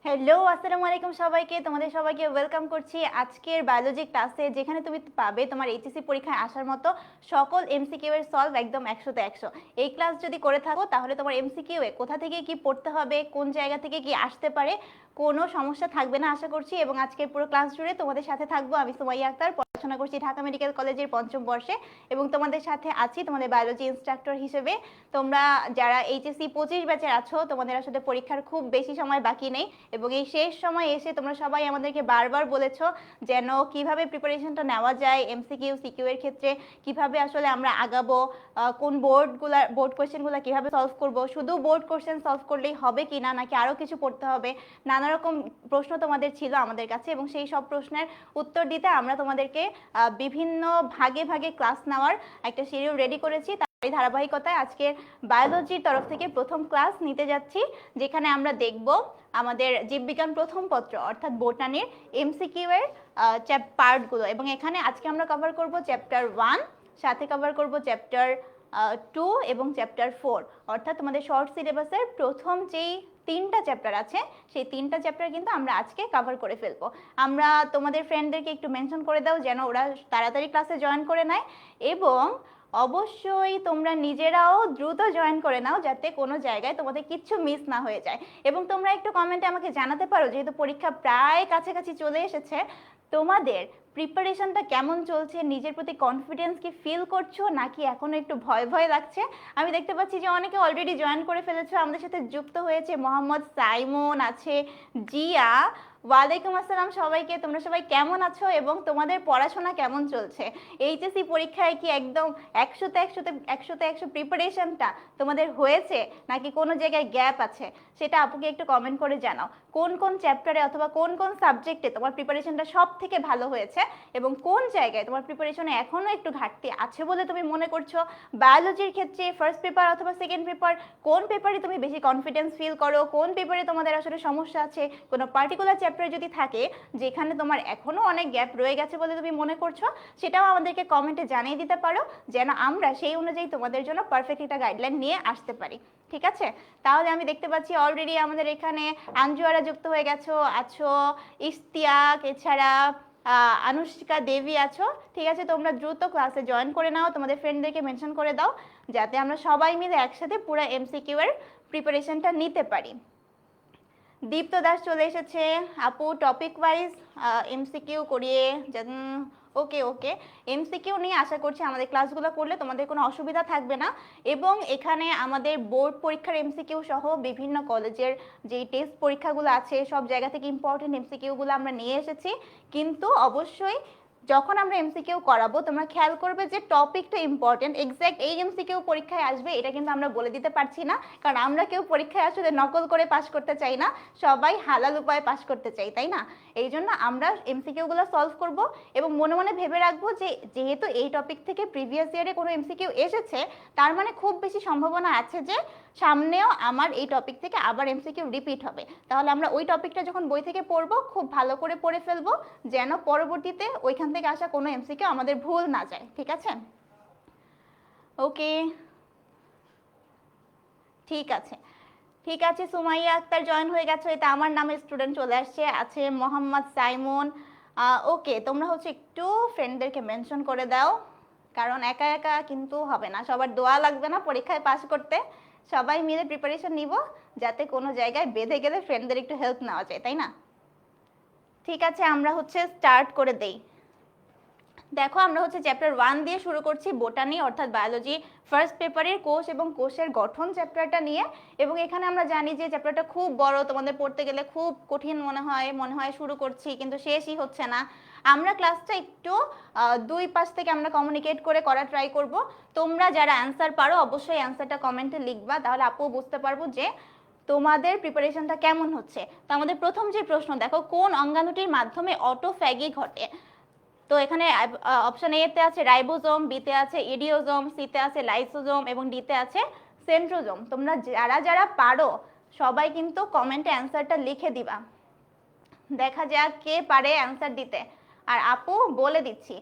Hello, আসসালামু আলাইকুম সবাইকে। তোমাদের সবাইকে ওয়েলকাম করছি আজকের বায়োলজি ক্লাসে, যেখানে তুমি পাবে তোমার এইচএসসি পরীক্ষায় আসার মতো সকল এমসিকিউ এর সলভ একদম 100তে 100। এই ক্লাস যদি করে থাকো তাহলে তোমার এমসিকিউ এ কোথা থেকে কি পড়তে হবে, কোন জায়গা থেকে কি আসতে পারে, কোনো সমস্যা থাকবে না আশা করছি। এবং আজকের পুরো ক্লাস জুড়ে তোমাদের সাথে থাকবো আমি, সুমাইয়া আক্তার। পড়াশোনা করছি ঢাকা মেডিকেল কলেজের 5ম বর্ষে এবং তোমাদের সাথে আছি তোমাদের বায়োলজি ইনস্ট্রাক্টর হিসেবে। তোমরা যারা এইচএসসি 25 ব্যাচের আছো, তোমাদের আসলে পরীক্ষার খুব বেশি সময় বাকি নেই এবং এই শেষ সময় এসে তোমরা সবাই আমাদেরকে বারবার বলেছো যেন কিভাবে প্রিপারেশনটা নেওয়া যায় এমসিকিউ সিকিউ এর ক্ষেত্রে, কিভাবে আসলে আমরা আগাবো, কোন বোর্ড কোয়েশ্চেনগুলো কিভাবে সলভ করব, শুধু বোর্ড কোয়েশ্চেন সলভ করলেই হবে কি না, নাকি আরও কিছু পড়তে হবে। নানা রকম প্রশ্ন তোমাদের ছিল আমাদের কাছে এবং সেই সব প্রশ্নের উত্তর দিতে আমরা তোমাদেরকে বিভিন্ন ভাগে ভাগে ক্লাস নেওয়ার একটা শিডিউল রেডি করেছি। এই ধারাবাহিকতায় আজকে বায়োলজির তরফ থেকে প্রথম ক্লাস নিতে যাচ্ছি, যেখানে আমরা দেখব আমাদের জীববিজ্ঞান প্রথম পত্র অর্থাৎ বোটানির এমসিকিউ এর পার্টগুলো। এবং এখানে আজকে আমরা কভার করব চ্যাপ্টার 1, সাথে কভার করব চ্যাপ্টার 2 এবং চ্যাপ্টার 4। অর্থাৎ তোমাদের শর্ট সিলেবাসের প্রথম যেই 3টা চ্যাপ্টার আছে সেই 3টা চ্যাপ্টার কিন্তু আমরা আজকে কভার করে ফেলবো। আমরা তোমাদের ফ্রেন্ডদেরকে একটু মেনশন করে দাও যেন ওরা তাড়াতাড়ি ক্লাসে জয়েন করে নেয়, এবং অবশ্যই তোমরা নিজেরাও দ্রুত জয়েন করে নাও যাতে কোনো জায়গায় তোমাদের কিচ্ছু মিস না হয়ে যায়। এবং তোমরা একটু কমেন্টে আমাকে জানাতে পারো, যেহেতু পরীক্ষা প্রায় কাছাকাছি চলে এসেছে, তোমাদের প্রিপারেশনটা কেমন চলছে, নিজের প্রতি কনফিডেন্স কি ফিল করছো নাকি এখনো একটু ভয় ভয় লাগছে। আমি দেখতে পাচ্ছি যে অনেকে অলরেডি জয়েন করে ফেলেছো, আমাদের সাথে যুক্ত হয়েছে মোহাম্মদ সাইমন আছে, জিয়া। ওয়ালাইকুম আসসালাম সবাইকে। তোমরা সবাই কেমন আছো এবং তোমাদের পড়াশোনা কেমন চলছে? এইচএসসি পরীক্ষায় কি একদম 100তে 100 প্রিপারেশনটা তোমাদের হয়েছে নাকি কোনো জায়গায় গ্যাপ আছে, সেটা আপুকে একটু কমেন্ট করে জানাও। কোন কোন চ্যাপ্টারে অথবা কোন কোন সাবজেক্টে তোমার প্রিপারেশনটা সব থেকে ভালো হয়েছে এবং কোন জায়গায় তোমার প্রিপারেশনে এখনো একটু ঘাটতি আছে বলে তুমি মনে করছো। বায়োলজির ক্ষেত্রে ফার্স্ট পেপার অথবা সেকেন্ড পেপার, কোন পেপারে তুমি বেশি কনফিডেন্স ফিল করো, কোন পেপারে তোমাদের আসলে সমস্যা আছে, কোনো পার্টিকুলার চ্যাপ্টারে যদি থাকে যেখানে তোমার এখনো অনেক গ্যাপ রয়ে গেছে বলে তুমি মনে করছো, সেটাও আমাদেরকে কমেন্টে জানিয়ে দিতে পারো যেন আমরা সেই অনুযায়ী তোমাদের জন্য পারফেক্ট একটা গাইডলাইন নিয়ে আসতে পারি। ঠিক আছে, তাহলে আমি দেখতে পাচ্ছি অলরেডি আমাদের এখানে আঞ্জুয়ারা যুক্ত হয়ে আছো, ইশতিয়াক, এছাড়া আনুষ্কা দেবী আছো। ঠিক আছে, তোমরা দ্রুত ক্লাসে জয়েন করে নাও, তোমাদের ফ্রেন্ডদেরকে মেনশন করে দাও যাতে আমরা সবাই মিলে একসাথে পুরো এমসিকিউ এর প্রিপারেশনটা নিতে পারি। দীপ্ত দাস চলে এসেছে। আপু টপিক ওয়াইজ এমসিকিউ করিয়ে ওকে ওকে, এমসিকিউ নিয়ে আশা করছি আমাদের ক্লাসগুলো করলে তোমাদের কোনো অসুবিধা থাকবে না। এবং এখানে আমাদের বোর্ড পরীক্ষার এমসিকিউ সহ বিভিন্ন কলেজের যেই টেস্ট পরীক্ষাগুলো আছে সব জায়গা থেকে ইম্পর্টেন্ট এমসিকিউগুলো আমরা নিয়ে এসেছি। কিন্তু অবশ্যই যখন আমরা এমসিকিউ করাবো তোমরা খেয়াল করবে যে টপিকটা ইম্পর্টেন্ট, এক্স্যাক্ট এই এমসিকিউ পরীক্ষায় আসবে এটা কিন্তু আমরা বলে দিতে পারছি না, কারণ আমরা কেউ পরীক্ষায় আসলে নকল করে পাশ করতে চাই না, সবাই হালাল উপায়ে পাশ করতে চাই, তাই না? এই জন্য আমরা এমসিকিউগুলো সলভ করব এবং মনে মনে ভেবে রাখবো যে যেহেতু এই টপিক থেকে প্রিভিয়াস ইয়ারে কোনো এমসিকিউ এসেছে, তার মানে খুব বেশি সম্ভাবনা আছে যে সামনেও আমার এই টপিক থেকে আবার এমসিকিউ রিপিট হবে। তাহলে আমরা ওই টপিকটা যখন বই থেকে পড়বো খুব ভালো করে পড়ে ফেলবো যেন পরবর্তীতে ওইখান থেকে আসা কোনো এমসিকিউ আমাদের ভুল না যায়। ঠিক আছে, ওকে, ঠিক আছে ঠিক আছে। সুমাইয়া আক্তার জয়েন হয়ে গেছো, এটা আমার নামে স্টুডেন্ট চলে আসছে, আছে মোহাম্মদ সাইমন। ওকে, তোমরা হচ্ছে একটু ফ্রেন্ডদেরকে মেনশন করে দাও, কারণ একা একা কিন্তু হবে না, সবার দোয়া লাগবে না পরীক্ষায় পাস করতে। সবাই মিলে প্রিপারেশন নিব যাতে কোনো জায়গায় বেঁধে গেলে ফ্রেন্ডদের একটু হেল্প নেওয়া যায়, তাই না? ঠিক আছে, আমরা হচ্ছে স্টার্ট করে দেই। দেখো, আমরা হচ্ছে চ্যাপ্টার 1 দিয়ে শুরু করছি, বোটানি অর্থাৎ বায়োলজি ফার্স্ট পেপারের কোষ এবং কোষের গঠন চ্যাপ্টারটা নিয়ে। এবং এখানে আমরা জানি যে চ্যাপ্টারটা খুব বড়, তোমাদের পড়তে গেলে খুব কঠিন মনে হয় শুরু করছি কিন্তু শেষই হচ্ছে না। আমরা ক্লাসটা একটু 2 পাশ থেকে আমরা কমিউনিকেট করে করা ট্রাই করব। তোমরা যারা অ্যান্সার পারো অবশ্যই অ্যান্সারটা কমেন্টে লিখবা, তাহলে আপু বুঝতে পারবো যে তোমাদের প্রিপারেশনটা কেমন হচ্ছে। তো আমাদের প্রথম যে প্রশ্ন দেখো, কোন অঙ্গাণুটির মাধ্যমে অটোফ্যাগি ঘটে? তো এখানে অপশন এ তে আছে রাইবোজোম, বি তে আছে ইডিওজোম, সি তে আছে লাইসোজোম এবং ডি তে আছে সেন্ট্রোজোম। তোমরা যারা যারা পারো সবাই কিন্তু কমেন্টে অ্যান্সারটা লিখে দিবা, দেখা যাক কে পারে অ্যান্সার দিতে। আর আপু বলে দিচ্ছি।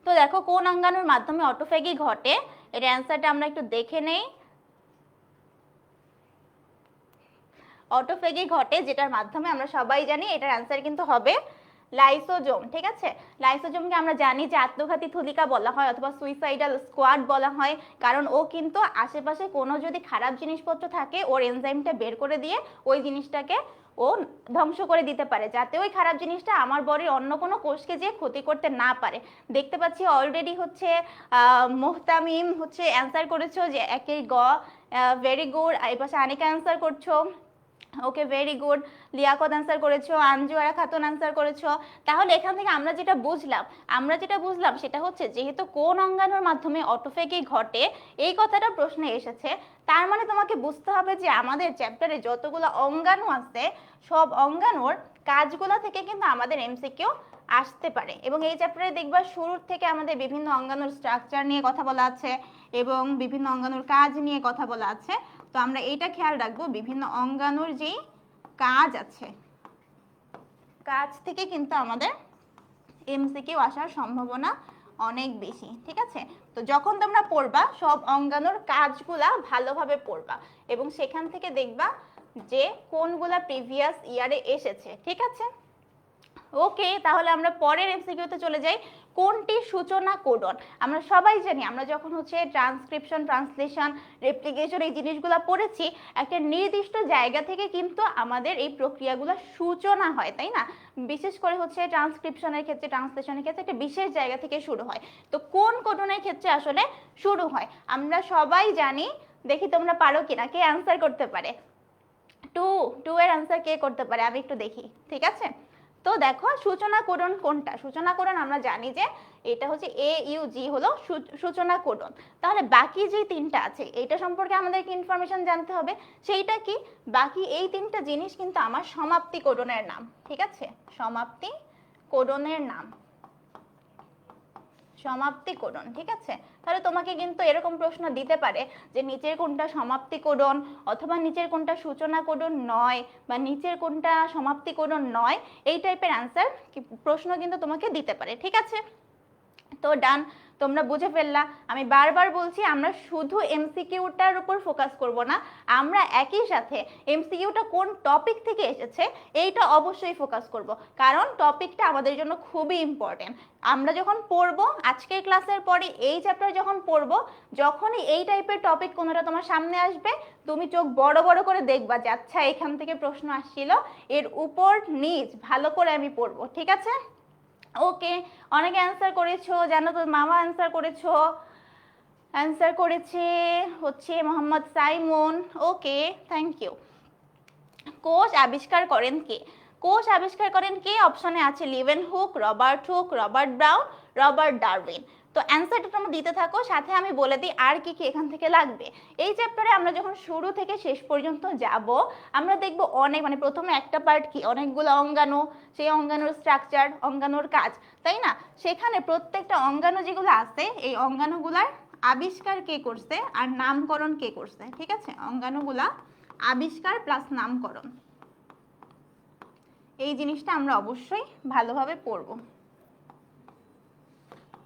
তো দেখো, কোন অঙ্গাণুর মাধ্যমে অটোফ্যাগি ঘটে, এর অ্যান্সারটা আমরা একটু দেখে নেই। অটোফেগি ঘটে যেটার মাধ্যমে আমরা সবাই জানি এটার অ্যান্সার কিন্তু হবে লাইসোজোম। ঠিক আছে, লাইসোজোমকে আমরা জানি যে আত্মঘাতী থলিকা বলা হয় অথবা সুইসাইডাল স্কোয়াড বলা হয়, কারণ ও কিন্তু আশেপাশে কোনো যদি খারাপ জিনিসপত্র থাকে ওর এনজাইমটা বের করে দিয়ে ওই জিনিসটাকে ও ধ্বংস করে দিতে পারে, যাতে ওই খারাপ জিনিসটা আমার বডির অন্য কোনো কোষকে যে ক্ষতি করতে না পারে। দেখতে পাচ্ছি অলরেডি হচ্ছে মুহতামিম হচ্ছে অ্যান্সার করেছো যে একের গ, ভেরি গুড। এই পাশে আনিকা অ্যান্সার করছো, okay very good. Liaquat answer করেছো, আঞ্জুয়ারা খাতুন অ্যান্সার করেছো। তাহলে এখান থেকে আমরা যেটা বুঝলাম সেটা হচ্ছে যেহেতু কোন অঙ্গাণুর মাধ্যমে অটোফেগি ঘটে এই কথাটা প্রশ্নে এসেছে, তার মানে তোমাকে বুঝতে হবে যে আমাদের চ্যাপ্টারে যতগুলো অঙ্গাণু আছে সব অঙ্গাণুর কাজগুলো থেকে কিন্তু আমাদের এমসিকিউ আসতে পারে। এবং এই চ্যাপ্টারে দেখবা শুরুর থেকে আমাদের বিভিন্ন অঙ্গাণুর স্ট্রাকচার নিয়ে কথা বলা আছে এবং বিভিন্ন অঙ্গাণুর কাজ নিয়ে কথা বলা আছে। তো আমরা এইটা খেয়াল রাখবো, বিভিন্ন অঙ্গাণুর যে কাজ আছে কাজ থেকে কিন্তু আমাদের এমসিকিউ আসার সম্ভাবনা অনেক বেশি। ঠিক আছে, তো যখন তোমরা পড়বা সব অঙ্গাণুর কাজগুলা ভালোভাবে পড়বা এবং সেখান থেকে দেখবা যে কোনগুলা প্রিভিয়াস ইয়ারে এসেছে। ঠিক আছে, ওকে, তাহলে আমরা পরের এমসিকিউতে চলে যাই। কোনটি সূচনা কোডন? আমরা সবাই জানি আমরা যখন হচ্ছে ট্রান্সক্রিপশন, ট্রান্সলেশন, রেপ্লিকেশন এই জিনিসগুলো পড়েছি একটা নির্দিষ্ট জায়গা থেকে কিন্তু আমাদের এই প্রক্রিয়াগুলো সূচনা হয়, তাই না? বিশেষ করে হচ্ছে ট্রান্সক্রিপশনের ক্ষেত্রে, ট্রান্সলেশনের ক্ষেত্রে একটা বিশেষ জায়গা থেকে শুরু হয়। তো কোন কোডনের ক্ষেত্রে আসলে শুরু হয় আমরা সবাই জানি। দেখি তোমরা পারো কিনা, কে অ্যান্সার করতে পারে? টু এর অ্যান্সার কে করতে পারে আমি একটু দেখি। ঠিক আছে, তো দেখো সূচনা কোডন কোনটা? সূচনা কোডন আমরা জানি যে এটা হচ্ছে AUG হলো সূচনা কোডন। তাহলে বাকি যে তিনটা আছে এটা সম্পর্কে আমাদেরকে ইনফরমেশন জানতে হবে। সেইটা কি? বাকি এই তিনটা জিনিস কিন্তু আমার সমাপ্তি কোডনের নাম। ঠিক আছে, সমাপ্তি কোডনের নাম, সমাপ্তি কোডন। ঠিক আছে, তাহলে তোমাকে কিন্তু এরকম প্রশ্ন দিতে পারে যে নিচের কোনটা সমাপ্তি কোডন অথবা নিচের কোনটা সূচনা কোডন নয় বা নিচের কোনটা সমাপ্তি কোডন নয়, এই টাইপের অ্যান্সার প্রশ্ন কিন্তু তোমাকে দিতে পারে। ঠিক আছে, তো ডান, তোমরা বুঝে ফেললা। আমি বারবার বলছি আমরা শুধু এমসিকিউটার উপর ফোকাস করব না, আমরা একই সাথে এমসিকিউটা কোন টপিক থেকে এসেছে এইটা অবশ্যই ফোকাস করব, কারণ টপিকটা আমাদের জন্য খুবই ইম্পর্টেন্ট। আমরা যখন পড়বো আজকের ক্লাসের পরে এই চ্যাপ্টার যখন পড়বো, যখনই এই টাইপের টপিক কোনোটা তোমার সামনে আসবে তুমি চোখ বড় বড় করে দেখবা যে আচ্ছা এখান থেকে প্রশ্ন আসছিল, এর উপর নিচ ভালো করে আমি পড়বো। ঠিক আছে, ওকে, অনেকে অ্যান্সার করেছো, জানো তো মামা অ্যান্সার করেছো, অ্যান্সার করেছে হচ্ছে Mohammad Simon. Okay, thank you. কোষ আবিষ্কার করেন কে? কোষ আবিষ্কার করেন কে? অপশনে আছে Leeuwenhoek, Robert Hooke, Robert Brown, Robert Darwin. তো অ্যান্সারটা তোমরা দিতে থাকো, সাথে আমি বলে দিই আর কি কি এখান থেকে লাগবে। এই চ্যাপ্টারে আমরা যখন শুরু থেকে শেষ পর্যন্ত যাব আমরা দেখব অনেক, মানে প্রথমে একটা পার্ট কি অনেকগুলো অঙ্গাণু, সেই অঙ্গাণুর স্ট্রাকচার, অঙ্গাণুর কাজ, তাই না? সেখানে প্রত্যেকটা অঙ্গাণু যেগুলো আছে এই অঙ্গাণুগুলার আবিষ্কার কে করছে আর নামকরণ কে করছে। ঠিক আছে, অঙ্গাণুগুলা আবিষ্কার প্লাস নামকরণ, এই জিনিসটা আমরা অবশ্যই ভালোভাবে পড়ব।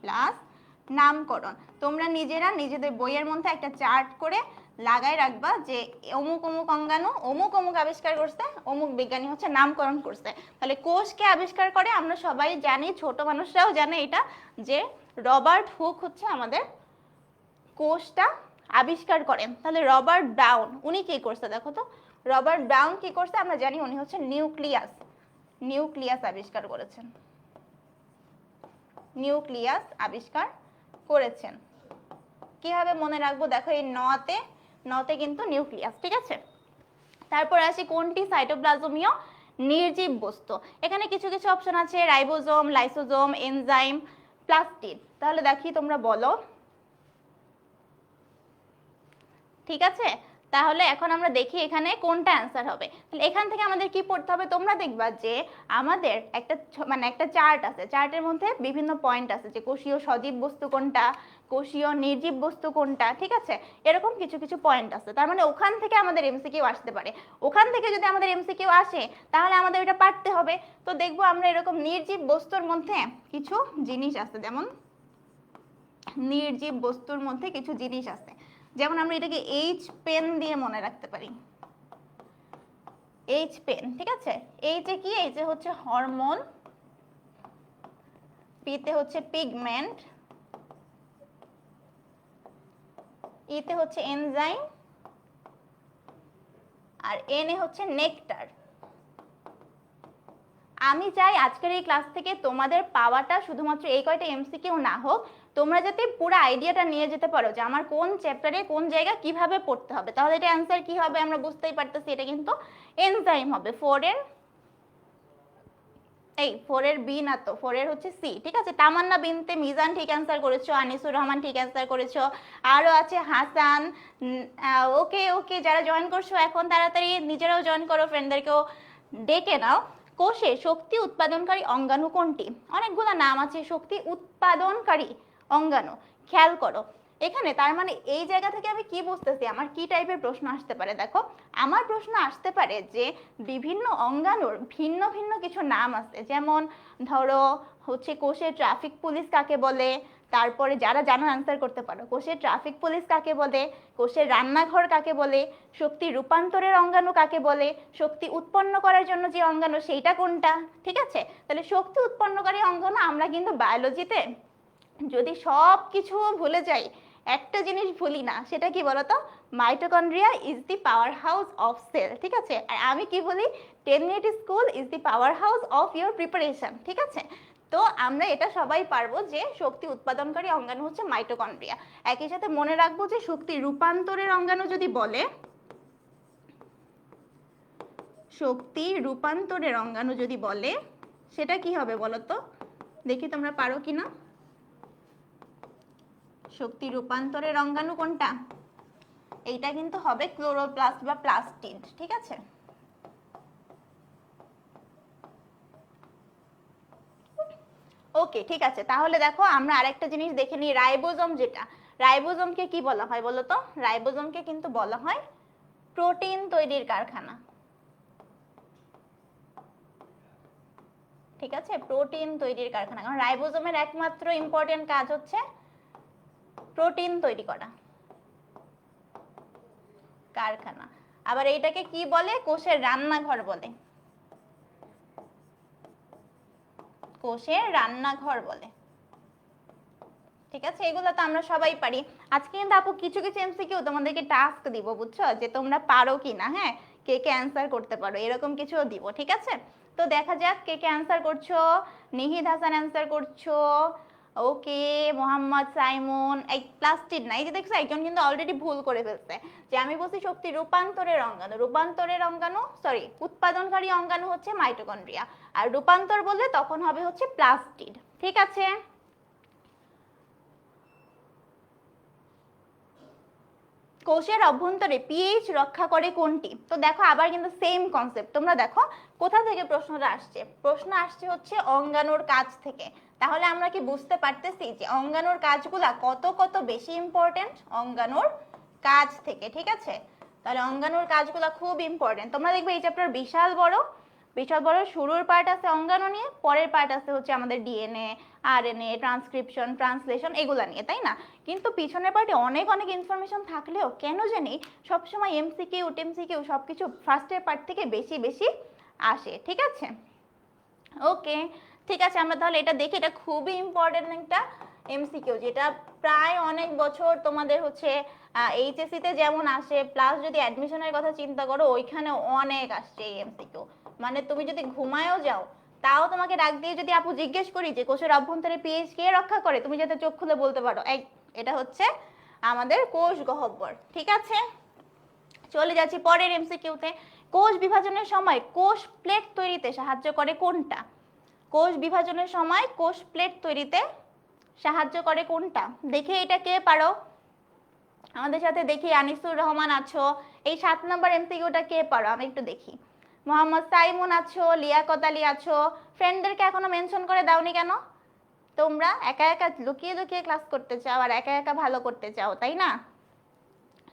প্লাস নামকরণ, তোমরা নিজেরা নিজেদের বইয়ের মধ্যে একটা চার্ট করে লাগাই রাখবা যে অমুক অমুক অঙ্গাণু অমুক অমুক আবিষ্কার করছে, অমুক বিজ্ঞানী হচ্ছে নামকরণ করছে। তাহলে কোষকে আবিষ্কার করে আমরা সবাই জানি, ছোট মানুষরাও জানে এটা, যে রবার্ট হুক হচ্ছে আমাদের কোষটা আবিষ্কার করেন। তাহলে রবার্ট ব্রাউন উনি কি করছে দেখো তো, রবার্ট ব্রাউন কি করছে আমরা জানি, উনি হচ্ছে নিউক্লিয়াস আবিষ্কার করেছেন, নিউক্লিয়াস আবিষ্কার করেছেন। কিভাবে মনে রাখবো দেখো, এই নতে কিন্তু নিউক্লিয়াস। ঠিক আছে, তারপর আসি কোনটি সাইটোপ্লাজমীয় নির্জীব বস্তু। এখানে কিছু কিছু অপশন আছে, রাইবোজোম, লাইসোজোম, এনজাইম, প্লাস্টিড। তাহলে দেখি তোমরা বলো। ঠিক আছে, তাহলে এখন আমরা দেখি এখানে কোনটা অ্যান্সার হবে। তাহলে এখান থেকে আমাদের কি পড়তে হবে, তোমরা দেখবা যে আমাদের একটা চার্ট আছে, চার্টের মধ্যে বিভিন্ন পয়েন্ট আছে যে কোষীয় সজীব বস্তু কোনটা, কোষীয় নির্জীব বস্তু কোনটা। ঠিক আছে, এরকম কিছু কিছু পয়েন্ট আছে, তার মানে ওখান থেকে আমাদের এমসিকিউ আসতে পারে। ওখান থেকে যদি আমাদের এমসিকিউ আসে তাহলে আমাদের এটা পারতে হবে। তো দেখবো আমরা এরকম নির্জীব বস্তুর মধ্যে কিছু জিনিস আছে, যেমন নির্জীব বস্তুর মধ্যে কিছু জিনিস আছে, যেমন আমরা এটাকে এইচ পেন দিয়ে মনে রাখতে পারি। এইচ পেন, ঠিক আছে। এইচে কি, এইচে হচ্ছে হরমোন, পিতে হচ্ছে পিগমেন্ট, ইতে হচ্ছে এনজাইম, আর এনে হচ্ছে নেকটার। আমি চাই আজকের এই ক্লাস থেকে তোমাদের পাওয়াটা শুধুমাত্র এই কয়টা এমসিকিউ না হোক, তোমরা যাতে পুরো আইডিয়াটা নিয়ে যেতে পারো যে আমার কোন চ্যাপ্টারে কোন জায়গা কিভাবে পড়তে হবে। তাহলে এটা অ্যান্সার কি হবে আমরা বুঝতেই পারতেছি, এটা কিন্তু এনজাইম হবে। 4 এর এই 4 এর বি না তো, 4 এর হচ্ছে সি, ঠিক আছে। তামান্না বিনতে মিজান ঠিক অ্যান্সার করেছো, আনিসুর রহমান ঠিক অ্যান্সার করেছো, আরো আছে হাসান। ওকে ওকে, যারা জয়েন করছো এখন তাড়াতাড়ি নিজেরাও জয়েন করো, ফ্রেন্ডদেরকেও ডেকে নাও। কোষে শক্তি উৎপাদনকারী অঙ্গাণু কোনটি? অনেকগুলো নাম আছে শক্তি উৎপাদনকারী অঙ্গাণু, খেয়াল করো এখানে। তার মানে এই জায়গা থেকে আমি কি বুঝতেছি, আমার কি টাইপের প্রশ্ন আসতে পারে? দেখো, আমার প্রশ্ন আসতে পারে যে বিভিন্ন অঙ্গাণুর ভিন্ন ভিন্ন কিছু নাম আছে, যেমন ধরো হচ্ছে কোষের ট্রাফিক পুলিশ কাকে বলে, তারপরে যারা জানো আনসার করতে পারো, কোষের ট্রাফিক পুলিশ কাকে বলে, কোষের রান্নাঘর কাকে বলে, শক্তি রূপান্তরের অঙ্গাণু কাকে বলে, শক্তি উৎপন্ন করার জন্য যে অঙ্গাণু সেইটা কোনটা, ঠিক আছে। তাহলে শক্তি উৎপন্নকারী অঙ্গাণু আমরা কিন্তু বায়োলজিতে যদি সব কিছু ভুলে যাই, একটা জিনিস ভুলি না, সেটা কি বলতো? Mitochondria is the power house of cell, ঠিক আছে। আর আমি কি বলি? 10 minute school is the power house of your preparation, ঠিক আছে। তো আমরা এটা সবাই পারবো যে শক্তি উৎপাদনকারী অঙ্গাণু হচ্ছে মাইটোকন্ড্রিয়া। একই সাথে মনে রাখবো যে শক্তি রূপান্তরের অঙ্গাণু যদি বলে, শক্তি রূপান্তরের অঙ্গাণু যদি বলে সেটা কি হবে বলো তো, দেখি তোমরা পারো কিনা। শক্তি রূপান্তরের অঙ্গাণু কোনটা? এইটা কিন্তু হবে ক্লোরোপ্লাস্ট বা প্লাস্টিড, ঠিক আছে। ওকে, ঠিক আছে। তাহলে দেখো আমরা আরেকটা জিনিস দেখে নিই, রাইবোজোম যেটা, রাইবোজোমকে কি বলা হয় বলো তো? রাইবোজোমকে কিন্তু বলা হয় প্রোটিন তৈরির কারখানা, ঠিক আছে। প্রোটিন তৈরির কারখানা, কারণ রাইবোজোমের একমাত্র ইম্পর্টেন্ট কাজ হচ্ছে প্রোটিন তৈরি করা, কারখানা। আবার এইটাকে কি বলে? কোষের রান্নাঘর বলে, কোষের রান্নাঘর বলে, ঠিক আছে। এগুলো তো আমরা সবাই পারি। আজকে কিন্তু আপু কিছু কিছু এমসিকিউ তোমাদেরকে টাস্ক দিব, বুঝছো, যে তোমরা পারো কিনা, হ্যাঁ, কে কে অ্যান্সার করতে পারো এরকম কিছুও দিব, ঠিক আছে। তো দেখা যাক কে কে অ্যান্সার করছো। নিহিদ হাসান অ্যান্সার করছো, ওকে। মোহাম্মদ সাইমন, এই প্লাস্টিড না, এই যে দেখছো একজন কিন্তু অলরেডি ভুল করে ফেলছে, যে আমি বলছি শক্তি রূপান্তরের অঙ্গাণু, রূপান্তরের অঙ্গাণু সরি উৎপাদনকারী অঙ্গাণু হচ্ছে মাইটোকন্ড্রিয়া, আর রূপান্তর বললে তখন হবে হচ্ছে প্লাস্টিড, ঠিক আছে। কোষের অভ্যন্তরে পিএইচ রক্ষা করে কোনটি? তো দেখো আবার কিন্তু সেম কনসেপ্ট, তোমরা দেখো কোথা থেকে প্রশ্নটা আসছে। প্রশ্ন আসছে হচ্ছে অঙ্গাণুর কাজ থেকে। তাহলে আমরা কি বুঝতে পারতেছি যে অঙ্গাণুর কাজগুলা কত কত বেশি ইম্পর্টেন্ট? অঙ্গাণুর কাজ থেকে, ঠিক আছে। তাহলে অঙ্গাণুর কাজগুলা খুব ইম্পর্টেন্ট। তোমরা দেখবে এই চ্যাপ্টার বিশাল বড়, বিশাল বড়। শুরুর পার্ট আছে অঙ্গাণু নিয়ে, পরের পার্ট আছে হচ্ছে আমাদের ডিএনএ, আরএনএ, ট্রান্সক্রিপশন, ট্রান্সলেশন, এগুলা নিয়ে, তাই না? কিন্তু পিছনের পার্টে অনেক অনেক ইনফরমেশন থাকলেও কেন জানি সবসময় এমসিকিউ টেমসিকিউ সবকিছু ফার্স্টের পার্ট থেকে বেশি বেশি আসে, ঠিক আছে। ওকে, ঠিক আছে, আমরা তাহলে এটা দেখি। এটা খুবই ইম্পর্টেন্ট একটা এমসিকিউ, যেটা প্রায় অনেক বছর তোমাদের হচ্ছে এইচএসসি তে যেমন আসে, প্লাস যদি অ্যাডমিশনের কথা চিন্তা করো ওইখানে অনেক আসছে এই এমসিকিউ। মানে তুমি যদি ঘুমায়ও যাও তাও তোমাকে ডাক দিয়ে যদি আপু জিজ্ঞেস করি যে কোষের অভ্যন্তরে পিএইচ কে রক্ষা করে, তুমি যাতে চোখ খুলে বলতে পারো এটা হচ্ছে আমাদের কোষ গহ্বর, ঠিক আছে। চলে যাচ্ছি পরের এমসিকিউতে। কোষ বিভাজনের সময় কোষ প্লেট তৈরিতে সাহায্য করে কোনটা? কোষ বিভাজনের সময় কোষ প্লেট তৈরিতে সাহায্য করে কোনটা? দেখি এটা কে পারো আমাদের সাথে, দেখি আনিসুর রহমান আছো। এই 7 নম্বর এমসিকিউটা কে পারো আমি একটু দেখি। মোহাম্মদ সাইমুন আছো, লিয়াকত আলী আছো। ফ্রেন্ডদেরকে এখনো মেনশন করে দাওনি কেন? তোমরা একা একা লুকিয়ে লুকিয়ে ক্লাস করতে চাও আর একা একা ভালো করতে চাও, তাই না?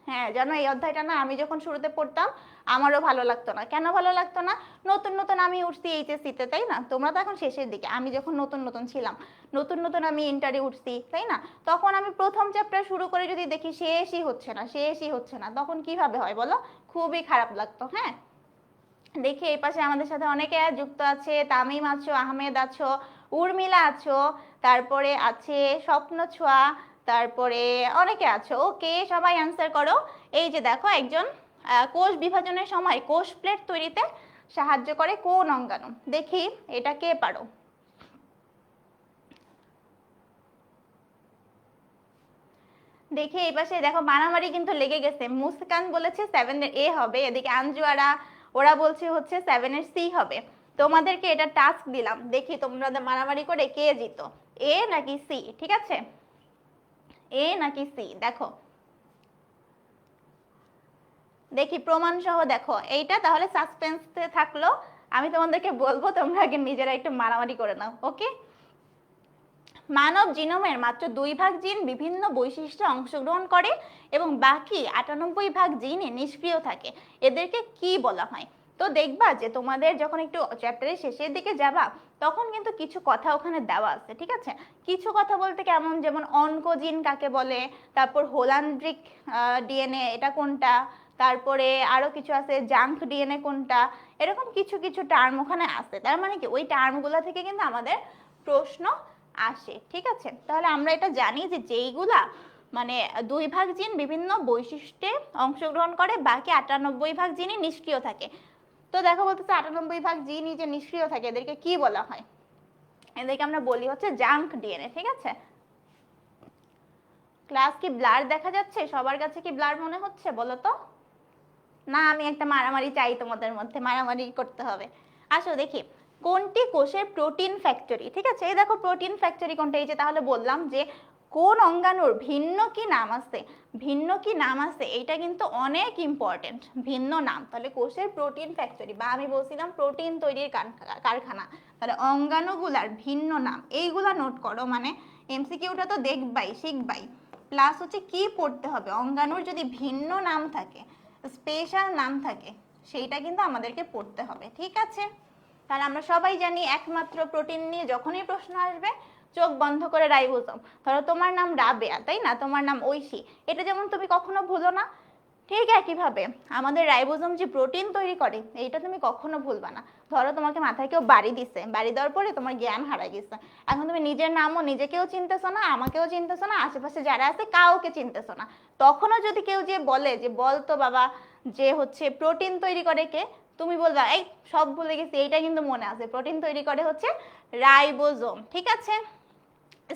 হ্যাঁ, জানো এই অধ্যায়টা না আমি যখন শুরুতে পড়তাম আমারও ভালো লাগতো না। কেন ভালো লাগতো না? নতুন নতুন আমি উঠছি এইচএসসি তে, তাই না? তোমরা তো এখন শেষের দিকে, আমি যখন নতুন নতুন ছিলাম, নতুন নতুন আমি ইন্টারে উঠছি, তাই না? তখন আমি প্রথম চ্যাপ্টার শুরু করে যদি দেখি শেষই হচ্ছে না, শেষই হচ্ছে না, তখন কিভাবে হয় বলো? খুবই খারাপ লাগতো, হ্যাঁ। দেখি এই পাশে আমাদের সাথে অনেকে যুক্ত আছে, তামিম আছো, আহমেদ আছো, উর্মিলা আছো, তারপরে আছে স্বপ্ন ছোঁয়া, তারপরে অনেকে আছো। ওকে, সবাই অ্যান্সার করো। এই যে দেখো, একজন কোষ বিভাজনের সময় কোষ প্লেট তৈরিতে সাহায্য করে কোন অঙ্গাণু? দেখি এটা কে পারো। দেখি এই পাশে দেখো মারামারি কিন্তু লেগে গেছে। মুস্কান বলেছে 7 এর এ হবে, এদিকে আঞ্জুয়ারা ওরা বলছে হচ্ছে 7 এর সি হবে। তোমাদেরকে এটা টাস্ক দিলাম, দেখি তোমরা মারামারি করে কে জিতো, এ নাকি সি। ঠিক আছে, এ নাকি সি, দেখো দেখি প্রমাণ সহ দেখো এইটা। তাহলে সাসপেন্সে থাকলো, আমি তোমাদেরকে বলবো, তোমরা আগে নিজেরা একটু মারামারি করে নাও। ওকে, মানব জিনোমের মাত্র 2 ভাগ জিন বিভিন্ন বৈশিষ্ট্যে অংশগ্রহণ করে এবং বাকি 98 ভাগ জিনে নিষ্ক্রিয় থাকে, এদেরকে কি বলা হয়? তো দেখবা যে তোমাদের যখন একটু চ্যাপ্টারের শেষের দিকে যাবা তখন কিন্তু কিছু কথা ওখানে দেওয়া আছে। ঠিক আছে, কিছু কথা বলতে কেমন, যেমন অনকোজিন কাকে বলে, তারপর হোলান্ড্রিক ডিএনএ এটা কোনটা, তারপরে আরো কিছু আছে জাঙ্ক ডিএনএ কোনটা, এরকম কিছু কিছু টার্ম ওখানে আছে। তার মানে কি ওই টার্মগুলো থেকে কিন্তু আমাদের প্রশ্ন আসে। ঠিক আছে, তাহলে আমরা এটা জানি যে যেইগুলা মানে 2 ভাগ জিন বিভিন্ন বৈশিষ্ট্যে অংশগ্রহণ করে, বাকি 98 ভাগ জিনই নিষ্ক্রিয় থাকে। তো দেখো বলতেছে 98 ভাগ জিনই যে নিষ্ক্রিয় থাকে এদেরকে কি বলা হয়? এদেরকে আমরা বলি হচ্ছে জাঙ্ক ডিএনএ। ঠিক আছে, ক্লাস কি ব্লার দেখা যাচ্ছে? সবার কাছে কি ব্লার মনে হচ্ছে বলো তো? না, আমি একটা মারামারি চাই, তোমাদের মধ্যে মারামারি করতে হবে। আসো দেখি কোনটি কোষের প্রোটিন ফ্যাক্টরি। ঠিক আছে, এই দেখো প্রোটিন ফ্যাক্টরি কোনটা, এই যে তাহলে বললাম যে কোন অঙ্গাণুর ভিন্ন কি নাম আছে, ভিন্ন কি নাম আছে, এইটা কিন্তু অনেক ইম্পর্টেন্ট। ভিন্ন নাম, তাহলে কোষের প্রোটিন ফ্যাক্টরি, বা আমি বলছিলাম প্রোটিন তৈরির কারখানা, তাহলে অঙ্গাণুগুলার ভিন্ন নাম এইগুলা নোট করো। মানে এমসিকিউটা তো দেখবাই শিখবাই, প্লাস হচ্ছে কি পড়তে হবে, অঙ্গাণুর যদি ভিন্ন নাম থাকে, স্পেশাল নাম থাকে, সেইটা কিন্তু আমাদেরকে পড়তে হবে। ঠিক আছে, তাহলে আমরা সবাই জানি একমাত্র প্রোটিন নিয়ে যখনই প্রশ্ন আসবে চোখ বন্ধ করে রাইবোজোম। ধরো তোমার নাম রাবেয়া, তাই না, তোমার নাম ঐশী, এটা যেমন তুমি কখনো ভুলো না, ঠিক একইভাবে আমাদের রাইবোজোম যে প্রোটিন তৈরি করে এইটা তুমি কখনো ভুলবা না। ধরো তোমাকে মাথায় কেউ বাড়ি দিছে, বাড়ি দেওয়ার পরে তোমার জ্ঞান হারাই গেছে, এখন তুমি নিজের নামও নিজেকেও চিনতেছো না, আমাকেও চিনতেছো না, আশেপাশে যারা আছে কাউকে চিনতেছো না, তখনও যদি কেউ যে বলে যে বল তো বাবা যে হচ্ছে প্রোটিন তৈরি করে কে, তুমি বলবা এই সব ভুলে গেছি, এইটা কিন্তু মনে আছে, প্রোটিন তৈরি করে হচ্ছে রাইবোজোম। ঠিক আছে,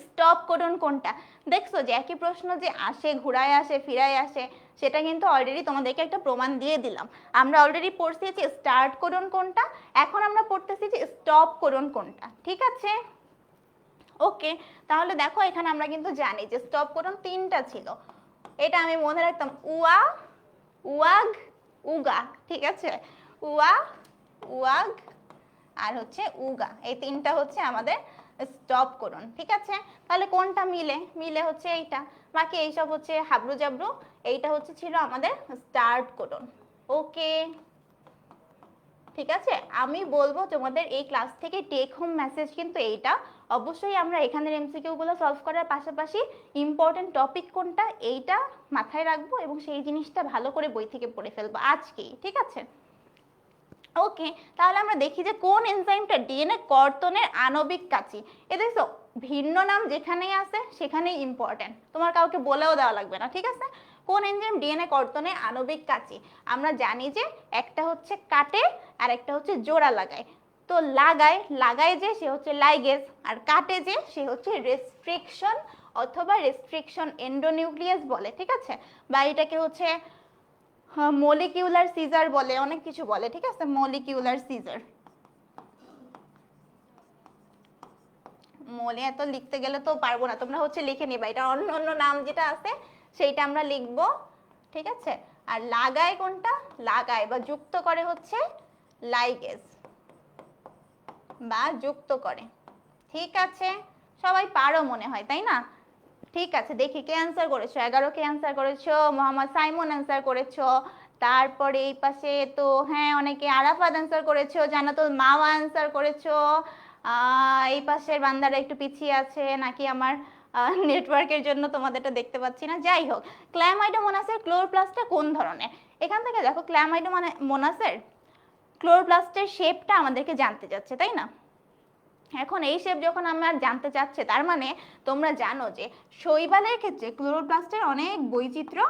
স্টপ কোডন কোনটা? দেখছো যে একই প্রশ্ন যে আসে, ঘুরায় আসে, ফিরায় আসে, সেটা কিন্তু অলরেডি তোমাদেরকে একটা প্রমাণ দিয়ে দিলাম। আমরা অলরেডি পড়ছি যে স্টার্ট কোডন কোনটা, এখন আমরা পড়তেছি যে স্টপ কোডন কোনটা। ঠিক আছে, ওকে, তাহলে দেখো এখানে আমরা কিন্তু জানি যে স্টপ কোডন 3টা ছিল, এটা আমি মনে রাখতাম, উয়া, উয়াগ, উগা। ঠিক আছে, উয়া, উয়াগ আর হচ্ছে উগা, এই 3টা হচ্ছে আমাদের স্টপ করুন। ঠিক আছে, তাহলে কোনটা মিলে? মিলে হচ্ছে এইটা, বাকি এইসব হচ্ছে হাবরু জাবরু। এইটা হচ্ছে ছিল আমাদের স্টার্ট করুন। ওকে, ঠিক আছে, আমি বলবো তোমাদের এই ক্লাস থেকে টেক হোম মেসেজ কিন্তু এইটা, অবশ্যই আমরা এখানের এমসিকিউ গুলো সলভ করার পাশাপাশি ইম্পর্টেন্ট টপিক কোনটা এইটা মাথায় রাখবো এবং সেই জিনিসটা ভালো করে বই থেকে পড়ে ফেলবো আজকেই। ঠিক আছে, ওকে, তাহলে আমরা দেখি যে কোন এনজাইমটা ডিএনএ কর্তনের আণবিক কাঁচি। এ দেখছো ভিন্ন নাম যেখানেই আছে সেখানেই ইম্পর্টেন্ট, তোমার কাউকে বলেও দেওয়া লাগবে না। ঠিক আছে, কোন এনজাইম ডিএনএ কর্তনের আণবিক কাঁচি? আমরা জানি যে একটা হচ্ছে কাটে আর একটা হচ্ছে জোড়া লাগায়। তো লাগায়, লাগায় যে সে হচ্ছে লাইগেজ, আর কাটে যে সে হচ্ছে রেস্ট্রিকশন অথবা রেস্ট্রিকশন এন্ডোনিউক্লিয়াস বলে। ঠিক আছে, বা এটাকে হচ্ছে মলিকিউলার সিজার বলে, অনেক কিছু বলে। ঠিক আছে, মলিকিউলার সিজার, মলে এত লিখতে গেলে তো পারবো না, তোমরা হচ্ছে লিখে নিবা, এটা অন্য অন্য নাম যেটা আছে সেইটা আমরা লিখবো। ঠিক আছে, আর লাগায় কোনটা? লাগায় বা যুক্ত করে হচ্ছে লাইগেজ বা যুক্ত করে। ঠিক আছে, সবাই পারো মনে হয়, তাই না? ঠিক আছে, দেখি কে অ্যান্সার করেছো। 11 কে অ্যান্সার করেছো, মোহাম্মদ সাইমন অ্যান্সার করেছো, তারপরে এই পাশে তো হ্যাঁ অনেকে আরাফাত অ্যান্সার করেছো, জান্নাতুল মাওয়া অ্যান্সার করেছো। এই পাশের বান্দারা একটু পিছিয়ে আছে নাকি আমার নেটওয়ার্কের জন্য তোমাদেরটা দেখতে পাচ্ছি না। যাই হোক, ক্ল্যামাইডোমোনাসের ক্লোরোপ্লাস্টটা কোন ধরনের? এখান থেকে দেখো ক্ল্যামাইডোমোনাসের ক্লোরোপ্লাস্টের শেপটা আমাদেরকে জানতে যাচ্ছে, তাই না? এখন এই শেপ যখন আমার জানতে চাচ্ছে, তার মানে তোমরা জানো যে শৈবালের ক্ষেত্রে ক্লোরোপ্লাস্টের অনেক বৈচিত্র্য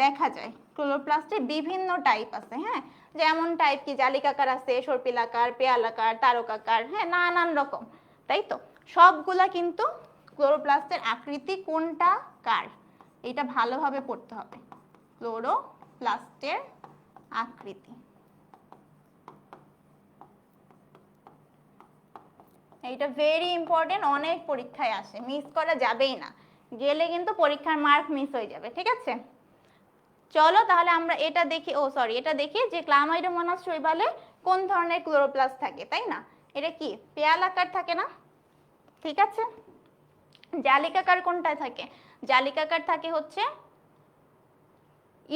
দেখা যায়। ক্লোরোপ্লাস্টের বিভিন্ন টাইপ আছে, হ্যাঁ, যেমন টাইপ কি জালিকাকার আছে, সর্পিলাকার, পেয়ালাকার, তারকাকার, হ্যাঁ, নানান রকম, তাই তো? সবগুলা কিন্তু ক্লোরোপ্লাস্টের আকৃতি কোনটা কার, এটা ভালোভাবে পড়তে হবে। ক্লোরোপ্লাস্টের আকৃতি, এইটা ভেরি ইম্পর্টেন্ট, অনেক পরীক্ষায় আসে, মিস করা যাবেই না, গেলে কিন্তু পরীক্ষার মার্ক মিস হয়ে যাবে, ঠিক আছে? চলো তাহলে আমরা এটা দেখি, এটা দেখি যে ক্লামাইডোমোনাস শৈবালে কোন ধরনের ক্লোরোপ্লাস্ট থাকে, তাই না? এটা কি পেয়ালাকার থাকে না? ঠিক আছে। জালিকাকার কোনটায় থাকে? জালিকাকার থাকে হচ্ছে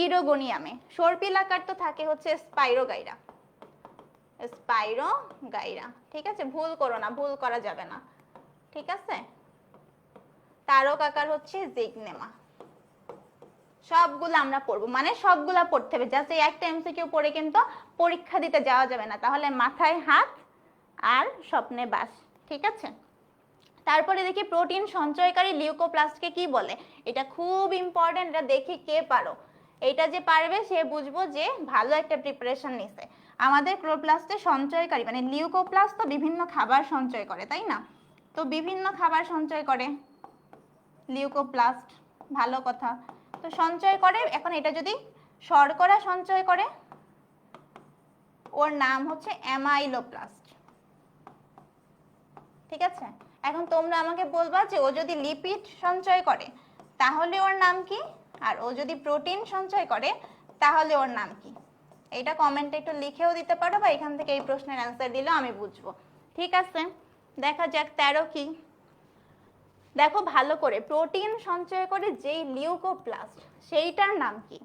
ইরোগোনিয়ামে। সর্পিলাকার তো থাকে হচ্ছে স্পাইরোগাইরা, স্পাইরোগাইরা, ঠিক আছে? ভুল করো না, ভুল করা যাবে না, ঠিক আছে? তারকাকার হচ্ছে জিগনেমা। সবগুলো আমরা পড়বো, মানে সবগুলা পড়তে হবে, জাস্ট এই একটা এমসিকিউ পড়ে কিন্তু পরীক্ষা দিতে যাওয়া যাবে না, তাহলে মাথায় হাত আর স্বপ্নে বাস, ঠিক আছে? তারপরে দেখি প্রোটিন সঞ্চয়কারী লিউকোপ্লাস্টকে কি বলে, এটা খুব ইম্পর্টেন্ট, এটা দেখি কে পারো, এটা যে পারবে সে বুঝবো যে ভালো একটা প্রিপারেশন নিছে। আমাদের ক্লোরোপ্লাস্টের সঞ্চয়কারী মানে লিউকোপ্লাস্ট তো বিভিন্ন খাবার সঞ্চয় করে, তাই না? তো বিভিন্ন খাবার সঞ্চয় করে লিউকোপ্লাস্ট, ভালো কথা। তো সঞ্চয় করে, এখন এটা যদি শর্করা সঞ্চয় করে, ওর নাম হচ্ছে অ্যামাইলোপ্লাস্ট, ঠিক আছে? এখন তোমরা আমাকে বলবা যে ও যদি লিপিড সঞ্চয় করে তাহলে ওর নাম কি, আর ও যদি প্রোটিন সঞ্চয় করে তাহলে ওর নাম কি? এটা কমেন্টে একটু লিখেও দিতে পারো, বা এখান থেকে এই প্রশ্নের অ্যান্সার দিলেও আমি বুঝবো, ঠিক আছে? দেখা যাক 13 কি। দেখো ভালো করে, প্রোটিন সঞ্চয় করে যেই লিউকোপ্লাস্ট সেইটার নাম কি?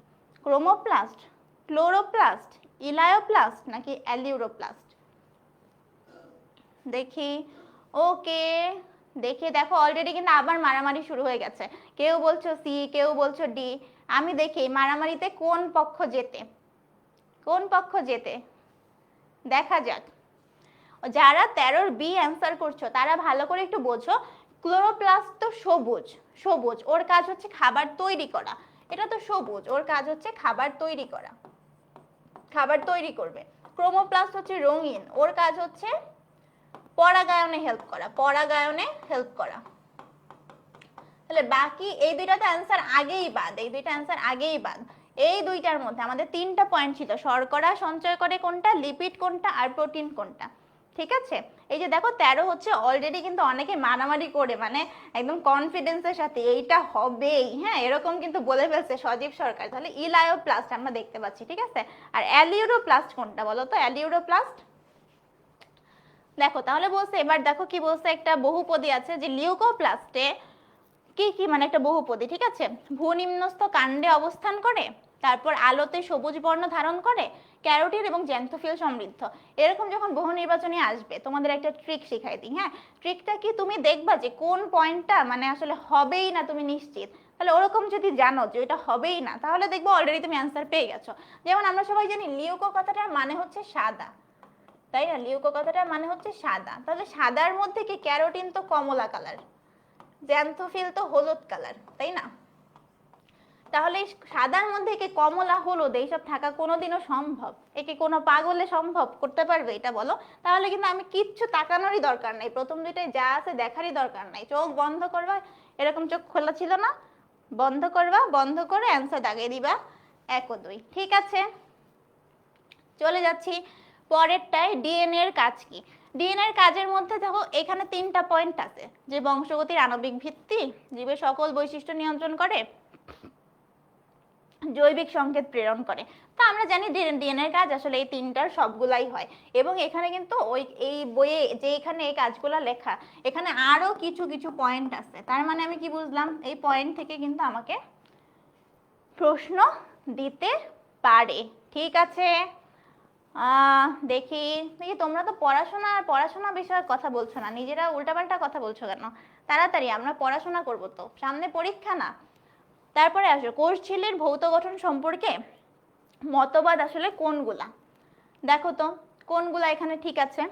ক্রোমোপ্লাস্ট, ক্লোরোপ্লাস্ট, ইলায়োপ্লাস্ট নাকি অ্যালিউরোপ্লাস্ট? দেখি, ওকে, দেখে দেখো অলরেডি কিন্তু আবার মারামারি শুরু হয়ে গেছে, কেউ বলছো সি, কেউ বলছো ডি। আমি দেখি মারামারিতে কোন পক্ষ জেতে, কোন পক্ষ জেতে, দেখা যাক। যারা 13 বি অ্যান্সার করছো তারা ভালো করে একটু বোঝো, ক্লোরোপ্লাস্ট তো সবুজ, সবুজ, ওর কাজ হচ্ছে খাবার তৈরি করা, এটা তো সবুজ, ওর কাজ হচ্ছে খাবার তৈরি করা, খাবার তৈরি করবে। ক্রোমোপ্লাস্ট হচ্ছে রঙিন, ওর কাজ হচ্ছে পরাগায়নে হেল্প করা, পরাগায়নে হেল্প করা। তাহলে বাকি এই দুইটাতে অ্যান্সার আগেই বাদ, এই দুইটা অ্যান্সার আগেই বাদ। এই দুইটার মধ্যে আমাদের 3টা পয়েন্ট ছিল, শর্করা সঞ্চয় করে কোনটা, লিপিড কোনটা, আর প্রোটিন কোনটা, ঠিক আছে? এই যে দেখো 13 হচ্ছে অলরেডি কিন্তু অনেকে মারামারি করে, মানে একদম কনফিডেন্সের সাথে এইটা হবেই, হ্যাঁ, এরকম কিন্তু বলে ফেলছে সজীব সরকার। তাহলে ইলায়োপ্লাস্ট আমরা দেখতে পাচ্ছি, ঠিক আছে? আর অ্যালিউরোপ্লাস্ট কোনটা বলো তো? অ্যালিউরোপ্লাস্ট দেখো তাহলে বলছে, এবার দেখো কি বলছে, একটা বহুপদী আছে যে লিউকোপ্লাস্টে কি কি, মানে একটা বহুপদী, ঠিক আছে? ভূনিম্নস্থ কাণ্ডে অবস্থান করে, তারপর আলোতে সবুজ বর্ণ ধারণ করে, ক্যারোটিন এবং জ্যান্থোফিল সমৃদ্ধ। এরকম যখন বহু নির্বাচনী আসবে তোমাদের একটা ট্রিক শিখাই দিই, হ্যাঁ, ট্রিকটা কি, তুমি দেখবা যে কোন পয়েন্টটা মানে আসলে হবেই না, তুমি নিশ্চিত, তাহলে ওরকম যদি জানো যে এটা হবেই না তাহলে দেখবো অলরেডি তুমি অ্যান্সার পেয়ে গেছো। যেমন আমরা সবাই জানি লিউকো কথাটার মানে হচ্ছে সাদা, তাই না? লিউকো কথাটার মানে হচ্ছে সাদা, তাহলে সাদার মধ্যে কি, ক্যারোটিন তো কমলা কালার, জ্যান্থোফিল তো হলুদ কালার, তাই না? তাহলে সাদার মধ্যে কি কমলা হলুদ এইসব থাকা কোনোদিনও সম্ভব? একে কোনো পাগলে সম্ভব করতে পারবে এটা বলো? তাহলে কিন্তু আমি কিচ্ছু তাকানোরই দরকার নাই, প্রথম দুইটাই যা আছে দেখারই দরকার নাই, চোখ বন্ধ করবা, এরকম চোখ খোলা ছিল না, বন্ধ করবা, বন্ধ করে অ্যান্সার দাগিয়ে দিবা 1 ও 2, ঠিক আছে? চলে যাচ্ছি পরেরটায়, ডিএনএ এর কাজ কি? ডিএনএ এর কাজের মধ্যে দেখো এখানে 3টা পয়েন্ট আছে, যে বংশগতির আণবিক ভিত্তি, জীবের সকল বৈশিষ্ট্য নিয়ন্ত্রণ করে, জৈবিক সংকেত প্রেরণ করে। তো আমরা জানি ডিএনএ এর কাজ আসলে এই 3টার সবগুলাই হয়, এবং এখানে কিন্তু ওই এই বইয়ে যে এখানে এই কাজগুলো লেখা, এখানে আরো কিছু কিছু পয়েন্ট আছে, তার মানে আমি কি বুঝলাম, এই পয়েন্ট থেকে কিন্তু আমাকে প্রশ্ন দিতে পারে, ঠিক আছে? দেখি দেখি, তোমরা তো পড়াশোনা বিষয়ে কথা বলছো না, নিজেরা উল্টাপাল্টা কথা বলছো কেন? তাড়াতাড়ি, আমরা পড়াশোনা করবো তো, সামনে পরীক্ষা না। তারপরে আসো, কোষ ঝিল্লির ভৌত গঠন সম্পর্কে মতবাদ আসলে কোনগুলা? দেখো তো, কোনগুলা এখানে ঠিক আছে?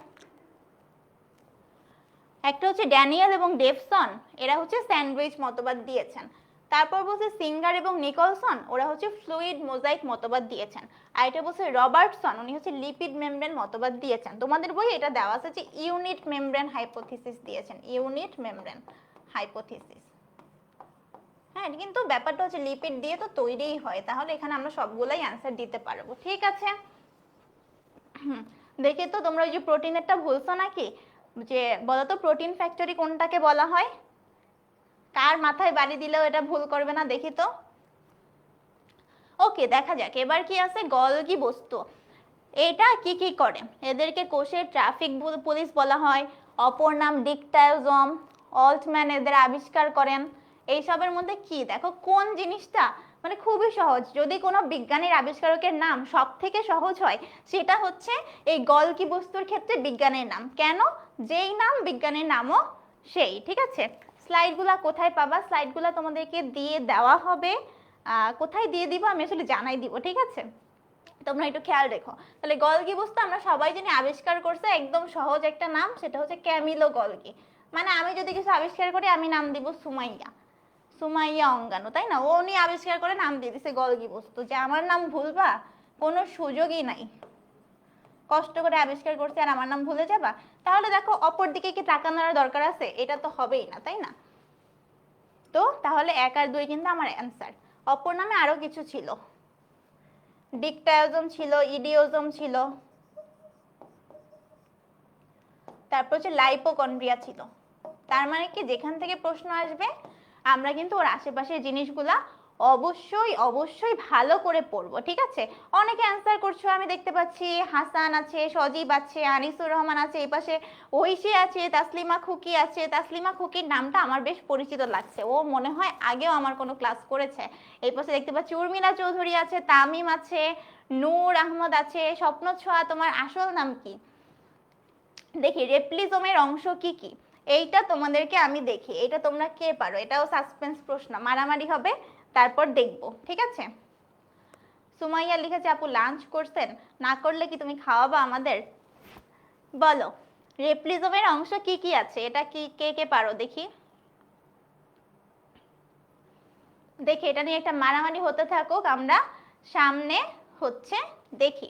একটা হচ্ছে ড্যানিয়েল এবং ডেভসন, এরা হচ্ছে স্যান্ডউইচ মতবাদ দিয়েছেন। তারপর বলছে সিঙ্গার এবং নিকলসন, ওরা হচ্ছে ফ্লুইড মোজাইক মতবাদ দিয়েছেন। আর এটা বলছে রবার্টসন, উনি হচ্ছে লিপিড মেমব্রেন মতবাদ দিয়েছেন। তোমাদের বই এটা দেওয়া আছে যে ইউনিট মেমব্রেন হাইপোথিসিস দিয়েছেন, ইউনিট মেমব্রেন হাইপোথিসিস। হ্যাঁ, কিন্তু ব্যাপারটা হচ্ছে লিপিড দিয়ে তো তৈরিই হয়, তাহলে এখানে আমরা সবগুলাই অ্যান্সার দিতে পারবো। ঠিক আছে, দেখি তো তোমরা ওই যে প্রোটিনেরটা ভুলছো নাকি? যে বলো তো প্রোটিন ফ্যাক্টরি কোনটাকে বলা হয়? কার মাথায় বাড়ি দিলেও এটা ভুল করবে না, দেখি তো। ওকে, দেখা যাক এবার কি আছে। গলগি বস্তু এটা কি কি করে? এদেরকে কোষের ট্রাফিক পুলিশ বলা হয়, অপর নাম ডিকটায়োজম, অল্টম্যান এদের আবিষ্কার করেন। এইসবের মধ্যে কি দেখো কোন জিনিসটা মানে খুবই সহজ, যদি কোনো বিজ্ঞানীর আবিষ্কারকের নাম সব থেকে সহজ হয় সেটা হচ্ছে এই গলগি বস্তুর ক্ষেত্রে বিজ্ঞানের নাম। কেন? যেই নাম বিজ্ঞানের নামও সেই। ঠিক আছে, স্লাইডগুলা কোথায় পাবা? স্লাইডগুলা তোমাদেরকে দিয়ে দেওয়া হবে। কোথায় দিয়ে দিব আমি আসলে জানাই দিব, ঠিক আছে? তোমরা একটু খেয়াল রেখো। তাহলে গলগি বস্তু আমরা সবাই জানি আবিষ্কার করছে একদম সহজ একটা নাম, সেটা হচ্ছে ক্যামিলো গলগি। মানে আমি যদি কিছু আবিষ্কার করি আমি নাম দিব সুমাইয়া, সুমাইয়া অঙ্গানু, তাই না? উনি আবিষ্কার করে নাম দিয়ে দিছে গলগি বস্তু, যে আমার নাম ভুলবা কোনো সুযোগই নাই। কষ্ট করে আবিষ্কার করছে আর আমার নাম ভুলে যাবা? তাহলে দেখো অপর দিকে কি তাকানোর দরকার আছে? এটা তো হবেই না, তাই না? তো তাহলে 1 আর 2 কিন্তু আমার অ্যান্সার। অপর নামে আরো কিছু ছিল, ডিকটায়োজম ছিল, ইডিওজম ছিল, তারপর হচ্ছে লাইপোকন্ড্রিয়া ছিল। তার মানে কি যেখান থেকে প্রশ্ন আসবে আমরা কিন্তু ওর আশেপাশের জিনিসগুলা অবশ্যই অবশ্যই ভালো করে পড়বো। ঠিক আছে, অনেকে অ্যান্সার করছো আমি দেখতে পাচ্ছি, হাসান আছে, সজীব আছে, আনিসুর রহমান আছে, এই পাশে ঐশী আছে, তাসলিমা খুকি আছে। তাসলিমা খুকির নামটা আমার বেশ পরিচিত লাগছে, ও মনে হয় আগেও আমার কোনো ক্লাস করেছে। এই পাশে দেখতে পাচ্ছি উর্মিলা চৌধুরী আছে, তামিম আছে, নূর আহমদ আছে। স্বপ্ন ছোঁয়া, তোমার আসল নাম কি? দেখি রেপ্লিজমের অংশ কি কি, এইটা তোমাদেরকে আমি দেখি এটা তোমরা কে পারো। এটাও সাসপেন্স প্রশ্ন, মারামারি হবে, তারপর দেখবো। ঠিক আছে, সুমাইয়া লিখেছে আপু লাঞ্চ করছেন, না করলে কি তুমি খাওয়াবা আমাদের? বলো রেপ্লিজমের অংশ কি কি আছে, এটা কি কে কে পারো দেখি। দেখি এটা নিয়ে একটা মারামারি হতে থাকুক, আমরা সামনে হচ্ছে দেখি।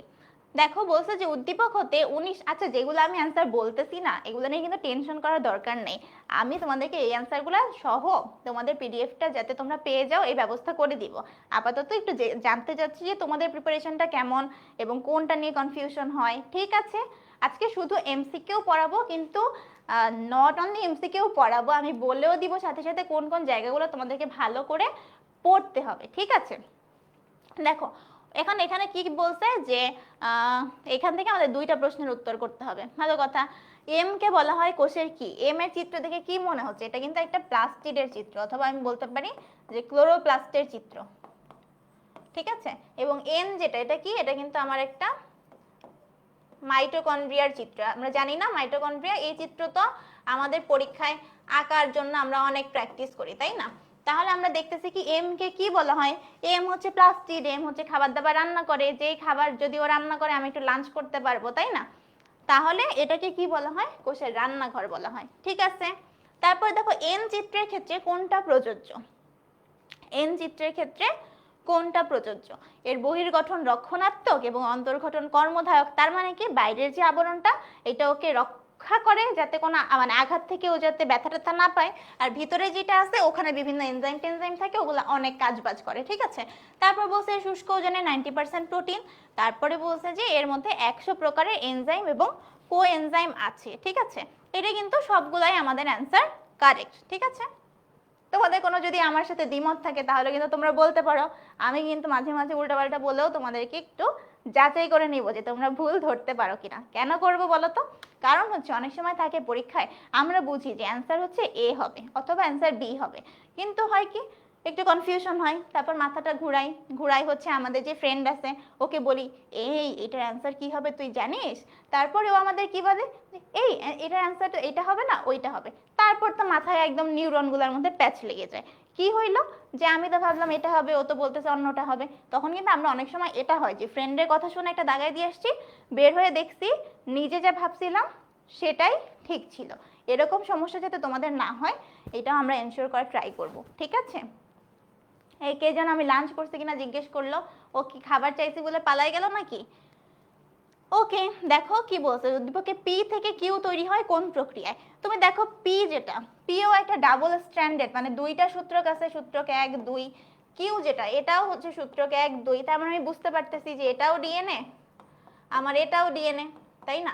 দেখো বলছে যে উদ্দীপক হতে 19, আচ্ছা যেগুলো আমি অ্যান্সার বলতেছি না এগুলো নিয়ে কিন্তু টেনশন করার দরকার নেই। আমি তোমাদেরকে এই অ্যান্সারগুলো সহ তোমাদের পিডিএফটা যাতে তোমরা পেয়ে যাও এই ব্যবস্থা করে দিব। আপাতত একটু জানতে চাচ্ছি যে তোমাদের প্রিপারেশনটা কেমন এবং কোনটা নিয়ে কনফিউশন হয়। ঠিক আছে, আজকে শুধু এমসিকিউ পড়াবো, কিন্তু নট অনলি এমসিকিউ পড়াবো, আমি বলেও দিব সাথে সাথে কোন কোন জায়গাগুলো তোমাদেরকে ভালো করে পড়তে হবে। ঠিক আছে, দেখো এখানে কি বলছে যে এখান থেকে আমাদের 2টা প্রশ্নের উত্তর করতে হবে। ভালো কথা। এম কে বলা হয় কোষের কি? এম এর চিত্র দেখে কি মনে হচ্ছে? এটা কিন্তু একটা প্লাস্টিডের চিত্র, অথবা আমি বলতে পারি যে ক্লোরোপ্লাস্টের চিত্র। ঠিক আছে, এবং এন যেটা, এটা কি? এটা কিন্তু আমার একটা মাইটোকন্ড্রিয়ার চিত্র। আমরা জানি না মাইটোকন্ড্রিয়া, এই চিত্র তো আমাদের পরীক্ষায় আঁকার জন্য আমরা অনেক প্র্যাকটিস করি, তাই না? তাহলে আমরা দেখতেছি কি এম কে কি বলা হয়? এম হচ্ছে প্লাস্টিড, এম হচ্ছে খাবার দাবার রান্না করে, যেই খাবার যদি ও রান্না করে আমি একটু লাঞ্চ করতে পারবো, তাই না? তাহলে এটাকে কি বলা হয়? কোষের রান্নাঘর বলা হয়। ঠিক আছে, তারপর দেখো এন চিত্রের ক্ষেত্রে কোনটা প্রযোজ্য? এন চিত্রের ক্ষেত্রে কোনটা প্রযোজ্য? এর বহির্গঠন রক্ষণাত্মক এবং অন্তর্গঠন কর্মধায়ক। তার মানে কি বাইরের যে আবরণটা এটা ওকে রক্ষা করে যাতে কোনো মানে আঘাত থেকে ও যাতে ব্যথা ট্যাথা না পায়, আর ভিতরে যেটা আছে ওখানে বিভিন্ন এনজাইম টেনজাইম থাকে, ওগুলো অনেক কাজবাজ করে। ঠিক আছে, তারপর বলছে শুষ্ক ওজনে 90% প্রোটিন। তারপরে বলছে যে এর মধ্যে 100 প্রকারের এনজাইম এবং কো এনজাইম আছে। ঠিক আছে, এটা কিন্তু সবগুলাই আমাদের অ্যান্সার কারেক্ট। ঠিক আছে, তোমাদের কোনো যদি আমার সাথে দ্বিমত থাকে তাহলে কিন্তু তোমরা বলতে পারো, আমি কিন্তু মাঝে মাঝে উল্টাপাল্টা বলেও তোমাদেরকে একটু যাচাই করে নিব যে তোমরা ভুল ধরতে পারো কিনা। কেন করবো বলো তো? কারণ হচ্ছে অনেক সময় থাকে পরীক্ষায় আমরা বুঝি যে অ্যান্সার হচ্ছে এ হবে অথবা অ্যান্সার বি হবে, কিন্তু হয় কি একটু কনফিউশন হয়, তারপর মাথাটা ঘুরাই হচ্ছে আমাদের যে ফ্রেন্ড আছে ওকে বলি এই এটার অ্যান্সার কি হবে তুই জানিস? তারপরে ও আমাদের কি বলে এই এটার অ্যান্সারটা এটা হবে না ওইটা হবে। তারপর তো মাথায় একদম নিউরনগুলোর মধ্যে প্যাচ লেগে যায়। কি হইলো যে আমি তো ভাবলাম এটা হবে, ও তো বলতেছে অন্যটা হবে। তখন কিন্তু আমরা অনেক সময় এটা হয় যে ফ্রেন্ডের কথা শুনে একটা দাগায় দিয়ে আসছি, বের হয়ে দেখছি নিজে যা ভাবছিলাম সেটাই ঠিক ছিল। এরকম সমস্যা যাতে তোমাদের না হয় এটা আমরা এনশিওর করার ট্রাই করব, ঠিক আছে? এই কে যেন আমি লাঞ্চ করছি কিনা জিজ্ঞেস করলো, ও কি খাবার চাইছি বলে পালাই গেল নাকি? ওকে, দেখো কি বলছে, উদ্দীপকে পি থেকে কিউ তৈরি হয় কোন প্রক্রিয়ায়? তুমি দেখো পি যেটা, পিও একটা ডাবল স্ট্র্যান্ডেড, মানে দুইটা সূত্রক আছে, সূত্রক 1 2। কিউ যেটা, এটাও হচ্ছে সূত্রক 1 2। তার মানে আমি বুঝতে পারতেছি যে এটাও ডিএনএ, আমার এটাও ডিএনএ, তাই না?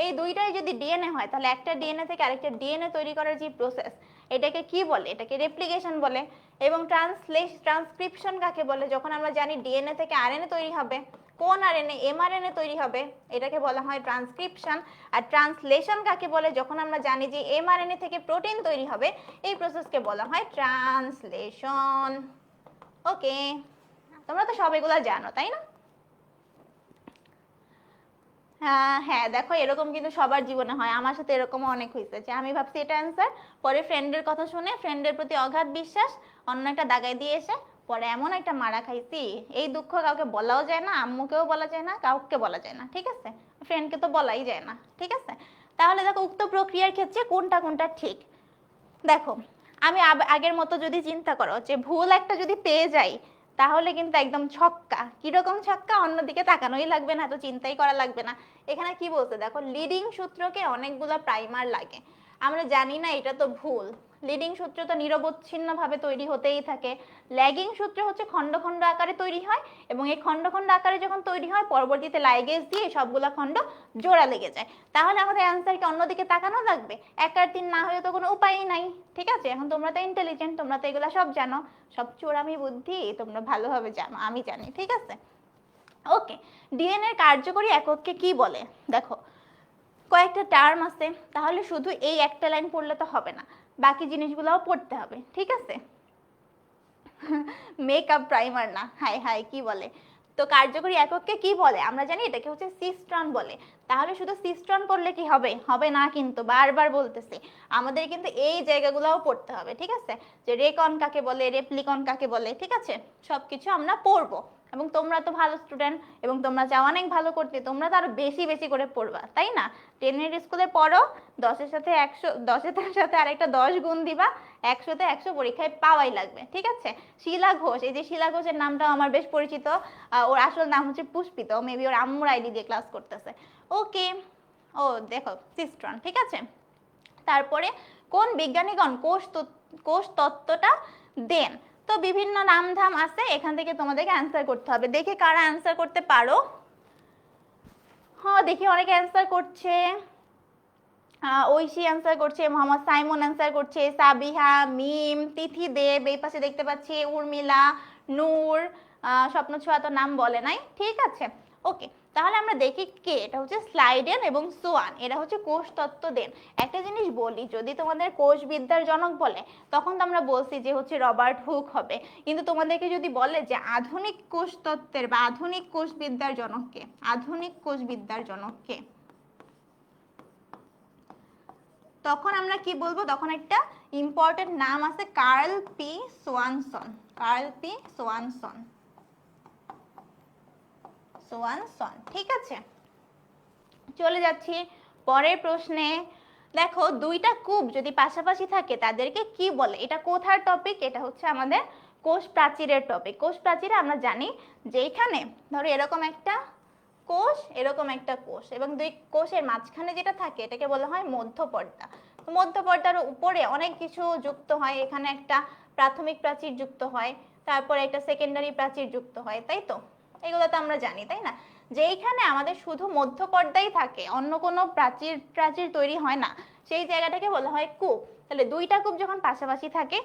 এই দুইটাই যদি ডিএনএ হয় তাহলে একটা ডিএনএ থেকে আরেকটা ডিএনএ তৈরি করার যে প্রসেস, এটাকে কি বলে? এটাকে রেপ্লিকেশন বলে। এবং ট্রান্সক্রিপশন কাকে বলে? যখন আমরা জানি ডিএনএ থেকে আরএনএ তৈরি হবে, কোন আরএনএ? এমআরএনএ তৈরি হবে, এটাকে বলা হয় ট্রান্সক্রিপশন। আর ট্রান্সলেশন কাকে বলে? যখন আমরা জানি যে এমআরএনএ থেকে প্রোটিন তৈরি হবে, এই প্রসেসকে বলা হয় ট্রান্সলেশন। ওকে, তোমরা তো সব এগুলা জানো, তাই না? হ্যাঁ, দেখো এরকম কিন্তু সবার জীবনে হয়, আমার সাথে এরকমও অনেক হয়েছে যে আমি ভাবছি এটা অ্যান্সার, পরে ফ্রেন্ডের কথা শুনে ফ্রেন্ডের প্রতি অগাধ বিশ্বাস অন্য একটা দাগায় দিয়ে এসে পরে এমন একটা মারা খাইছি, এই দুঃখ কাউকে বলাও যায় না, আম্মুকেও বলা যায় না, কাউকে বলা যায় না, ঠিক আছে? ফ্রেন্ডকে তো বলাই যায় না, ঠিক আছে? তাহলে দেখো উক্ত প্রক্রিয়ার ক্ষেত্রে কোনটা কোনটা ঠিক। দেখো আমি আগের মতো যদি চিন্তা করো যে ভুল একটা যদি পেয়ে যাই তাহলে কিন্তু একদম ছক্কা। কিরকম ছক্কা? অন্যদিকে তাকানোই লাগবে না, তো চিন্তাই করা লাগবে না। এখানে কি বলছে দেখো, লিডিং সূত্রকে অনেকগুলো প্রাইমার লাগে। আমরা জানি না এটা তো ভুল, লিডিং সূত্র তো নিরবচ্ছিন্ন ভাবে তৈরি হতেই থাকে। ল্যাগিং সূত্র হচ্ছে খন্ড খন্ড আকারে তৈরি হয়, এবং এই খন্ড খন্ড আকারে যখন তৈরি হয় পরবর্তীতে লাইগেজ দিয়ে সবগুলা খন্ড জোড়া লেগে যায়। তাহলে আমাদের অ্যান্সারকে অন্যদিকে তাকানো লাগবে, 1 আর 3 না হলে তো কোনো উপায়ই নাই, ঠিক আছে? এখন তোমরা তো ইন্টেলিজেন্ট, তোমরা তো এগুলা সব জানো, সব চোরামি বুদ্ধি তোমরা ভালোভাবে জানো, আমি জানি, ঠিক আছে? ওকে, ডিএনএ এর কার্যকরী একককে কি বলে? দেখো কয়েকটা টার্ম আছে, তাহলে শুধু এই একটা লাইন পড়লে তো হবে না, বাকি জিনিসগুলোও পড়তে হবে, ঠিক আছে? মেকআপ প্রাইমার না, হাই হাই কি বলে? তো কার্যকরী একককে কি বলে? আমরা জানি এটাকে হচ্ছে সিস্ট্রন বলে। তাহলে শুধু সিস্ট্রন পড়লে কি হবে? হবে না, কিন্তু বারবার বলতেছি আমাদের কিন্তু এই জায়গাগুলোও পড়তে হবে, ঠিক আছে? যে রেকন কাকে বলে, রেপ্লিকন কাকে বলে, ঠিক আছে? সবকিছু আমরা পড়বো। এবং তোমরা তো ভালো স্টুডেন্ট এবং তোমরা চাও অনেক ভালো করতে, তোমরা তো আরো বেশি বেশি করে পড়বা, তাই না? 10 স্কুলে পড়ো, 10-এর সাথে 100, 10-এর সাথে আরেকটা 10 গুণ দিবা, 100-তে 100 পরীক্ষায় পাওয়াই লাগবে, ঠিক আছে? শিলা ঘোষ, এই যে শিলা ঘোষের নামটাও আমার বেশ পরিচিত, ওর আসল নাম হচ্ছে পুষ্পিতা, মেবি ওর আম্মুর আইডি দিয়ে ক্লাস করতেছে। ওকে, ও দেখো সিস্ট্রন, ঠিক আছে? তারপরে কোন বিজ্ঞানীগণ কোষ তত্ত্বটা দেন? তো বিভিন্ন নামধাম আছে, এখান থেকে তোমাদেরকে অ্যান্সার করতে হবে। দেখি কারা অ্যান্সার করতে পারো। হ্যাঁ দেখি অনেকে অ্যান্সার করছে, ঐশী অ্যান্সার করছে, মোহাম্মদ সাইমন অ্যান্সার করছে, সাবিহা, মিম, তিথি দেব, এই পাশে দেখতে পাচ্ছি উর্মিলা, নূর, স্বপ্ন ছোঁয়া তো নাম বলে নাই, ঠিক আছে? ওকে, তাহলে আমরা দেখি কে, এটা হচ্ছে স্লাইডেন এবং সোয়ান, এরা হচ্ছে কোষ তত্ত্ব দেন। একটা জিনিস বলি, যদি তোমাদের কোষবিদ্যার জনক বলে তখন তো আমরা বলছি যে হচ্ছে রবার্ট হুক হবে, কিন্তু তোমাদেরকে যদি বলে যে আধুনিক কোষ তত্ত্বের বা আধুনিক কোষবিদ্যার জনক কে, আধুনিক কোষবিদ্যার জনক কে, তখন আমরা কি বলবো? তখন একটা ইম্পর্টেন্ট নাম আছে, Carl P Swanson, Carl P Swanson, Swanson, ঠিক আছে? চলে যাচ্ছি পরের প্রশ্নে। দেখো দুইটা কূপ যদি পাশাপাশি থাকে তাদেরকে কি বলে? এটা কোথার টপিক? এটা হচ্ছে আমাদের কোষ প্রাচীরের টপিক। কোষ প্রাচীরে আমরা জানি যে এখানে ধরো এরকম একটা কোষ, এরকম একটা কোষ, এবং দুই কোষের মাঝখানে যেটা থাকে এটাকে বলা হয় মধ্যপর্দা। তো মধ্যপর্দার উপরে অনেক কিছু যুক্ত হয়, এখানে একটা প্রাথমিক প্রাচীর যুক্ত হয়, তারপরে একটা সেকেন্ডারি প্রাচীর যুক্ত হয়, তাই তো? এগুলো তো আমরা জানি, তাই না? যেইখানে আমাদের শুধু মধ্যপর্দাই থাকে, অন্য কোনো প্রাচীর প্রাচীর তৈরি হয় না, সেই জায়গাটাকে বলা হয় কূপ। তাহলে দুইটা কূপ যখন পাশাপাশি থাকে,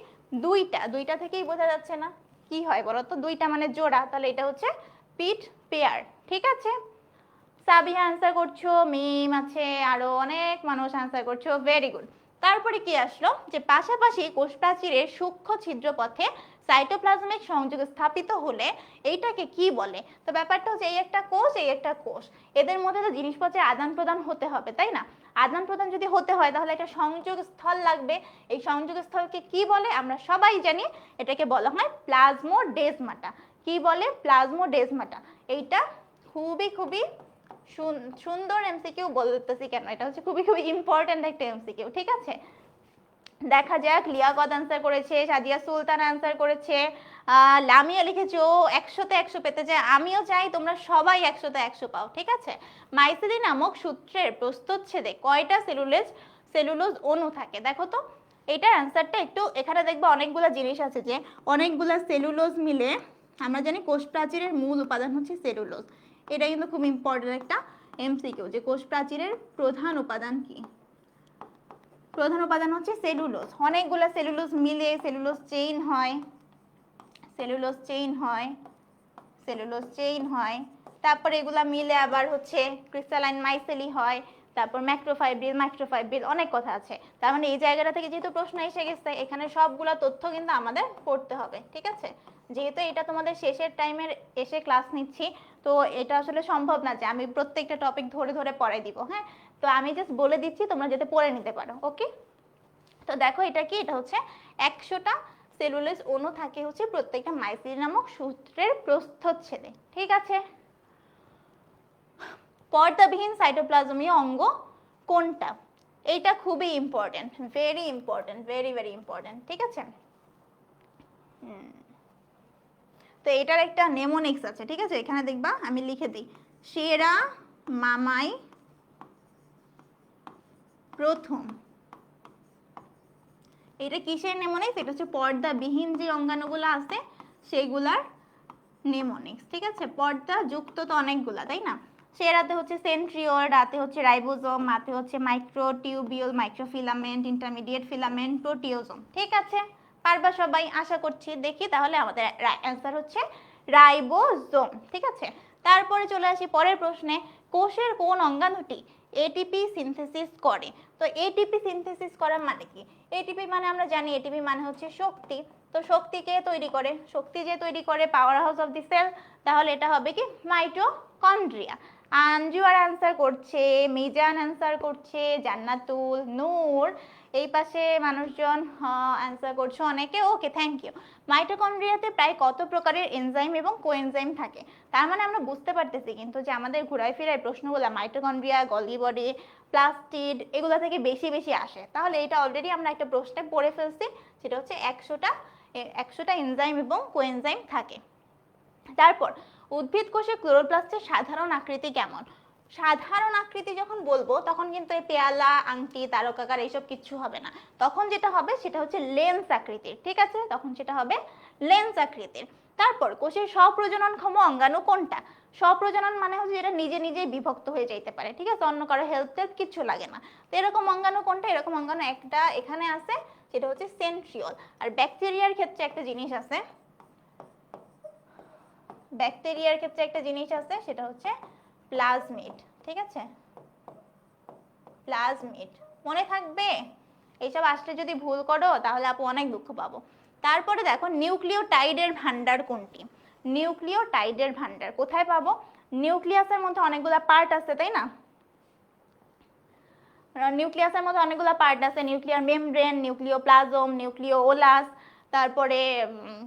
দুইটা থেকেই বোঝা যাচ্ছে না কি হয় বলো তো? দুইটা মানে জোড়া, তাহলে এটা হচ্ছে পিট পেয়ার, ঠিক আছে? সাবিহা অ্যান্সার করছো, মিম আছে, আরো অনেক মানুষ অ্যান্সার করছো, ভেরি গুড। তারপরে কি আসলো যে পাশাপাশি কোষ প্রাচীরের সূক্ষ্ম ছিদ্রপথে সাইটোপ্লাজমিক সংযোগ স্থাপিত হলে এইটাকে কি বলে? তো ব্যাপারটা হচ্ছে এই একটা কোষ, এই একটা কোষ, এদের মধ্যে তো জিনিসপত্রের আদান প্রদান হতে হবে, তাই না? আদান প্রদান যদি হতে হয় তাহলে একটা সংযোগ স্থল লাগবে। এই সংযোগ স্থলকে কি বলে? আমরা সবাই জানি এটাকে বলা হয় প্লাজমোডেজমাটা। কি বলে? প্লাজমোডেজমাটা। এইটা খুবই খুবই সুন্দর এমসিকিউ বলতেছি কেন, এটা হচ্ছে খুবই খুবই ইম্পর্টেন্ট একটা এমসিকিউ, ঠিক আছে? দেখা যাক, লিয়াকত অ্যান্সার করেছে, সাদিয়া সুলতান অ্যান্সার করেছে, লামিয়া লিখেছে ও 100-তে 100 পেতে চায়। আমিও চাই তোমরা সবাই 100-তে 100 পাও, ঠিক আছে? মাইসিলি নামক সূত্রের প্রস্থচ্ছেদে কয়টা সেলুলোজ অণু থাকে? দেখো তো এটার অ্যান্সারটা একটু, এখানে দেখবে অনেকগুলো জিনিস আছে, যে অনেকগুলো সেলুলোজ মিলে, আমরা জানি কোষ প্রাচীরের মূল উপাদান হচ্ছে সেলুলোজ। এটা কিন্তু খুব ইম্পর্টেন্ট একটা এমসিকিউ, যে কোষ প্রাচীরের প্রধান উপাদান কি? প্রধান উপাদান হচ্ছে সেলুলোজ। অনেকগুলো সেলুলোজ মিলে সেলুলোজ চেইন হয়, সেলুলোজ চেইন হয়, সেলুলোজ চেইন হয়। তারপর এগুলা মিলে আবার হচ্ছে ক্রিস্টালাইন মাইসেলি হয়, তারপর মাইক্রোফাইব্রিল, অনেক কথা আছে। তার মানে এই জায়গাটা থেকে যেহেতু প্রশ্ন এসে গেছে, এখানে সবগুলা তথ্য কিন্তু আমাদের পড়তে হবে, ঠিক আছে? যেহেতু এটা তোমাদের শেষের টাইমের এসে ক্লাস নিচ্ছি, তো এটা আসলে সম্ভব না যে আমি প্রত্যেকটা টপিক ধরে ধরে পড়াই দিব, হ্যাঁ? তো আমি জাস্ট বলে দিচ্ছি, তোমরা যাতে পড়ে নিতে পারো, ওকে? তো দেখো এটা কি, এটা হচ্ছে 100টা সেলুলোজ অণু থাকে হচ্ছে প্রত্যেকটা মাইসিলি নামক সূত্রের প্রস্থচ্ছেদে, ঠিক আছে? পর্দাবিহীন সাইটোপ্লাজমীয় অঙ্গ কোনটা? এইটা খুবই important, very important, very very important, ঠিক আছে? তো এটার একটা নেমোনিক্স আছে, ঠিক আছে? এখানে দেখবা, আমি লিখে দিই, সেরা মামাই প্রথম। এটা কিসের নেমোনিক্স? এটা হচ্ছে পর্দাবিহীন যে অঙ্গাণুগুলো আছে সেগুলার নেমোনিক্স, ঠিক আছে? পর্দা যুক্ত তো অনেকগুলা, তাই না? সেরাতে হচ্ছে সেন্ট্রিওল, রাতে হচ্ছে রাইবোজোম, মাতে হচ্ছে মাইক্রোটিউবিউল, মাইক্রোফিলামেন্ট, ইন্টারমিডিয়েট ফিলামেন্ট, প্রোটিওজোম, ঠিক আছে? পারবা সবাই আশা করছি। দেখি তাহলে আমাদের অ্যান্সার হচ্ছে রাইবোজোম, ঠিক আছে? তারপরে চলে আসি পরের প্রশ্নে, কোষের কোন অঙ্গাণুটি এটিপি সিনথেসিস করে? তো এটিপি সিনথেসিস করার মানে কি? এটিপি মানে আমরা জানি এটিপি মানে হচ্ছে শক্তি। তো শক্তি কে তৈরি করে? শক্তি যে তৈরি করে power house of the cell, তাহলে এটা হবে কি? মাইটোকন্ড্রিয়া। আঞ্জুয়ার অ্যান্সার করছে, মিজান অ্যান্সার করছে, জান্নাতুল, নূর, এই পাশে মানুষজন অ্যান্সার করছে অনেকে, ওকে, থ্যাংক ইউ। মাইটোকন্ড্রিয়াতে প্রায় কত প্রকারের এনজাইম এবং কোএনজাইম থাকে? তার মানে আমরা বুঝতে পারতেছি কিন্তু যে আমাদের ঘুরায় ফিরায় প্রশ্নগুলো মাইটোকন্ড্রিয়া, গলগি বডি, প্লাস্টিড, এগুলো থেকে বেশি বেশি আসে। তাহলে এটা অলরেডি আমরা একটা প্রশ্নে পড়ে ফেলছি, সেটা হচ্ছে 100টা এনজাইম এবং কোএনজাইম থাকে। তারপর উদ্ভিদ কোষে ক্লোরোপ্লাস্টের সাধারণ আকৃতি কেমন? সাধারণ আকৃতি যখন বলবো তখন কিন্তু এই পেয়ালা, আংটি, তারকাকার এইসব কিচ্ছু হবে না। তখন যেটা হবে সেটা হচ্ছে লেন্স আকৃতির, ঠিক আছে? তখন সেটা হবে লেন্স আকৃতির। তারপর কোষের স্বপ্রজননক্ষম অঙ্গাণু কোনটা? স্বপ্রজনন মানে হচ্ছে যেটা নিজে নিজেই বিভক্ত হয়ে যাইতে পারে, ঠিক আছে? অন্য কারো হেল্প টেল্প কিচ্ছু লাগে না। তো এরকম অঙ্গাণু কোনটা? এরকম অঙ্গাণু একটা এখানে আছে, সেটা হচ্ছে সেন্ট্রিওল। আর ব্যাকটেরিয়ার ক্ষেত্রে একটা জিনিস আছে, ব্যাকটেরিয়ার ক্ষেত্রে একটা জিনিস আছে, সেটা হচ্ছে প্লাজমিড, ঠিক আছে? প্লাজমিড মনে থাকবে। এইসব আসলে যদি ভুল করো তাহলে আপু অনেক দুঃখ পাবো। তারপরে দেখো, নিউক্লিওটাইডের ভান্ডার কোনটি? নিউক্লিওটাইডের ভান্ডার কোথায় পাবো? নিউক্লিয়াসের মধ্যে অনেকগুলা পার্ট আছে, তাই না? নিউক্লিয়াসের মধ্যে অনেকগুলো পার্ট আছে, নিউক্লিয়ার মেমব্রেন, নিউক্লিওপ্লাজম, নিউক্লিওলাস, তারপরে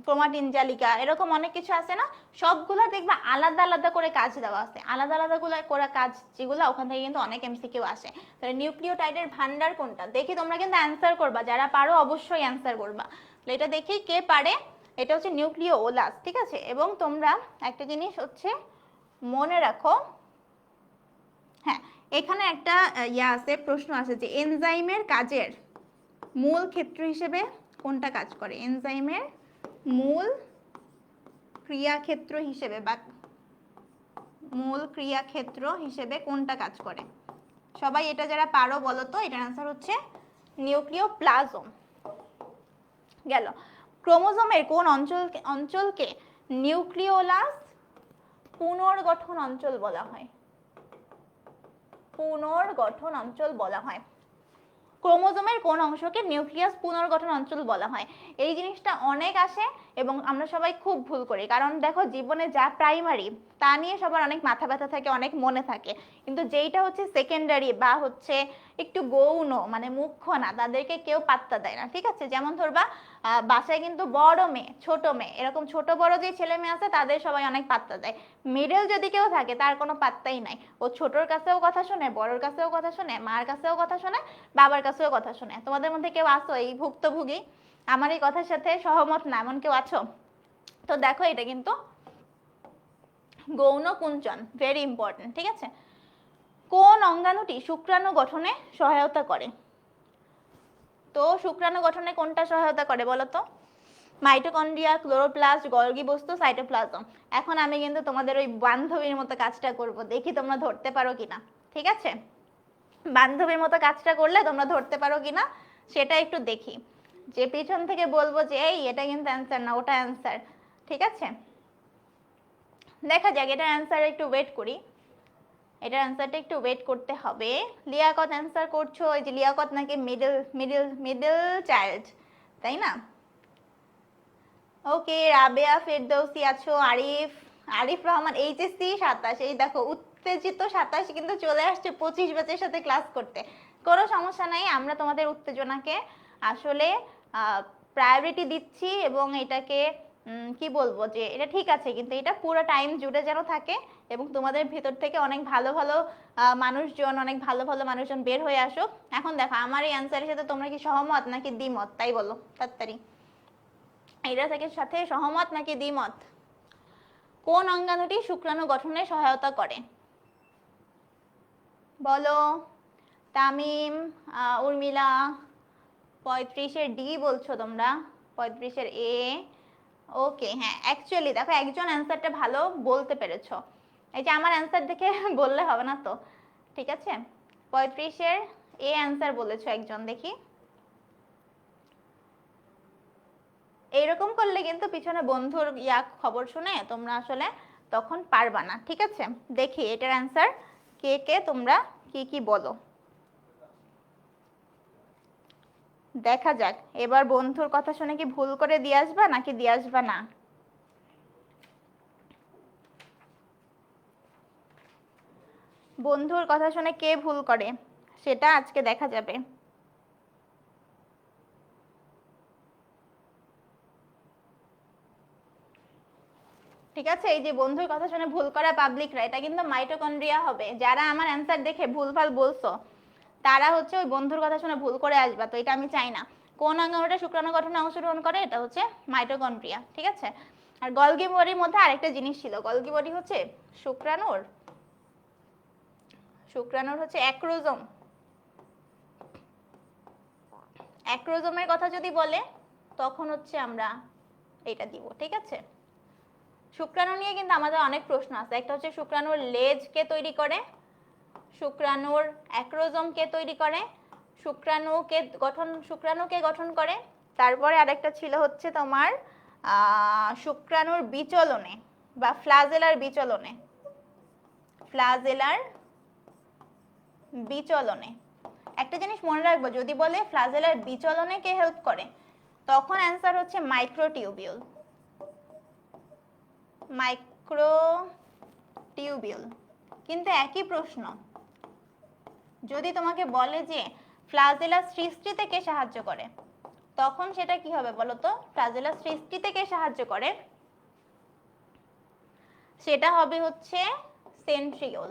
ক্রোমাটিন জালিকা, এরকম অনেক কিছু আছে না? সবগুলা দেখবা আলাদা আলাদা করে কাজ দেওয়া আছে, আলাদা আলাদা করে কাজ, যেগুলো ওখান থেকে কিন্তু অনেক এমসিকিউ আসে। তাহলে নিউক্লিওটাইডের ভান্ডার কোনটা? দেখি তোমরা কিন্তু অ্যান্সার করবা, যারা পারো অবশ্যই অ্যান্সার করবা। এটা দেখি কে পারে। এটা হচ্ছে নিউক্লিওলাস, ঠিক আছে? এবং তোমরা একটা জিনিস হচ্ছে মনে রাখো, হ্যাঁ, এখানে একটা আছে, প্রশ্ন আছে যে এনজাইমের কাজের মূল ক্ষেত্র হিসেবে কোনটা কাজ করে? এনজাইমের মূল ক্রিয়াক্ষেত্র হিসেবে বা মূল ক্রিয়াক্ষেত্র হিসেবে কোনটা কাজ করে? সবাই এটা যারা পারো বলো তো। এটার আনসার হচ্ছে নিউক্লিওপ্লাজম। গেল। ক্রোমোজোমের কোন অঞ্চলকে নিউক্লিওলাস পুনর্গঠন অঞ্চল বলা হয়? পুনর্গঠন অঞ্চল বলা হয়। ক্রোমোজোমের কোন অংশকে নিউক্লিয়াস পুনর্গঠন অঞ্চল বলা হয়? এই জিনিসটা অনেক আসে এবং আমরা সবাই খুব ভুল করি, কারণ দেখো জীবনে যা প্রাইমারি তা নিয়ে সবার অনেক মাথা ব্যথা থাকে, অনেক মনে থাকে, কিন্তু যেইটা হচ্ছে সেকেন্ডারি বা হচ্ছে একটু গৌণ মানে মুখ্য না, তাদেরকে কেউ পাত্তা দেয় না। ঠিক আছে, যেমন ধরবা বাসায় কিন্তু বড় মেয়ে ছোট মেয়ে এরকম ছোট বড় যে ছেলে মেয়ে আছে তাদের সবাই অনেক পাত্তা দেয়, মিডল যদি কেউ থাকে তার কোনো পাত্তাই নাই, ও ছোটর কাছেও কথা শোনে, বড়র কাছেও কথা শোনে, মার কাছেও কথা শোনে, বাবার কাছেও কথা শোনে। তোমাদের মধ্যে কেউ আছো এই ভুক্তভোগী, আমার এই কথার সাথে সহমত না এমন কেউ আছো? তো দেখো এটা কিন্তু গৌণ কুঞ্চন, ভেরি ইম্পর্টেন্ট। ঠিক আছে, কোন অঙ্গাণুটি শুক্রাণু গঠনে সহায়তা করে? তো শুক্রাণু গঠনে কোনটা সহায়তা করে বলো তো? মাইটোকন্ড্রিয়া, ক্লোরোপ্লাস্ট, গলগি বস্তু, সাইটোপ্লাজম। এখন আমি কিন্তু তোমাদের ওই বান্ধবীর মতো কাজটা করব, দেখি তোমরা ধরতে পারো কিনা। ঠিক আছে, বান্ধবীর মতো কাজটা করলে তোমরা ধরতে পারো কিনা সেটা একটু দেখি, যে পিছন থেকে বলবো যে এই এটা কিন্তু অ্যান্সার না ওটা অ্যান্সার। ঠিক আছে, দেখা যাক, এটার অ্যান্সার একটু ওয়েট করি, এটার অ্যান্সারটা একটু ওয়েট করতে হবে। লিয়াকত অ্যান্সার করছো, ওই যে লিয়াকত নাকি মিডল মিডল মিডল চাইল্ড, তাই না? ওকে, রাবেয়া ফেরদৌসি আছো, আরিফ, আরিফ রহমান, এইচএসসি 27, এই দেখো উত্তেজিত 27 কিন্তু চলে আসছে 25 ব্যাচের সাথে ক্লাস করতে। কোনো সমস্যা নাই, আমরা তোমাদের উত্তেজনাকে আসলে প্রায়োরিটি দিচ্ছি এবং এটাকে কি বলবো যে এটা ঠিক আছে, কিন্তু এটা পুরো টাইম জুড়ে যেন থাকে এবং তোমাদের ভেতর থেকে অনেক ভালো ভালো মানুষজন, অনেক ভালো ভালো মানুষজন বের হয়ে আসুক। এখন দেখো আমার এই অ্যান্সারের সাথে তোমরা কি সহমত নাকি দ্বিমত, তাই বলো তাড়াতাড়ি। এটা থেকে সাথে সহমত নাকি দ্বিমত? কোন অঙ্গাণুটি শুক্রাণু গঠনে সহায়তা করে বলো? তামিম, উর্মিলা, 35-এর ডি বলছো তোমরা, 35-এর এ। ওকে, হ্যাঁ অ্যাকচুয়ালি দেখো একজন অ্যান্সারটা ভালো বলতে পেরেছো, এই যে আমার অ্যান্সার দেখে বললে হবে না তো। ঠিক আছে, 35-এর এ অ্যান্সার বলেছো একজন, দেখি। এইরকম করলে কিন্তু পিছনে বন্ধুর খবর শুনে তোমরা আসলে তখন পারবা না। ঠিক আছে, দেখি এটার অ্যান্সার কে কে তোমরা কি কি বলো, দেখা যাক এবার বন্ধুর কথা শুনে কি ভুল করে দিয়ে আসবা নাকি দিয়ে আসবা না। বন্ধুর কথা শুনে কে ভুল করে সেটা আজকে দেখা যাবে। ঠিক আছে, এই যে বন্ধুর কথা শুনে ভুল করা পাবলিকরা, এটা কিন্তু মাইটোকন্ড্রিয়া হবে। যারা আমার অ্যান্সার দেখে ভুলভাল বলছো তারা হচ্ছে ওই বন্ধুর কথা শুনে ভুল করে আসবা, তো এটা আমি চাই না। কোন অঙ্গাণুটা শুক্রাণু গঠনে অংশগ্রহণ করে? এটা হচ্ছে মাইটোকন্ড্রিয়া। ঠিক আছে, আর গলগি বডির মধ্যে আরেকটা জিনিস ছিল, গলগি বডি হচ্ছে শুক্রাণুর হচ্ছে অ্যাক্রোজোম। অ্যাক্রোজোমের কথা যদি বলে তখন হচ্ছে আমরা এটা দিব। ঠিক আছে, শুক্রাণু নিয়ে কিন্তু আমাদের অনেক প্রশ্ন আছে, একটা হচ্ছে শুক্রাণুর লেজ কে তৈরি করে, শুক্রাণুর অ্যাক্রোজোম কে তৈরি করে, শুক্রাণুকে গঠন করে, তারপরে আরেকটা ছিল হচ্ছে তোমার শুক্রাণুর বিচলনে বা ফ্লাজেলার বিচলনে। একটা জিনিস মনে রাখবো, যদি বলে ফ্লাজেলার বিচলনে কে হেল্প করে তখন অ্যান্সার হচ্ছে মাইক্রোটিউবিউল। কিন্তু একই প্রশ্ন যদি তোমাকে বলে যে ফ্লাজেলা সৃষ্টিতে কে সাহায্য করে তখন সেটা কি হবে বলো তো? ফ্লাজেলা সৃষ্টিতে কে সাহায্য করে সেটা হবে হচ্ছে সেন্ট্রিওল।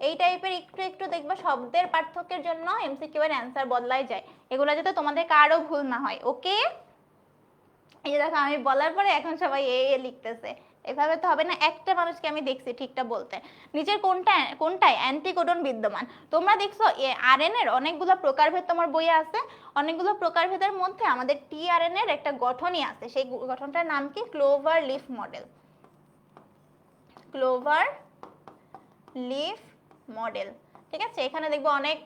এই টাইপের একটু একটু দেখবা শব্দের পার্থক্যের জন্য এমসিকিউ এর অ্যান্সার বদলাই যায়, এগুলো যাতে তোমাদের কারো ভুল না হয়। ওকে, এই যে দেখো আমি বলার পরে এখন সবাই এ লিখতেছে, এভাবে তো হবে না। একটা মানুষকে আমি দেখছি ঠিকটা বলতে, নিচের কোনটায় অ্যান্টিকোডন বিদ্যমান? তোমরা দেখছো আরএনএ এর অনেকগুলো প্রকারভেদ তোমার বইয়ে আছে, অনেকগুলো প্রকারভেদের মধ্যে আমাদের টিআরএনএ এর একটা গঠনই আছে, সেই গঠনটার নাম কি? Clover leaf model. Clover leaf model. ঠিক আছে, এখানে দেখবো অনেক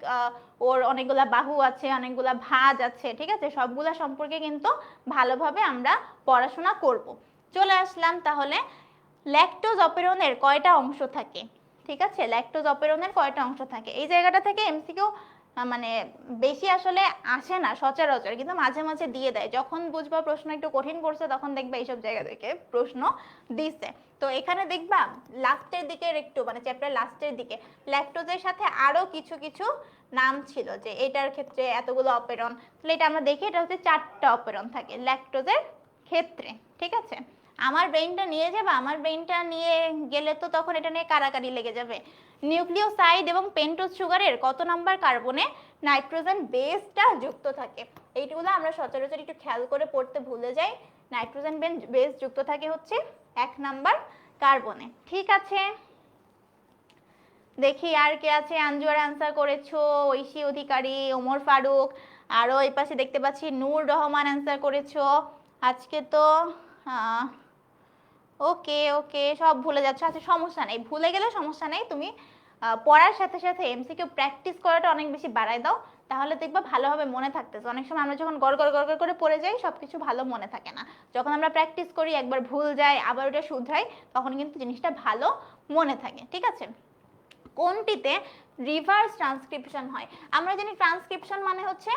ওর অনেকগুলা বাহু আছে, অনেকগুলা ভাঁজ আছে। ঠিক আছে, সবগুলা সম্পর্কে কিন্তু ভালোভাবে আমরা পড়াশোনা করব। চলে আসলাম তাহলে, ল্যাকটোজ অপেরনের কয়টা অংশ থাকে? ঠিক আছে, ল্যাকটোজ অপেরনের কয়টা অংশ থাকে? এই জায়গাটা থেকে এমসিকিউ মানে বেশি আসলে আসে না সচরাচর, কিন্তু মাঝে মাঝে দিয়ে দেয়। যখন বুঝবা প্রশ্ন একটু কঠিন পড়ছে তখন দেখবা এইসব জায়গা থেকে প্রশ্ন দিচ্ছে। তো এখানে দেখবা লাস্টের দিকে একটু মানে চ্যাপ্টার লাস্টের দিকে ল্যাকটোজের সাথে আরো কিছু কিছু নাম ছিল, যে এটার ক্ষেত্রে এতগুলো অপেরন। তাহলে এটা আমরা দেখি, এটা হচ্ছে 4টা অপেরন থাকে ল্যাকটোজের ক্ষেত্রে, ঠিক আছে। আমার ব্রেইনটা নিয়ে যাবে, আমার ব্রেইনটা নিয়ে গেলে তো তখন এটা নিয়ে কারাকারি লেগে যাবে। নিউক্লিওসাইড এবং পেন্টোজ সুগারের কত নাম্বার কার্বনে নাইট্রোজেন বেসটা যুক্ত থাকে? এইগুলো আমরা সচরাচর একটু খেয়াল করে পড়তে ভুলে যাই। নাইট্রোজেন বেস যুক্ত থাকে হচ্ছে 1 নাম্বার কার্বনে, ঠিক আছে। দেখি আর কে আছে। আঞ্জুয়ার আনসার করেছো, ঐশী অধিকারী, ওমর ফারুক, আরো এই পাশে দেখতে পাচ্ছি নূর রহমান আনসার করেছো। আজকে তো ওকে ওকে সব ভুলে যাচ্ছ, আচ্ছা সমস্যা নেই, ভুলে গেলে সমস্যা নেই। তুমি পড়ার সাথে সাথে এমসিকিউ প্র্যাকটিস করাটা অনেক বেশি বাড়ায় দাও, তাহলে দেখবা ভালোভাবে মনে থাকতেছে। অনেক সময় আমরা যখন গড় গড় গড় গড় করে পড়ে যাই সবকিছু ভালো মনে থাকে না। যখন আমরা প্র্যাকটিস করি, একবার ভুল যায় আবার ওটা শুধরাই, তখন কিন্তু জিনিসটা ভালো মনে থাকে, ঠিক আছে। কোনটিতে রিভার্স ট্রান্সক্রিপশন হয়? আমরা জানি ট্রান্সক্রিপশন মানে হচ্ছে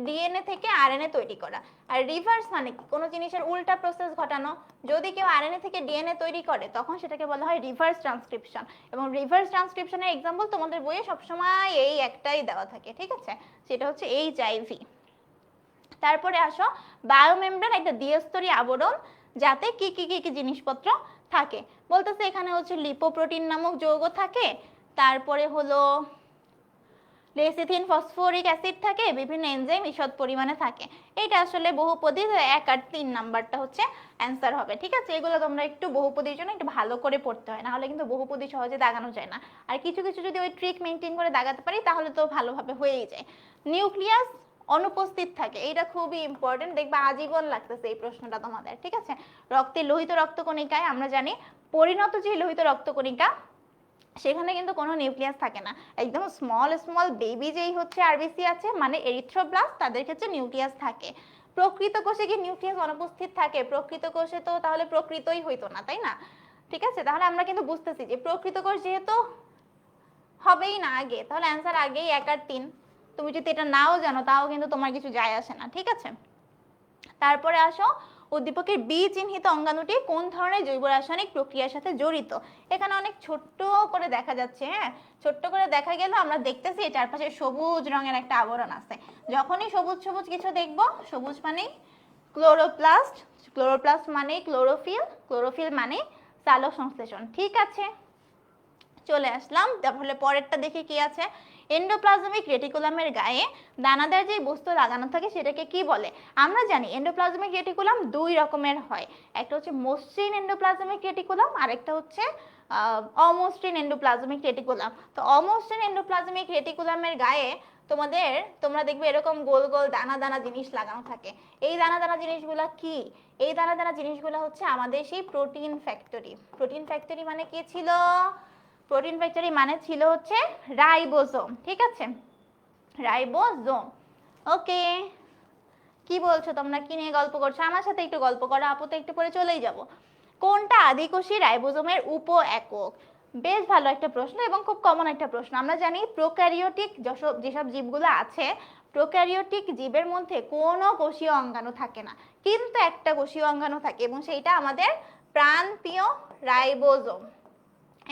ডিএনএ থেকে আরএনএ তৈরি করা, আর রিভার্স মানে কি? কোনো জিনিসের উল্টা প্রসেস ঘটানো। যদি কেউ আরএনএ থেকে ডিএনএ তৈরি করে তখন সেটাকে বলা হয় রিভার্স ট্রান্সক্রিপশন। এবং রিভার্স ট্রান্সক্রিপশনের এক্সাম্পল তোমাদের বইয়ে সবসময় এই একটাই দেওয়া থাকে, ঠিক আছে, সেটা হচ্ছে এইচআইভি। তারপরে আসো, বায়োমেমব্রেন একটা দ্বিস্তরী আবরণ, যাতে কি কি কি কি জিনিসপত্র থাকে বলতেছে। এখানে হচ্ছে লিপোপ্রোটিন নামক যৌগ থাকে, তারপরে হলো লেসিথিন ফসফরিক অ্যাসিড থাকে, বিভিন্ন এনজাইম ঈষৎ পরিমাণে থাকে। এটা আসলে বহুপদী, 1 আর 3 নাম্বারটা হচ্ছে অ্যান্সার হবে, ঠিক আছে। এগুলো তোমরা একটু বহুপদীর জন্য একটু ভালো করে পড়তে হয়, নাহলে কিন্তু বহুপদী সহজে দাগানো যায় না। আর কিছু কিছু যদি ওই ট্রিক মেনটেন করে দাগাতে পারি তাহলে তো ভালোভাবে হয়েই যায়। নিউক্লিয়াস অনুপস্থিত থাকে, এটা খুবই ইম্পর্টেন্ট, দেখবা আজীবন লাগতেছে এই প্রশ্নটা তোমাদের, ঠিক আছে। রক্তে লোহিত রক্তকণিকায় আমরা জানি পরিণত যে লোহিত রক্তকণিকা, সেখানে কিন্তু কোনো নিউক্লিয়াস থাকে না। একদম স্মল স্মল বেবি যেই হচ্ছে আরবিসি আছে মানে এরিথ্রোব্লাস্ট, তাদের ক্ষেত্রে নিউক্লিয়াস থাকে। প্রকৃত কোষে কি নিউক্লিয়াস অনুপস্থিত থাকে? প্রকৃত কোষে তো তাহলে প্রকৃতই হইতো না, তাই না? ঠিক আছে, তাহলে আমরা কিন্তু বুঝতেছি যে প্রকৃত কোষ যেহেতু হবেই না আগে, তাহলে অ্যান্সার আগেই 1 আর 3। তুমি যদি এটা নাও জানো তাও কিন্তু তোমার কিছু যায় আসে না, ঠিক আছে। তারপরে আসো, উদ্দীপকের বি চিহ্নিত অঙ্গাণুটি কোন ধরনের জৈব রাসায়নিক প্রক্রিয়ার সাথে জড়িত? এখানে অনেক ছোট্ট করে দেখা যাচ্ছে, হ্যাঁ ছোট্ট করে দেখা গেল। আমরা দেখতেছি চারপাশে সবুজ রঙের একটা আবরণ আছে। যখনই সবুজ সবুজ কিছু দেখব, সবুজ মানে ক্লোরোপ্লাস্ট, ক্লোরোপ্লাস্ট মানে ক্লোরোফিল, ক্লোরোফিল মানে সালোক সংশ্লেষণ, ঠিক আছে। চলে আসলাম, তাহলে পরেরটা দেখি কি আছে। এন্ডোপ্লাজমিক রেটিকুলামের গায়ে দানাদার যে বস্তু লাগানো থাকে সেটাকে কি বলে? আমরা জানি এন্ডোপ্লাজমিক রেটিকুলাম 2 রকমের হয়, একটা হচ্ছে মসৃণ এন্ডোপ্লাজমিক রেটিকুলাম, আর একটা হচ্ছে অমসৃণ এন্ডোপ্লাজমিক রেটিকুলাম। তো অমসৃণ এন্ডোপ্লাজমিক রেটিকুলামের গায়ে তোমরা দেখবে এরকম গোল গোল দানা দানা জিনিস লাগানো থাকে। এই দানা দানা জিনিসগুলা কি? এই দানা দানা জিনিসগুলো হচ্ছে আমাদের সেই প্রোটিন ফ্যাক্টরি। প্রোটিন ফ্যাক্টরি মানে কি ছিল? প্রোটিন ফ্যাক্টরি মানে ছিল হচ্ছে রাইবোজোম, ঠিক আছে, রাইবোজোম। ওকে, কি বলছো তোমরা, কি নিয়ে গল্প করছো? আমার সাথে একটু গল্প করো, আপু তো একটু পরে চলেই যাব। কোনটা আদিকোষী রাইবোজোমের উপ একক? বেশ ভালো একটা প্রশ্ন এবং খুব কমন একটা প্রশ্ন। আমরা জানি প্রোক্যারিওটিক যেসব জীবগুলো আছে, প্রোক্যারিওটিক জীবের মধ্যে কোনো কোষীয় অঙ্গাণু থাকে না, কিন্তু একটা কোষীয় অঙ্গাণু থাকে এবং সেইটা আমাদের প্রাণপ্রিয় রাইবোজোম।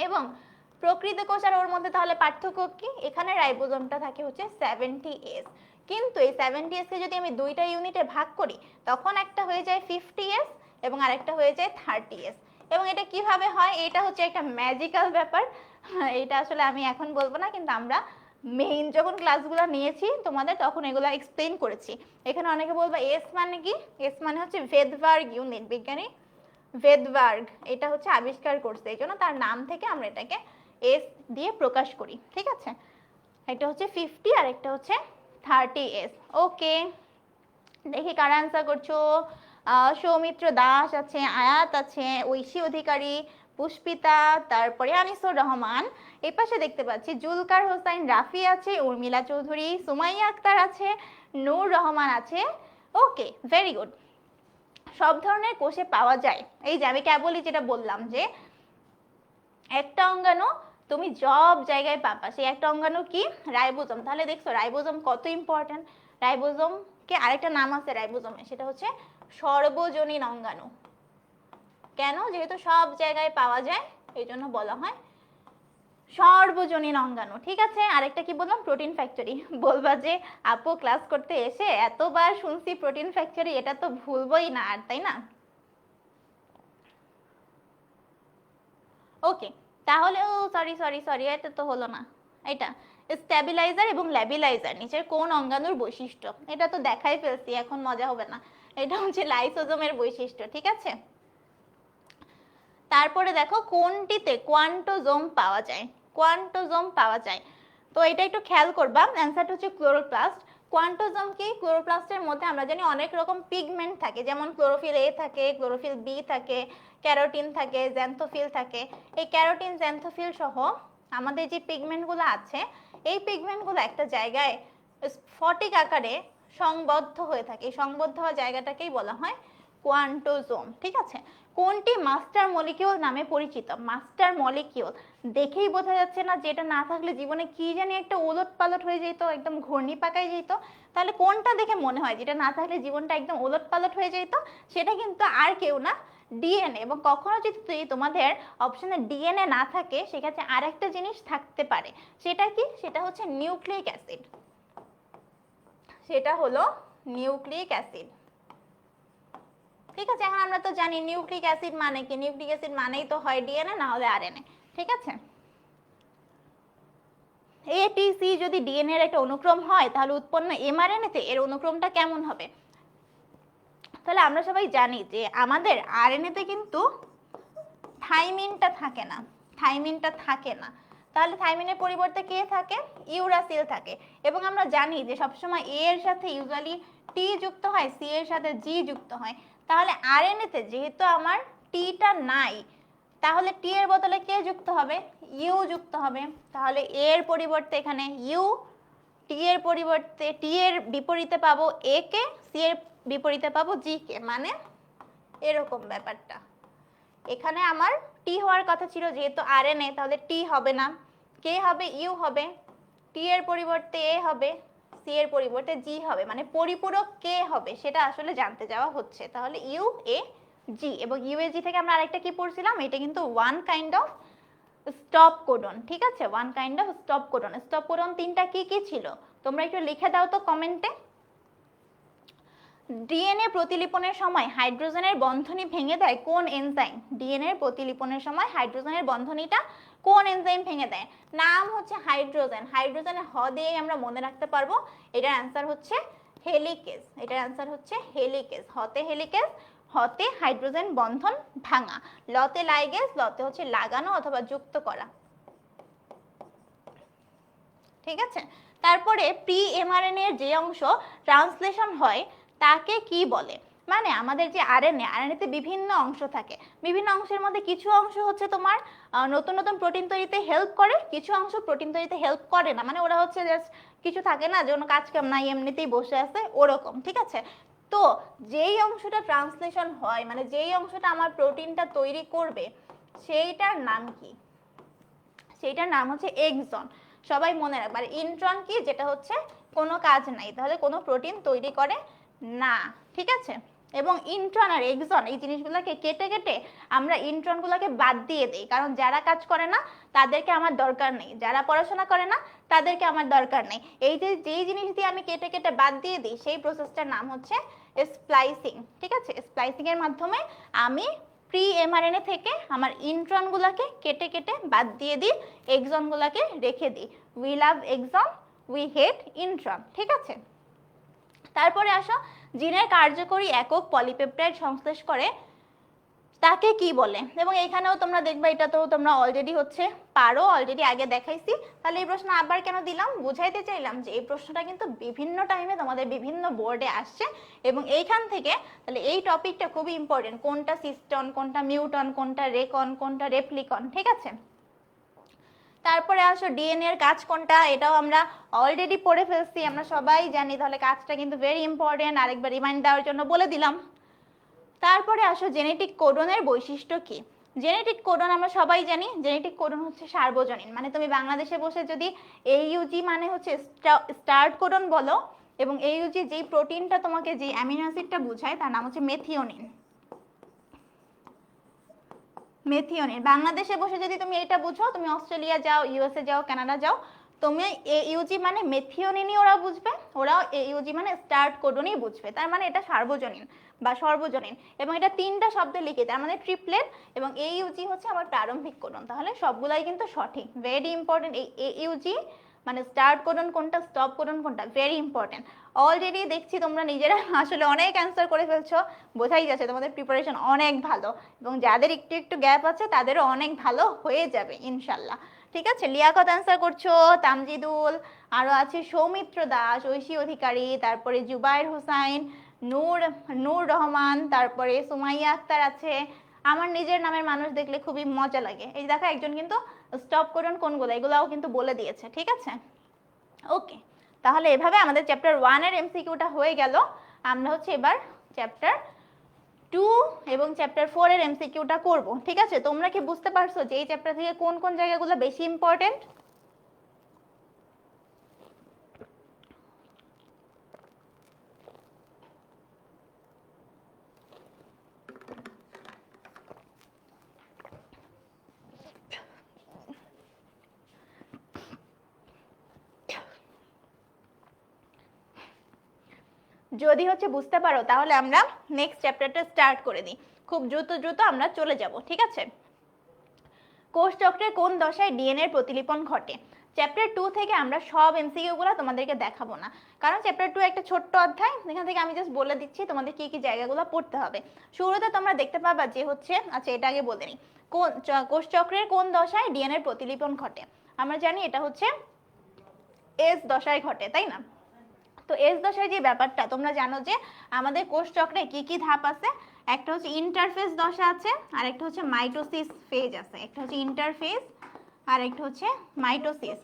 এবং প্রকৃত কোষ আর ওর মধ্যে তাহলে পার্থক্য কি? এখানে রাইবোজোমটা থাকে হচ্ছে 70S, কিন্তু এই 70S কে যদি আমি 2টা ইউনিটে ভাগ করি তখন একটা হয়ে যায় 50S এবং আরেকটা হয়ে যায় 30S। এবং এটা কিভাবে হয়? এটা হচ্ছে একটা ম্যাজিক্যাল ব্যাপার, এটা আসলে আমি এখন বলবো না, কিন্তু আমরা মেইন যখন ক্লাসগুলো নিয়েছি তোমাদের তখন এগুলো এক্সপ্লেইন করেছি। এখানে অনেকে বলবে এস মানে কি? এস মানে হচ্ছে ভেদবার্গ ইউনিট, বিজ্ঞানী ভেদবার্গ এটা হচ্ছে আবিষ্কার করছে, এই জন্য তার নাম থেকে আমরা এটাকে এস দিয়ে প্রকাশ করি, ঠিক আছে। একটা হচ্ছে 50 আর একটা হচ্ছে 30S। ওকে, দেখি কারা অ্যান্সার করছো। সৌমিত্র দাস আছে, আয়াত আছে, ঐশী অধিকারী, পুষ্পিতা, তারপরে আনিসুর রহমান। এই পাশে দেখতে পাচ্ছি জুলকার হোসাইন রাফি আছে, উর্মিলা চৌধুরী, সুমাইয়া আক্তার আছে, নূর রহমান আছে। ওকে, ভেরি গুড। সব ধরনের কোষে পাওয়া যায়, এই যে আমি কেবলই যেটা বললাম যে একটা অঙ্গাণু তুমি সব জায়গায় পাবা। সেই একটা অঙ্গাণু কি? রাইবোজোম। তাহলে দেখছো রাইবোজোম কত ইম্পর্টেন্ট। রাইবোজোমকে আরেকটা নাম আছে রাইবোজোমে, সেটা হচ্ছে সর্বজনীন অঙ্গাণু। কেন? যেহেতু সব জায়গায় পাওয়া যায় এই জন্য বলা হয় সর্বজনীন অঙ্গাণু। ঠিক আছে, আরেকটা কি বললাম? Protein factory. বলবা যে আপু ক্লাস করতে এসে এতবার শুনছি প্রোটিন ফ্যাক্টরি, এটা তো ভুলবই না আর, তাই না? ওকে, তাহলে ও সরি সরি সরি, এটা তো হলো না। এটা স্ট্যাবিলাইজার এবং ল্যাবিলাইজার নিচের কোন অঙ্গাণুর বৈশিষ্ট্য? এটা তো দেখাই ফেলছি, এখন মজা হবে না। এটা হচ্ছে লাইসোজোমের বৈশিষ্ট্য। ঠিক আছে, তারপরে দেখো কোনটিতে কোয়ান্টোজোম পাওয়া যায়? কোয়ান্টোজোম পাওয়া যায়, তো এটা একটু খেয়াল করবা। অ্যান্সারটা হচ্ছে ক্লোরোপ্লাস্ট। কোয়ান্টোজোম কি? ক্লোরোপ্লাস্টের মধ্যে আমরা জানি অনেক রকম পিগমেন্ট থাকে, যেমন ক্লোরোফিল এ থাকে, ক্লোরোফিল বি থাকে, ক্যারোটিন থাকে, জ্যান্থোফিল থাকে। এই ক্যারোটিন জ্যান্থোফিল সহ আমাদের যে পিগমেন্টগুলো আছে, এই পিগমেন্টগুলো একটা জায়গায় স্ফটিক আকারে সংবদ্ধ হয়ে থাকে। এই সংবদ্ধ হওয়া জায়গাটাকেই বলা হয় কোয়ান্টোজোম। ঠিক আছে, কোনটি মাস্টার মলিকিউল নামে পরিচিত? মাস্টার মলিকিউল দেখেই বোঝা যাচ্ছে না যে এটা না থাকলে জীবনে কি জানি একটা ওলট পালট হয়ে যেত, একদম ঘূর্ণি পাকায় যেত। তাহলে কোনটা দেখে মনে হয় যেটা না থাকলে জীবনটা একদম ওলট পালট হয়ে যেত? সেটা কিন্তু আর কেউ না, ডিএনএ। এবং কখনো যদি তোমাদের অপশনে ডিএনএ না থাকে, সেক্ষেত্রে আরেকটা জিনিস থাকতে পারে। সেটা কি? সেটা হচ্ছে নিউক্লিক অ্যাসিড। সেটা হলো নিউক্লিক অ্যাসিড। ঠিক আছে, এখন আমরা তো জানি নিউক্লিক অ্যাসিড মানে কি। নিউক্লিক অ্যাসিড মানেই তো হয় ডিএনএ, না হলে আরএনএ। ঠিক আছে, এটিসি যদি ডিএনএ এর একটা অনুক্রম হয়, তাহলে উৎপন্ন এমআরএনএ তে এর অনুক্রমটা কেমন হবে? তাহলে আমরা সবাই জানি যে আমাদের আরএনএ তে কিন্তু থাইমিনটা থাকে না। থাইমিনটা থাকে না, তাহলে থাইমিনের পরিবর্তে কে থাকে? ইউরাসিল থাকে। এবং আমরা জানি যে সবসময় এ এর সাথে ইউজুয়ালি টি যুক্ত হয়, সি এর সাথে জি যুক্ত হয়। তাহলে আরএনএ তে যেহেতু আমার টিটা নাই, তাহলে টি এর বদলে কে যুক্ত হবে? ইউ যুক্ত হবে। তাহলে এ এর পরিবর্তে এখানে ইউ, টি এর পরিবর্তে টি এর বিপরীতে পাবো এ কে, সি এর বিপরীতে পাবো জি কে। মানে এরকম ব্যাপারটা। এখানে আমার টি হওয়ার কথা ছিল, যেহেতু আরএনএ, তাহলে টি হবে না, কে হবে? ইউ হবে। টি এর পরিবর্তে এ হবে, সি এর পরিবর্তে জি হবে। মানে পরিপূরক কে হবে সেটা আসলে জানতে যাওয়া হচ্ছে। তাহলে ইউ এ জি, এবং ইউ এ জি থেকে আমরা আরেকটা কি পড়ছিলাম? এটা কিন্তু one kind of stop codon. ঠিক আছে, one kind of stop codon. Stop codon তিনটা কি কি ছিল তোমরা একটু লিখে দাও তো কমেন্টে। ডিএনএ প্রতিলিপনের সময় হাইড্রোজেনের বন্ধনী ভেঙে দেয় কোন এনজাইম? ডিএনএ প্রতিলিপনের সময় হাইড্রোজেনের বন্ধনীটা কোন এনজাইম ভেঙে দেয়? নাম হচ্ছে হাইড্রোজেন। হাইড্রোজেনের হ দিয়ে আমরা মনে রাখতে পারবো। এটার অ্যান্সার হচ্ছে হেলিকেজ। এটার অ্যান্সার হচ্ছে হেলিকেজ। হতে হেলিকেজ, হতে হাইড্রোজেন বন্ধন ভাঙা, লতে লাইগেজ, লতে হচ্ছে লাগানো অথবা যুক্ত করা। ঠিক আছে, তারপরে প্রি এমআরএনএ এর যে অংশ ট্রান্সলেশন হয় তাকে কি বলে? মানে আমাদের যে আরএনএ তে বিভিন্ন অংশ থাকে। বিভিন্ন অংশের মধ্যে কিছু অংশ হচ্ছে তোমার নতুন নতুন প্রোটিন তৈরিতে হেল্প করে, কিছু অংশ প্রোটিন তৈরিতে হেল্প করে না। মানে ওরা হচ্ছে জাস্ট কিছু থাকে না, যেন কাজ কাম নাই, এমনিতেই বসে আছে, ওরকম। ঠিক আছে, তো যেই অংশটা ট্রান্সলেশন হয়, মানে যেই অংশটা আমার প্রোটিনটা তৈরি করবে, সেইটার নাম কি? সেইটার নাম হচ্ছে এক্সন। সবাই মনে রাখবে। আর ইন্ট্রন কি? যেটা হচ্ছে কোনো কাজ নাই, তাহলে কোনো প্রোটিন তৈরি করে না। ঠিক আছে, এবং ইন্ট্রন আর এক্সন এই জিনিসগুলোকে কেটে কেটে আমরা ইন্ট্রনগুলোকে বাদ দিয়ে দিই, কারণ যারা কাজ করে না তাদেরকে আমার দরকার নেই, যারা পড়াশোনা করে না তাদেরকে আমার দরকার নেই। এই যে যেই জিনিস দিয়ে আমি কেটে কেটে বাদ দিয়ে দিই, সেই প্রসেসটার নাম হচ্ছে স্প্লাইসিং। ঠিক আছে, স্প্লাইসিং এর মাধ্যমে আমি প্রি এমআরএনএ থেকে আমার ইন্ট্রনগুলোকে কেটে কেটে বাদ দিয়ে দিই, এক্সনগুলোকে রেখে দিই। We love exon, we hate intron. ঠিক আছে, তারপরে আসো জিনের কার্যকরী একক পলিপেপটাইড সংশ্লেষ করে তাকে কি বলে? এবং এখানেও তোমরা দেখবে, এটা তো তোমরা অলরেডি হচ্ছে পারো, অলরেডি আগে দেখাইছি। তাহলে এই প্রশ্ন আবার কেন দিলাম? বুঝাইতে চাইলাম যে এই প্রশ্নটা কিন্তু বিভিন্ন টাইমে তোমাদের বিভিন্ন বোর্ডে আসছে, এবং এইখান থেকে তাহলে এই টপিকটা খুবই ইম্পর্টেন্ট। কোনটা সিস্টন, কোনটা মিউটন, কোনটা রেকন, কোনটা রেপ্লিকন। ঠিক আছে, তারপরে আসো ডিএনএ এর কাজ কোনটা? এটাও আমরা অলরেডি পড়ে ফেলছি, আমরা সবাই জানি। তাহলে কাজটা কিন্তু ভেরি ইম্পর্টেন্ট, আরেকবার রিমাইন্ড দেওয়ার জন্য বলে দিলাম। তারপরে আসো জেনেটিক কোডনের বৈশিষ্ট্য কি? জেনেটিক কোডন আমরা সবাই জানি, জেনেটিক কোডন হচ্ছে সার্বজনীন, মানে তুমি বাংলাদেশে বসে যদি AUG মানে হচ্ছে স্টার্ট কোডন বলো, এবং AUG যেই প্রোটিনটা তোমাকে যে অ্যামিনো অ্যাসিডটা বোঝায় তার নাম হচ্ছে মেথিওনিন। মেথিওনিন বাংলাদেশে বসে যদি তুমি এটা বুঝো, তুমি অস্ট্রেলিয়া যাও, USA যাও, কানাডা যাও, তুমি AUG মানে মেথিওনিনই ওরা বুঝবে, ওরাও AUG মানে স্টার্ট কোডনই বুঝবে। তার মানে এটা সার্বজনীন বা সর্বজনীন, এবং এটা তিনটা শব্দে লিখে, তার মানে ট্রিপলেট, এবং AUG হচ্ছে আমার প্রারম্ভিক কোডন। তাহলে সবগুলাই কিন্তু সঠিক, ভেরি ইম্পর্টেন্ট। এই AUG মানে স্টার্ট কোডন কোনটা, স্টপ কোডন কোনটা, ভেরি ইম্পর্টেন্ট। অলরেডি দেখছি তোমরা নিজেরা আসলে অনেক অ্যান্সার করে ফেলছো, বোঝাই যাচ্ছে তোমাদের প্রিপারেশন অনেক ভালো, এবং যাদের একটু একটু গ্যাপ আছে তাদেরও অনেক ভালো হয়ে যাবে ইনশাল্লাহ। ঠিক আছে, লিয়াকত অ্যান্সার করছো, তামজিদুল, আরও আছে সৌমিত্র দাস, ঐশী অধিকারী, তারপরে জুবাইর হোসাইন, নূর রহমান, তারপরে সুমাইয়া আক্তার আছে। আমার নিজের নামের মানুষ দেখলে খুবই মজা লাগে। এই দেখো একজন কিন্তু স্টপ কোডন কোনগুলো এগুলাও কিন্তু বলে দিয়েছে। ঠিক আছে, ওকে, তাহলে এভাবে আমাদের চ্যাপ্টার 1-এর MCQটা হয়ে গেল। আমরা হচ্ছে এবার চ্যাপ্টার 2 এবং চ্যাপ্টার 4-এর MCQটা করব। ঠিক আছে, তোমরা কি বুঝতে পারছো যে এই চ্যাপ্টার থেকে কোন কোন জায়গাগুলো বেশি ইম্পর্টেন্ট? যদি হচ্ছে বুঝতে পারো তাহলে আমরা নেক্সট চ্যাপ্টারটা স্টার্ট করে দিই, খুব দ্রুত দ্রুত আমরা চলে যাব। ঠিক আছে, কোষ চক্রের কোন দশায় ডিএনএ প্রতিলিপন ঘটে? চ্যাপ্টার 2 থেকে আমরা সব এমসিকিউগুলো তোমাদেরকে দেখাবো না, কারণ চ্যাপ্টার 2 একটা ছোট্ট অধ্যায়, এখান থেকে আমি জাস্ট বলে দিচ্ছি তোমাদের কি কি জায়গাগুলো পড়তে হবে। শুরুতে তোমরা দেখতে পাবা যে হচ্ছে, আচ্ছা এটা আগে বলে নিই, কোষ চক্রের কোন দশায় ডিএনএ প্রতিলিপন ঘটে? আমরা জানি এটা হচ্ছে এস দশায় ঘটে, তাই না? তো এস দশায় যে ব্যাপারটা তোমরা জানো যে আমাদের কোষ চক্রে কি কি ধাপ আছে, একটা হচ্ছে ইন্টারফেজ দশা আছে, আর একটা হচ্ছে মাইটোসিস ফেজ আছে। একটা হচ্ছে ইন্টারফেজ আর একটা হচ্ছে মাইটোসিস,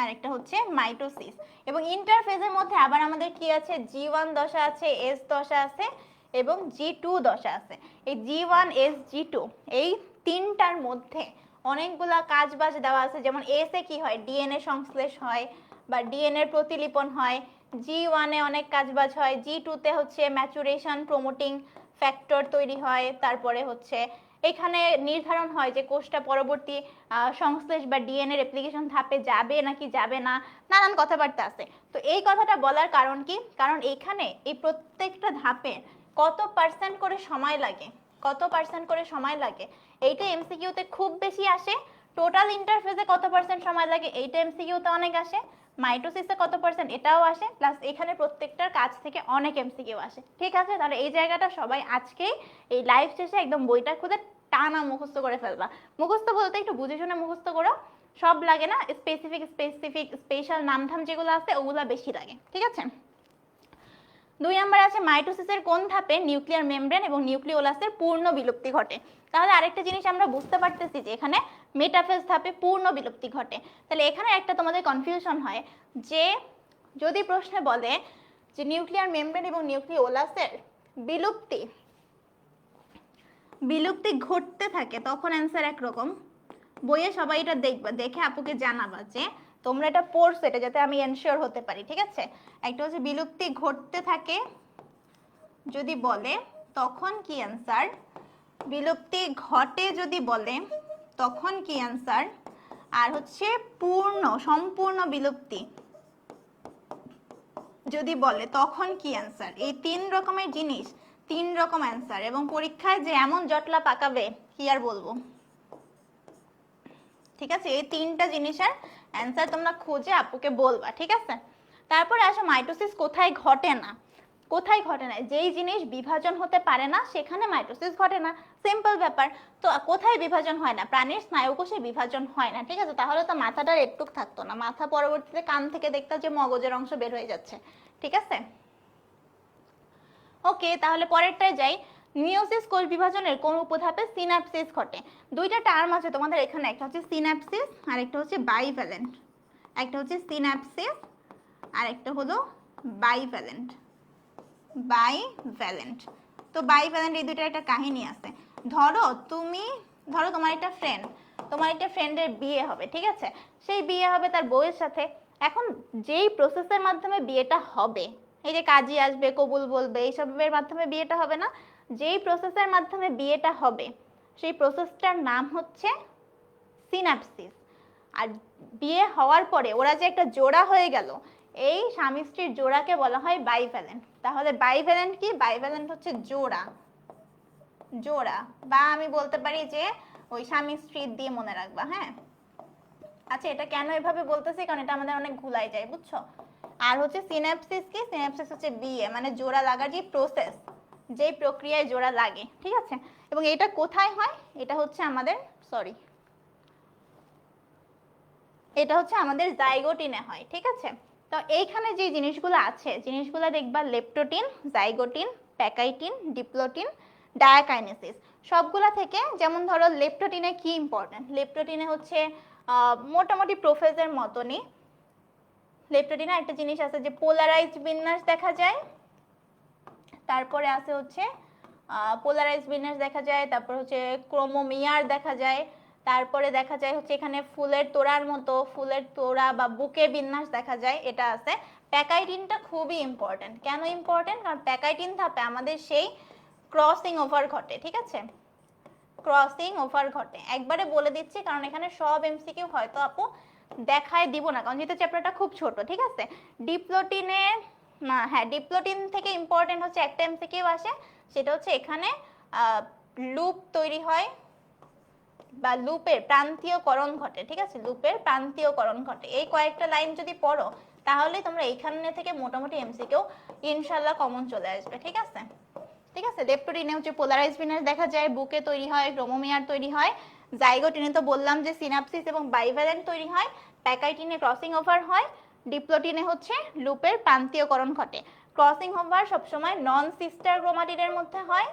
আর একটা হচ্ছে মাইটোসিস। এবং ইন্টারফেজের মধ্যে আবার আমাদের কি আছে, G1 দশা আছে, এস দশা আছে এবং G2 দশা আছে। এই G1, S, G2 এই তিনটার মধ্যে অনেকগুলা কাজবাজ দেওয়া আছে। যেমন এস এ কি হয়, ডিএনএ সংশ্লেষ হয় বা ডিএনএ প্রতিলিপন হয়। G1 এ অনেক কাজবাজ হয়, G2 তে হচ্ছে ম্যাচুরেশন প্রমোটিং ফ্যাক্টর তৈরি হয়, তারপরে হচ্ছে এখানে নির্ধারণ হয় যে কোষটা পরবর্তী সংশ্লেষ বা ডিএনএ রেপ্লিকেশন ধাপে যাবে নাকি যাবে না, নানান কথাবার্তা আছে। তো এই কথাটা বলার কারণ কি, কারণ এখানে এই প্রত্যেকটা ধাপে কত পার্সেন্ট করে সময় লাগে, কত পার্সেন্ট করে সময় লাগে এইটা এমসিকিউতে খুব বেশি আসে। টোটাল ইন্টারফেজে কত পার্সেন্ট সময় লাগে এইটা এমসিকিউতে অনেক আসে, মাইটোসিসে কত পার্সেন্ট এটাও আসে, প্লাস এখানে প্রত্যেকটার কাজ থেকে অনেক এমসিকিউ আসে। ঠিক আছে, তাহলে এই জায়গাটা সবাই আজকেই এই লাইভ শেষে একদম বইটা খুলে টানা মুখস্থ করে ফেলবা। মুখস্থ বলতে একটু বুঝে শুনে মুখস্থ করো, সব লাগে না, স্পেসিফিক স্পেশাল নামধাম যেগুলো আছে ওগুলো বেশি লাগে। ঠিক আছে, 2 নম্বর আছে মাইটোসিসের কোন ধাপে নিউক্লিয়ার মেমব্রেন এবং নিউক্লিওলাসের পূর্ণ বিলুপ্তি ঘটে? তাহলে আরেকটা জিনিস আমরা বুঝতে পারতেছি যে এখানে মেটাফেজ ধাপে পূর্ণ বিলুপ্তি ঘটে। তাহলে এখানে একটা তোমাদের কনফিউশন হয় যে যদি প্রশ্নে বলে যে নিউক্লিয়ার মেমব্রেন এবং নিউক্লিওলাসের বিলুপ্তি বিলুপ্তি ঘটতে থাকে তখন অ্যান্সার একরকম, বইয়ে সবাই এটা দেখবা, দেখে আপুকে জানাবা যে তোমরা এটা পড়ছো, এটা যাতে আমি এনশিওর হতে পারি। ঠিক আছে, একটা হচ্ছে বিলুপ্তি ঘটতে থাকে যদি বলে তখন কি অ্যান্সার, বিলুপ্তি ঘটে যদি বলে তখন কি অ্যান্সার, আর হচ্ছে সম্পূর্ণ বিলুপ্তি যদি বলে তখন কি অ্যান্সার। এই 3 রকমের জিনিস, 3 রকম অ্যান্সার, এবং পরীক্ষায় যে এমন জটলা পাকাবে কি আর বলবো। ঠিক আছে, এই 3টা জিনিসের অ্যান্সার তোমরা খুঁজে আপুকে বলবা। ঠিক আছে, তারপরে আসো মাইটোসিস কোথায় ঘটে না। কোথায় ঘটে না, যেই জিনিস বিভাজন হতে পারে না সেখানে মাইটোসিস ঘটে না, সিম্পল ব্যাপার। তো কোথায় বিভাজন হয় না, প্রাণীর স্নায়ুকোষে বিভাজন হয় না। ঠিক আছে, তাহলে তো মাথাটার একটুক থাকতো না, মাথা পরবর্তীতে কান থেকে দেখতে যে মগজের অংশ বের হয়ে যাচ্ছে। ঠিক আছে, ওকে, তাহলে পরেরটায় যাই। মিওসিস কোষ বিভাজনের কোন উপধাপে সিনাপসিস ঘটে? 2টা টার্ম আছে তোমাদের এখানে, একটা হচ্ছে সিনাপসিস আর একটা হচ্ছে বাইভ্যালেন্ট। একটা হচ্ছে সিনাপসিস আর একটা হলো বাইভ্যালেন্ট। তো বাইভ্যালেন্ট এই দুইটার একটা কাহিনী আছে। ধরো তোমার একটা ফ্রেন্ডের বিয়ে হবে, ঠিক আছে, সেই বিয়ে হবে তার বউয়ের সাথে। এখন যেই প্রসেসের মাধ্যমে বিয়েটা হবে, এই যে কাজী আসবে, কবুল বলবে, এইসবের মাধ্যমে বিয়েটা হবে না, যেই প্রসেসের মাধ্যমে বিয়েটা হবে সেই প্রসেসটার নাম হচ্ছে সিনাপসিস। আর বিয়ে হওয়ার পরে ওরা যে একটা জোড়া হয়ে গেল, এই স্বামী স্ত্রীর জোড়াকে বলা হয় বাইভ্যালেন্ট। তাহলে বাইভ্যালেন্ট কি? বাইভ্যালেন্ট হচ্ছে জোড়া, বা আমি বলতে পারি যে ওই স্বামী স্ত্রী দিয়ে মনে রাখবা, হ্যাঁ। আচ্ছা, এটা কেন এভাবে বলতেছি, কারণ এটা আমাদের অনেক ভুলাই যায়, বুঝছো। আর হচ্ছে সিনাপসিস কি? সিনাপসিস হচ্ছে বিয়ে, মানে জোড়া লাগার যে প্রসেস, যেই প্রক্রিয়ায় জোড়া লাগে, ঠিক আছে। এবং এটা কোথায় হয়? এটা হচ্ছে আমাদের জাইগোটিনে হয়, ঠিক আছে। তো এইখানে যে জিনিসগুলো আছে, জিনিসগুলো দেখবা leptotene, zygotene, pachytene, diplotene, diakinesis, সবগুলা থেকে। যেমন ধরো লেপটোটিনে কি ইম্পর্টেন্ট, লেপটোটিনে হচ্ছে মোটামুটি প্রোফেজের মতনই। লেপটোটিনে একটা জিনিস আছে যে পোলারাইজড বিন্যাস দেখা যায়, তারপরে আছে হচ্ছে পোলারাইজড বিন্যাস দেখা যায়, তারপর হচ্ছে ক্রোমোমিয়ার দেখা যায়, তারপরে দেখা যায় হচ্ছে এখানে ফুলের তোড়ার মতো, ফুলের তোড়া বা বুকে বিন্যাস দেখা যায়, এটা আছে। প্যাকাইটিনটা খুবই ইম্পর্টেন্ট। কেন ইম্পর্টেন্ট? কারণ প্যাকাইটিন ধাপে আমাদের সেই ক্রসিং ওভার ঘটে, ঠিক আছে, ক্রসিং ওভার ঘটে। একবারে বলে দিচ্ছি, কারণ এখানে সব এমসিকিউ হয়তো আপু দেখায় দিব না, কারণ যেহেতু চ্যাপ্টারটা খুব ছোট, ঠিক আছে। ডিপ্লোটিনে না, হ্যাঁ, ডিপ্লোটিন থেকে ইম্পর্টেন্ট হচ্ছে একটা এমসিকিউ আসে, সেটা হচ্ছে এখানে লুপ তৈরি হয় বা লুপের প্রান্তীয়করণ ঘটে, ঠিক আছে, লুপের প্রান্তীয়করণ ঘটে। এই কয়েকটা লাইন যদি পড়ো তাহলে তোমরা এইখানে থেকে মোটামুটি এমসিকিউ ইনশাল্লাহ কমন চলে আসবে, ঠিক আছে। ঠিক আছে, লেপটোটিনে হচ্ছে পোলারাইজড বিন্যাস দেখা যায়, বুকে তৈরি হয়, ক্রোমোমিয়ার তৈরি হয়। জাইগোটিনে তো বললাম যে সিনাপসিস এবং বাইভ্যালেন্ট তৈরি হয়। প্যাকাইটিনে ক্রসিং ওভার হয়। ডিপ্লোটিনে হচ্ছে লুপের প্রান্তীয়করণ ঘটে। ক্রসিং ওভার সবসময় নন সিস্টার ক্রোমাটিডের মধ্যে হয়,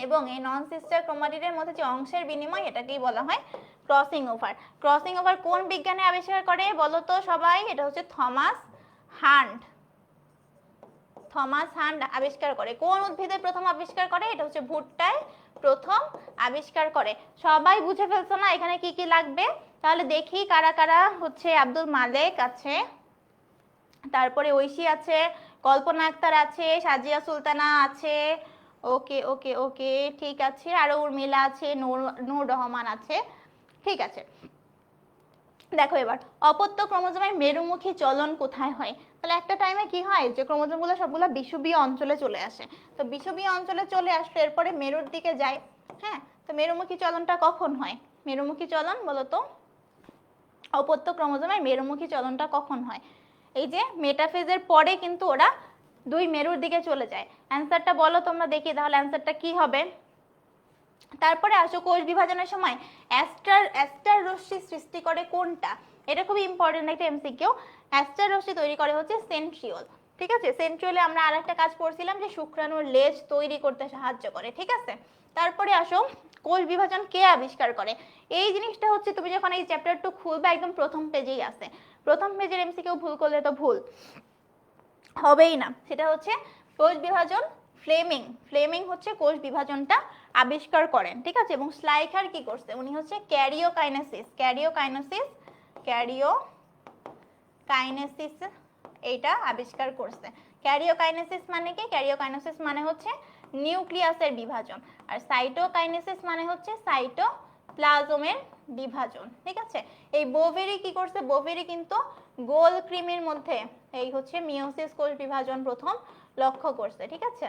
এবং এই নন সিস্টার ক্রোমাটিডের মধ্যে যে অংশের বিনিময়, এটাকেই বলা হয় ক্রসিং ওভার। ক্রসিং ওভার কোন বিজ্ঞানী আবিষ্কার করে বলো তো সবাই? এটা হচ্ছে থমাস হান্ট আবিষ্কার করে। কোন উদ্ভিদে প্রথম আবিষ্কার করে? এটা হচ্ছে ভুট্টায় প্রথম আবিষ্কার করে। সবাই বুঝে ফেলছো না এখানে কি কি লাগবে? তাহলে দেখি কারা কারা হচ্ছে। আব্দুল মালেক আছে, তারপরে ঐশী আছে, কল্পনা আক্তার আছে, সাজিয়া সুলতানা আছে, ওকে ওকে ওকে, ঠিক আছে, আরো উর্মিলা আছে, নূর রহমান আছে, ঠিক আছে। দেখো এবার, অপত্য ক্রোমোজোমের মেরুমুখী চলন কোথায় হয়? তাহলে একটা টাইমে কি হয় যে ক্রোমোজোমগুলো সবগুলো বিষুবীয় অঞ্চলে চলে আসে। তো বিষুবীয় অঞ্চলে চলে আসলে এরপরে মেরুর দিকে যায়, হ্যাঁ। তো মেরুমুখী চলনটা কখন হয়? মেরুমুখী চলন বলো তো, অপত্য ক্রোমোজোমের মেরুমুখী চলনটা কখন হয়? এই যে মেটাফেজের পরে কিন্তু ওরা দুই মেরুর দিকে চলে যায়। অ্যান্সারটা বলো তোমরা দেখি, তাহলে অ্যান্সারটা কি হবে? তারপরে আসো কোষ বিভাজনের সময় অ্যাস্টার রশ্মি সৃষ্টি করে কোনটা? এটা খুব ইম্পর্টেন্ট একটা এমসিকিউ। অ্যাস্টার রশ্মি তৈরি করে হচ্ছে সেন্ট্রিওল, ঠিক আছে। সেন্ট্রিওলে আমরা আরেকটা কাজ পড়ছিলাম যে শুক্রাণুর লেজ তৈরি করতে সাহায্য করে, ঠিক আছে। তারপরে আসো কোষ বিভাজন কে আবিষ্কার করে? এই জিনিসটা হচ্ছে তুমি যখন এই চ্যাপ্টার 2 খুলবে একদম প্রথম পেজেই আছে। প্রথম পেজের এমসিকিউ ভুল করলে তো ভুল হবেই না। সেটা হচ্ছে কোষ বিভাজন ফ্লেমিং হচ্ছে কোষ বিভাজনটা আবিষ্কার করেন, ঠিক আছে। এবং স্লাইখার কি করছে? উনি হচ্ছে ক্যারিওকাইনেসিস এইটা আবিষ্কার করছে। ক্যারিওকাইনেসিস মানে কি? ক্যারিওকাইনেসিস মানে হচ্ছে নিউক্লিয়াসের বিভাজন, আর সাইটোকাইনেসিস মানে হচ্ছে সাইটোপ্লাজমের বিভাজন, ঠিক আছে। এই বোভেরি কি করছে? বোভেরি কিন্তু গোল কৃমির মধ্যে এই হচ্ছে মিওসিস কোষ বিভাজন প্রথম লক্ষ্য করছে, ঠিক আছে।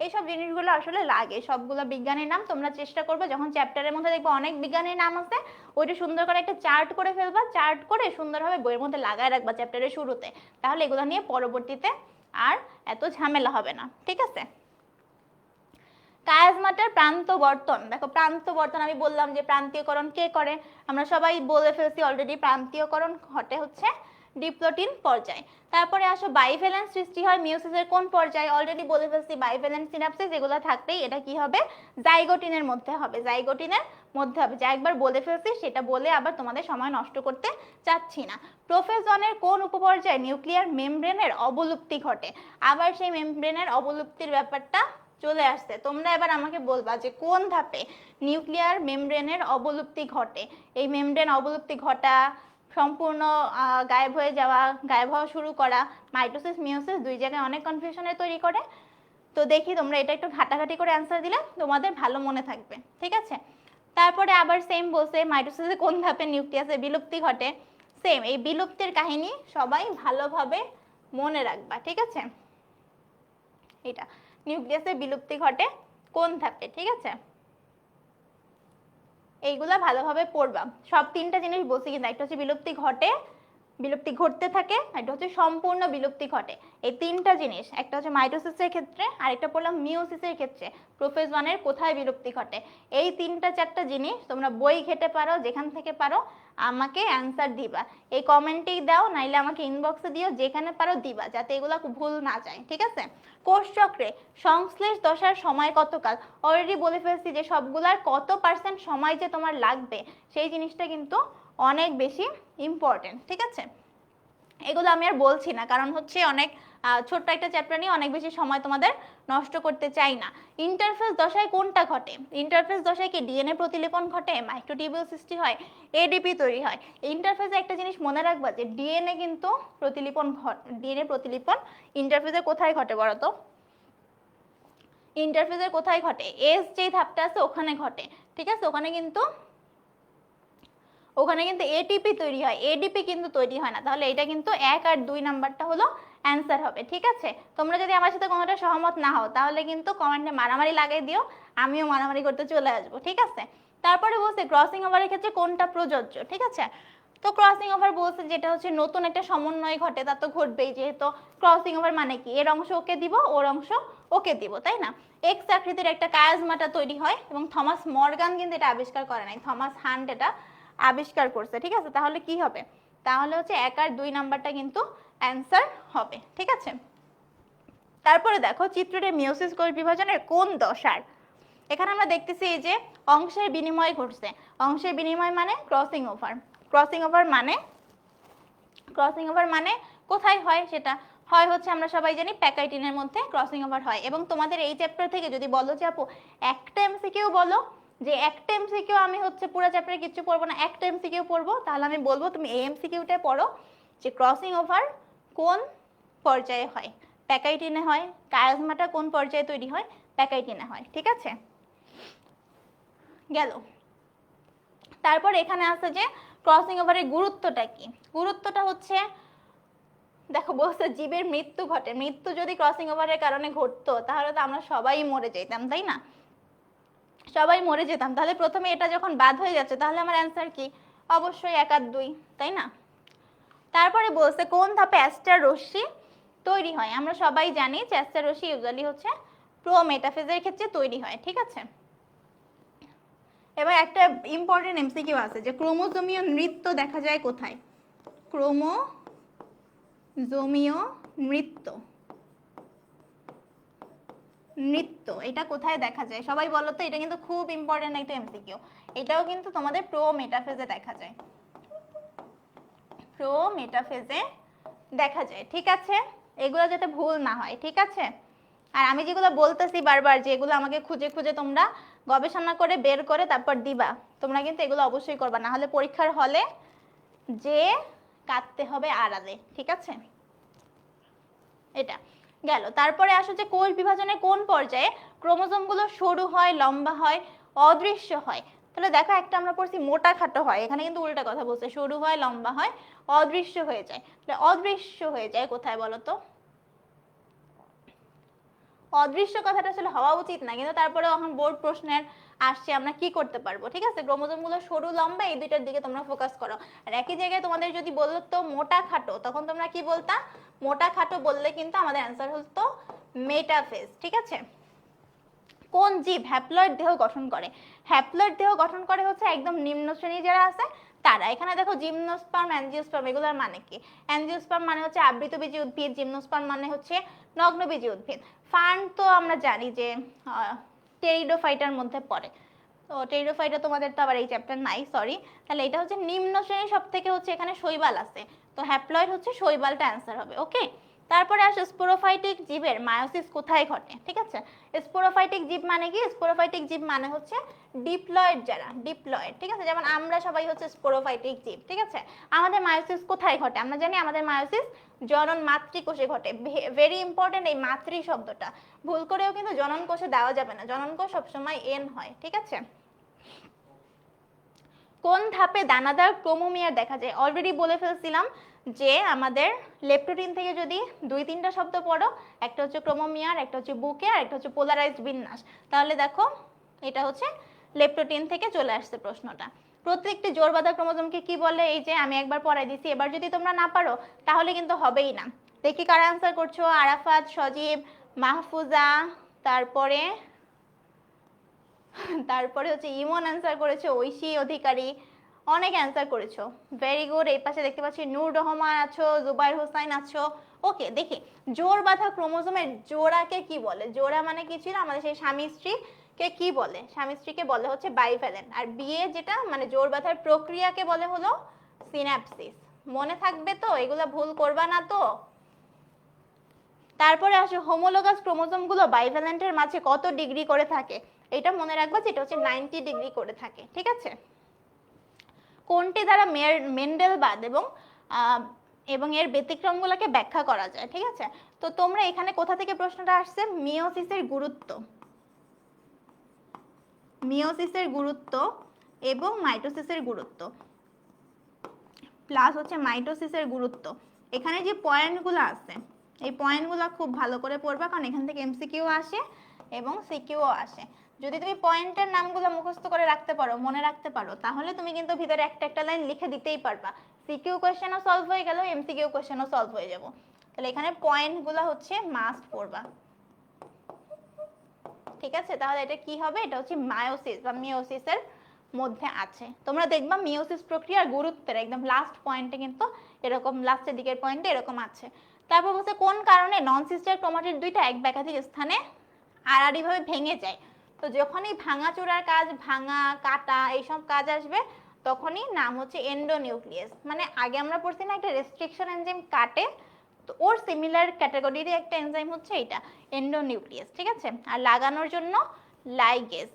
এইসব জিনিসগুলো আসলে লাগে, সবগুলো বিজ্ঞানের নাম। তোমরা চেষ্টা করবে যখন চ্যাপ্টারের মধ্যে দেখবে অনেক বিজ্ঞানের নাম আছে, ওইটা সুন্দর করে একটা চার্ট করে ফেলবা, চার্ট করে সুন্দরভাবে বইয়ের মধ্যে লাগায় রাখবা চ্যাপ্টারের শুরুতে, তাহলে এগুলো নিয়ে পরবর্তীতে আর এত ঝামেলা হবে না, ঠিক আছে। কায়াজমাটার প্রান্তবর্তন, দেখো প্রান্তবর্তন আমি বললাম যে প্রান্তীয়করণ কে করে, আমরা সবাই বলে ফেলছি অলরেডি। প্রান্তীয়করণ ঘটে হচ্ছে ডিপ্লোটিন পর্যায়ে। তারপরে আসো বাইভ্যালেন্ট সৃষ্টি হয় মিওসিসের কোন পর্যায়ে? অলরেডি বলে ফেলছি বাইভ্যালেন্ট সিনাপসিস এগুলো থাকলেই এটা কি হবে? জাইগোটিনের মধ্যে হবে, যা একবার বলে ফেলছি সেটা বলে আবার তোমাদের সময় নষ্ট করতে চাচ্ছি না। প্রোফেজনের কোন উপপর্যায়ে নিউক্লিয়ার মেমব্রেনের অবলুপ্তি ঘটে? আবার সেই মেমব্রেনের অবলুপ্তির ব্যাপারটা চলে আসছে। তোমরা এবার আমাকে বলবা যে কোন ধাপে নিউক্লিয়ার মেমব্রেনের অবলুপ্তি ঘটে। এই মেমব্রেন অবলুপ্তি ঘটা, সম্পূর্ণ গায়েব হয়ে যাওয়া, গায়েব হওয়া শুরু করা, মাইটোসিস মিওসিস দুই জায়গায় অনেক কনফিউশনের তৈরি করে। তো দেখি তোমরা এটা একটু ঘাটাঘাটি করে অ্যান্সার দিলে তোমাদের ভালো মনে থাকবে, ঠিক আছে। তারপরে আবার সেম বলছে মাইটোসিসে কোন ধাপে নিউক্লিয়াসের বিলুপ্তি ঘটে। সেম এই বিলুপ্তির কাহিনী সবাই ভালোভাবে মনে রাখবা, ঠিক আছে। এটা নিউক্লিয়াসের বিলুপ্তি ঘটে কোন ধাপে, ঠিক আছে। এইগুলা ভালোভাবে পড়বা। সব তিনটা জিনিস বলছি কিন্তু, একটা হচ্ছে বিলুপ্তি ঘটে, বিলুপ্তি ঘটতে থাকে, একটা হচ্ছে সম্পূর্ণ বিলুপ্তি ঘটে। এই তিনটা জিনিস, একটা হচ্ছে মাইটোসিসের ক্ষেত্রে, আরেকটা পড়লাম মিওসিসের ক্ষেত্রে, প্রোফেজ 1 এর কোথায় বিলুপ্তি ঘটে। এই তিনটা চারটা জিনিস তোমরা বই ঘেটে পারো, যেখান থেকে পারো আমাকে অ্যান্সার দিবা। এই কমেন্টেই দাও, নাইলে আমাকে ইনবক্সে দিও, যেখানে পারো দিবা, যাতে এগুলো ভুল না যায়, ঠিক আছে। কোষচক্রে সংশ্লেষ দশার সময় কতকাল। অলরেডি বলে ফেলছি যে সবগুলার কত % সময় যে তোমার লাগবে, সেই জিনিসটা কিন্তু অনেক বেশি ইম্পর্টেন্ট, ঠিক আছে। এগুলো আমি আর বলছি না, কারণ হচ্ছে অনেক ছোট্ট একটা চ্যাপ্টার নিয়ে অনেক বেশি সময় তোমাদের নষ্ট করতে চাই না। ইন্টারফেস দশায় কোনটা ঘটে। ইন্টারফেস দশায় কি ডিএনএ প্রতিলিপন ঘটে, মাইক্রোটিবিউল সৃষ্টি হয়, এডিপি তৈরি হয়। ইন্টারফেসে একটা জিনিস মনে রাখবা যে ডিএনএ কিন্তু প্রতিলিপন ডিএনএ প্রতিলিপন ইন্টারফেসে কোথায় ঘটে বলো তো। ইন্টারফেসের কোথায় ঘটে, এস যেই ধাপটা আছে ওখানে ঘটে, ঠিক আছে। ওখানে কিন্তু এটিপি তৈরি হয়, এডিপি কিন্তু তৈরি হয় না। তাহলে এটা কিন্তু 1 আর 2 নাম্বারটা হলো অ্যান্সার হবে, ঠিক আছে। তোমরা যদি আমার সাথে কোনোটা সহমত না হও তাহলে কিন্তু কমেন্টে মারামারি লাগাই দিও, আমিও মারামারি করতে চলে আসবো, ঠিক আছে। তারপরে বলছে ক্রসিং ওভারের ক্ষেত্রে কোনটা প্রযোজ্য, ঠিক আছে। তো ক্রসিং ওভার বলছে যেটা হচ্ছে নতুন একটা সমন্বয় ঘটে, তা তো ঘটবেই, যেহেতু ক্রসিং ওভার মানে কি, এর অংশ ওকে দিব, ওর অংশ ওকে দিব, তাই না। এক্স আকৃতির একটা কায়াজমাটা তৈরি হয়, এবং থমাস মর্গান কিন্তু এটা আবিষ্কার করে নাই, থমাস হান্ট এটা আবিষ্কার করছে, ঠিক আছে। তাহলে কি হবে, তাহলে হচ্ছে 1 আর 2 নাম্বারটা কিন্তু অ্যান্সার হবে, ঠিক আছে। তারপরে দেখো চিত্রটি মিওসিস কোষ বিভাজনের কোন দশার। এখানে আমরা দেখতেছি এই যে অংশের বিনিময় ঘটছে। অংশের বিনিময় মানে ক্রসিং ওভার। ক্রসিং ওভার মানে কোথায় হয়, সেটা হয় হচ্ছে আমরা সবাই জানি প্যাকাইটিনের মধ্যে ক্রসিং ওভার হয়। এবং তোমাদের এই চ্যাপ্টার থেকে যদি বলো যে আপু একটা এমসিকিউ বলো, যে একটা এমসিকিউ আমি হচ্ছে পুরো চ্যাপ্টারে কিছু পড়বো না, একটা এমসিকিউ পড়বো, তাহলে আমি বলবো তুমি এই এমসিকিউটা পড়ো যে ক্রসিং ওভার কোন পর্যায়ে হয়, প্যাকাইটিনে হয়। কায়াজমাটা কোন পর্যায়ে তৈরি হয়, প্যাকাইটিনে হয়, ঠিক আছে। গেল। তারপর এখানে আছে যে ক্রসিং ওভারের গুরুত্বটা কি। গুরুত্বটা হচ্ছে দেখো বলছে জীবের মৃত্যু ঘটে। মৃত্যু যদি ক্রসিং ওভারের কারণে ঘটতো তাহলে তো আমরা সবাই মরে যেতাম, তাই না, সবাই মরে যেতাম। তাহলে প্রথমে এটা যখন বাদ হয়ে যাচ্ছে তাহলে আমার অ্যান্সার কি, অবশ্যই 1 আর 2, তাই না। তারপরে বলছে কোন ধাপে অ্যাস্টার রশ্মি তৈরি হয়। আমরা সবাই জানি যে অ্যাস্টার রশ্মি ইউজুয়ালি হচ্ছে প্রোমেটাফেজের ক্ষেত্রে তৈরি হয়, ঠিক আছে। এবার একটা ইম্পর্টেন্ট এমসিকিউ আছে যে ক্রোমোজোমীয় নৃত্য দেখা যায় কোথায়। ক্রোমোজোমীয় নৃত্য এটা কোথায় দেখা যায় সবাই বলো তো। এটা কিন্তু খুব ইম্পর্টেন্ট একটা এমসিকিউ। এটাও কিন্তু তোমাদের প্রোমেটাফেজে দেখা যায়, প্রোমেটাফেজে দেখা যায়, ঠিক আছে। এগুলো যাতে ভুল না হয়, ঠিক আছে। আর আমি যেগুলো বলতেছি বারবার, যে এগুলো আমাকে খুঁজে খুঁজে তোমরা গবেষণা করে বের করে তারপর দিবা, তোমরা কিন্তু এগুলো অবশ্যই করবা, না হলে পরীক্ষার হলে যে কাটতে হবে আড়ালে, ঠিক আছে। এটা গেল। তারপরে আসো যে কোষ বিভাজনের কোন পর্যায়ে ক্রোমোজোমগুলো সরু হয়, লম্বা হয়, অদৃশ্য হয়। তাহলে দেখো একটা আমরা পড়ছি মোটা খাটো হয়, এখানে কিন্তু উল্টা কথা বলছে, সরু হয়, লম্বা হয়, অদৃশ্য হয়ে যায়। তাহলে অদৃশ্য হয়ে যায় কোথায় বলো তো। অদৃশ্য কথাটা আসলে হওয়া উচিত না, কিন্তু তারপরে এখন বোর্ড প্রশ্নের আসছে আমরা কি করতে পারবো, ঠিক আছে। ক্রোমোজোমগুলো সরু লম্বা এই দুইটার দিকে তোমরা ফোকাস করো। আর একই জায়গায় তোমাদের যদি বলতো মোটা খাটো, তখন তোমরা কি বলতা, মোটা খাটো বললে কিন্তু আমাদের অ্যান্সার হতো মেটাফেজ, ঠিক আছে। কোন জীব হ্যাপ্লয়েড দেহ গঠন করে। হ্যাপ্লয়েড দেহ গঠন করে হচ্ছে একদম নিম্ন শ্রেণী যারা আছে তারা। এখানে দেখো জিমনোস্পার্ম, অ্যাঞ্জিওস্পার্ম, এগুলোর মানে কি। অ্যাঞ্জিওস্পার্ম মানে হচ্ছে আবৃতবীজী উদ্ভিদ, জিমনোস্পার্ম মানে হচ্ছে নগ্নবীজী উদ্ভিদ। ফার্ন তো আমরা জানি যে টেরিডোফাইটার মধ্যে পড়ে, তো টেরিডোফাইটা তোমাদের তো আবার এই চ্যাপ্টার নাই, সরি। তাহলে এটা হচ্ছে নিম্ন শ্রেণী, সব থেকে হচ্ছে এখানে শৈবাল আছে, তো হ্যাপ্লয়েড হচ্ছে শৈবালটা অ্যান্সার হবে, ওকে। তারপরে আসো স্পোরোফাইটিক জীবের মায়োসিস কোথায় ঘটে, ঠিক আছে। স্পোরোফাইটিক জীব মানে কি? স্পোরোফাইটিক জীব মানে হচ্ছে ডিপ্লয়েড, যারা ডিপ্লয়েড, ঠিক আছে। যেমন আমরা সবাই হচ্ছে স্পোরোফাইটিক জীব, ঠিক আছে। আমাদের মায়োসিস কোথায় ঘটে? আমরা জানি আমাদের মায়োসিস জনন মাতৃকোষে ঘটে। ভেরি ইম্পর্টেন্ট এই মাতৃ শব্দটা, ভুল করেও কিন্তু জনন কোষে দেওয়া যাবে না, জনন কোষ সবসময় এন হয়, ঠিক আছে। কোন ধাপে দানাদার ক্রোমোমিয়ার দেখা যায়? অলরেডি বলে ফেলছিলাম যে আমাদের লেপটোটিন থেকে যদি 2-3টা শব্দ পড়ো, একটা হচ্ছে ক্রোমোমিয়ার, একটা হচ্ছে বুকে, আর একটা হচ্ছে পোলারাইজড বিন্যাস, তাহলে দেখো এটা হচ্ছে লেপটোটিন থেকে চলে আসছে প্রশ্নটা। প্রত্যেকটি জোড় বাঁধা ক্রোমোজোমকে কি বলে? এই যে আমি একবার পড়াই দিছি, এবার যদি তোমরা না পারো তাহলে কিন্তু হবেই না। দেখি কারা অ্যান্সার করছো। আরাফাত, সজীব, মাহফুজা, তারপরে হচ্ছে ইমন অ্যান্সার করেছো, ঐশী অধিকারী, অনেক অ্যান্সার করেছো, ভেরি গুড। এই পাশে দেখতে পাচ্ছি নূর রহমান আছো, জুবাইর হোসাইন আছো। ওকে, দেখি জোড় বাঁধা ক্রোমোজোমের জোড়াকে কি বলে? জোড়া মানে কি ছিল? আমাদের সেই স্বামী স্ত্রী কে কি বলে? স্বামী স্ত্রীকে বলে হচ্ছে বাইভ্যালেন্ট, আর বিয়ে যেটা মানে জোড় বাঁধার প্রক্রিয়াকে বলে হলো সিন্যাপসিস। মনে থাকবে তো? এগুলা ভুল করবা না তো? তারপরে আসে হোমোলোগাস ক্রোমোজোমগুলো বাইভ্যালেন্টের মাঝে কত ডিগ্রি করে থাকে? এটা মনে রাখবা যে এটা হচ্ছে 90 ডিগ্রি করে থাকে, ঠিক আছে। কোনটি দ্বারা মেন্ডেলবাদ এবং এর ব্যতিক্রমগুলোকে ব্যাখ্যা করা যায়, ঠিক আছে। তো তোমরা এখানে কোথা থেকে প্রশ্নটা আসছে? মিওসিসের গুরুত্ব এবং মাইটোসিসের গুরুত্ব, প্লাস হচ্ছে মাইটোসিসের গুরুত্ব। এখানে যে পয়েন্টগুলো আছে এই পয়েন্টগুলো খুব ভালো করে পড়বা, কারণ এখান থেকে এমসিকিউ আসে এবং সিকিউও আসে। যদি তুমি পয়েন্টের নামগুলো মুখস্থ করে রাখতে পারো, মনে রাখতে পারো, তাহলে তুমি কিন্তু ভিতরে একটা একটা লাইন লিখে দিতেই পারবা। সিকিউ কোশ্চেনও সলভ হয়ে গেল, এমসিকিউ কোশ্চেনও সলভ হয়ে যাব। তাহলে এখানে পয়েন্টগুলো হচ্ছে মাস্ট পড়বা, ঠিক আছে। তাহলে এটা কি হবে? এটা হচ্ছে মায়োসিস বা মিওসিসের মধ্যে আছে। তোমরা দেখবা মিওসিস প্রক্রিয়ার গুরুত্বের একদম লাস্ট পয়েন্টে কিন্তু এরকম, লাস্টের দিকের পয়েন্টে এরকম আছে। তারপর বলছে কোন কারণে নন সিস্টার ক্রোমাটিড দুইটা এক বা একাধিক স্থানে আড়াআড়িভাবে ভেঙে যায়? তো যখনই ভাঙাচোরার কাজ, ভাঙা কাটা এইসব কাজ আসবে, তখনই নাম হচ্ছে এন্ডোনিউক্লিয়াস। মানে আগে আমরা পড়ছি না একটা রেস্ট্রিকশন এনজাইম কাটে, তো ওর সিমিলার ক্যাটাগরির একটা এনজাইম হচ্ছে এটা এন্ডোনিউক্লিয়াস, ঠিক আছে। আর লাগানোর জন্য লাইগেজ।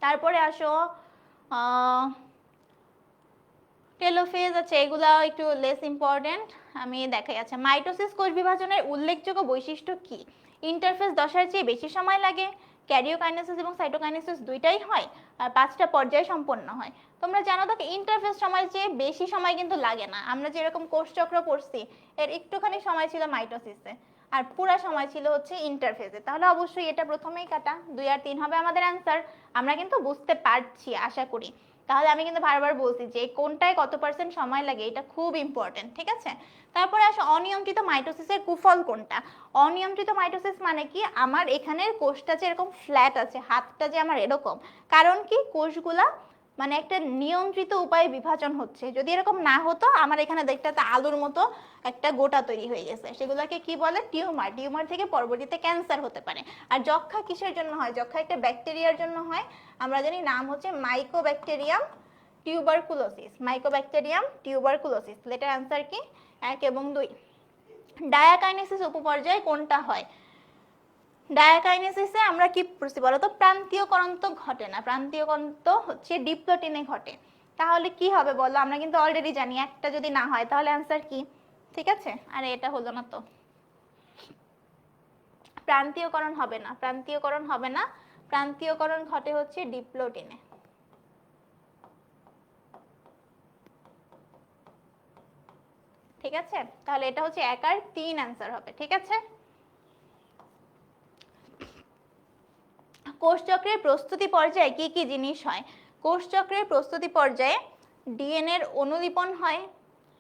তারপরে আসো টেলোফেজ আছে, এগুলা একটু লেস ইম্পর্টেন্ট, আমি দেখাই। আছে মাইটোসিস কোষ বিভাজনের উল্লেখযোগ্য বৈশিষ্ট্য কি? ইন্টারফেজ দশার চেয়ে বেশি সময় লাগে, ক্যারিওকাইনেসিস এবং সাইটোকাইনেসিস দুইটাই হয়, আর 5টা পর্যায়ে সম্পন্ন হয়। তোমরা জানো তো ইন্টারফেজ সময়ের চেয়ে বেশি সময় কিন্তু লাগে না। আমরা যেরকম কোষচক্র পড়ছি এর একটুখানি সময় ছিল মাইটোসিসে, আর পুরো সময় ছিল হচ্ছে ইন্টারফেজে। তাহলে অবশ্যই এটা প্রথমেই কাটা, 2 আর 3 হবে আমাদের অ্যান্সার। আমরা কিন্তু বুঝতে পারছি আশা করি। তাহলে আমি কিন্তু বারবার বলছি যে কোনটায় কত পার্সেন্ট সময় লাগে, এটা খুব ইম্পর্টেন্ট, ঠিক আছে। তারপরে আসো অনিয়ন্ত্রিত মাইটোসিসের কুফল কোনটা? অনিয়ন্ত্রিত মাইটোসিস মানে কি? আমার এখানের কোষটা যে এরকম ফ্ল্যাট আছে, হাতটা যে আমার এরকম, কারণ কি কোষগুলা মানে একটা নিয়ন্ত্রিত উপায়ে বিভাজন হচ্ছে। যদি এরকম না হতো, আমার এখানে দেখতে আলুর মতো একটা গোটা তৈরি হয়ে গেছে, সেগুলোকে কি বলে? টিউমার। টিউমার থেকে পরবর্তীতে ক্যান্সার হতে পারে। আর যক্ষা কিসের জন্য হয়? যক্ষা একটা ব্যাকটেরিয়ার জন্য হয়, আমরা জানি নাম হচ্ছে মাইকোব্যাকটেরিয়াম টিউবারকুলোসিস। Mycobacterium tuberculosis. এটার অ্যান্সার কি? 1 এবং 2। ডায়াকাইনেসিস উপপর্যায়ে কোনটা হয়? ডায়াকাইনেসিসে আমরা কি বুঝছি বলো তো? প্রান্তীয়করণ তো ঘটে না, প্রান্তীয়করণ তো হচ্ছে ডিপ্লোটিনে ঘটে। তাহলে কি হবে বলো? আমরা কিন্তু অলরেডি জানি একটা যদি না হয় তাহলে অ্যান্সার কি, ঠিক আছে। আরে এটা হলো না তো, প্রান্তীয়করণ হবে না, প্রান্তীয়করণ হবে না, প্রান্তীয়করণ ঘটে হচ্ছে ডিপ্লোটিনে। ঠিক আছে, তাহলে এটা হচ্ছে 1 আর 3 অ্যান্সার হবে, ঠিক আছে। কোষচক্রের প্রস্তুতি পর্যায়ে কি কি জিনিস হয়? কোষচক্রের প্রস্তুতি পর্যায়ে ডিএনএ এর অনুলিপন হয়,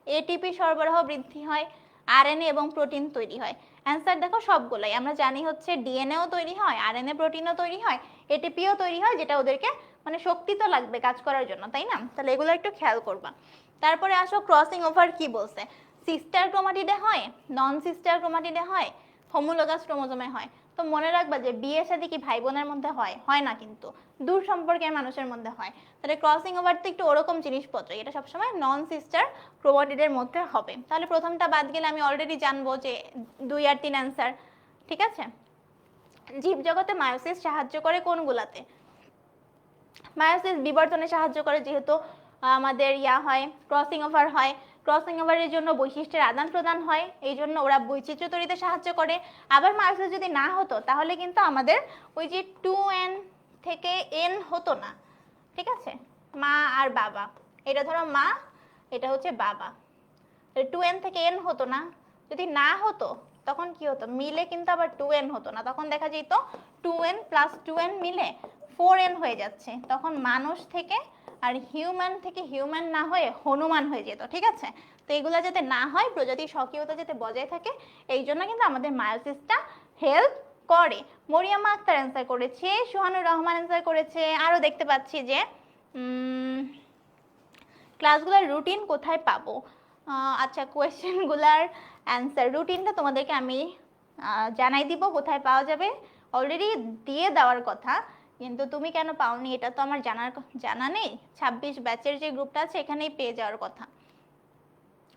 এটিপি সরবরাহ বৃদ্ধি হয়, আরএনএ এবং প্রোটিন তৈরি হয়। অ্যান্সার দেখো সবগুলাই আমরা জানি হচ্ছে ডিএনএও তৈরি হয়, আরএনএ প্রোটিনও তৈরি হয়, এটিপিও তৈরি হয়, যেটা ওদেরকে মানে শক্তি তো লাগবে কাজ করার জন্য, তাই না? তাহলে এগুলো একটু খেয়াল করবা। তারপরে আসো ক্রসিং ওভার কি বলছে? সিস্টার ক্রোমাটিডে হয়, নন সিস্টার ক্রোমাটিডে হয়, হোমোলোগাস ক্রোমোজোমে হয়। তো মনে রাখবা যে বিয়ে শাদী কি ভাই বোনের মধ্যে হয়? হয় না কিন্তু, দূর সম্পর্কের মানুষের মধ্যে হয়। তাহলে ক্রসিং ওভার তো একটু ওরকম জিনিসপত্র, এটা সবসময় নন সিস্টার ক্রোমাটিডের মধ্যে হবে। তাহলে প্রথমটা বাদ গেলে আমি অলরেডি জানবো যে 2 আর 3 অ্যান্সার। ঠিক আছে, জীবজগতে মায়োসিস সাহায্য করে কোনগুলাতে? মায়োসিস বিবর্তনে সাহায্য করে, যেহেতু আমাদের হয় ক্রসিং ওভার হয়, ক্রসিং ওভারের জন্য বৈশিষ্ট্যের আদান প্রদান হয়, এই জন্য ওরা বৈচিত্র্য তৈরিতে সাহায্য করে। আবার মায়োসিস যদি না হতো তাহলে কিন্তু আমাদের ওই যে 2n থেকে n হতো না। ঠিক আছে, মা আর বাবা, এটা ধরো মা, এটা হচ্ছে বাবা, 2n থেকে n হতো না। যদি না হতো তখন কি হতো, মিলে কিন্তু আবার 2n হতো না, তখন দেখা যেত 2n প্লাস 2n মিলে 4n হয়ে যাচ্ছে, তখন মানুষ থেকে আর হিউম্যান থেকে হিউম্যান না হয়ে হনুমান হয়ে যেত। ঠিক আছে, তো এগুলো যাতে না হয়, প্রজাতির স্বকীয়তা যাতে বজায় থাকে, এই জন্য কিন্তু আমাদের মায়োসিসটা হেল্প করে। মরিয়ামা আক্তার অ্যান্সার করেছে, সুহানুর রহমান অ্যান্সার করেছে। আরও দেখতে পাচ্ছি যে ক্লাসগুলোর রুটিন কোথায় পাবো? আচ্ছা, কোয়েশ্চেনগুলার অ্যান্সার রুটিনটা তোমাদেরকে আমি জানাই দিব কোথায় পাওয়া যাবে। অলরেডি দিয়ে দেওয়ার কথা, কিন্তু তুমি কেন পাওনি এটা তো আমার জানা নেই। 26 ব্যাচের যে গ্রুপটা আছে এখানেই পেয়ে যাওয়ার কথা।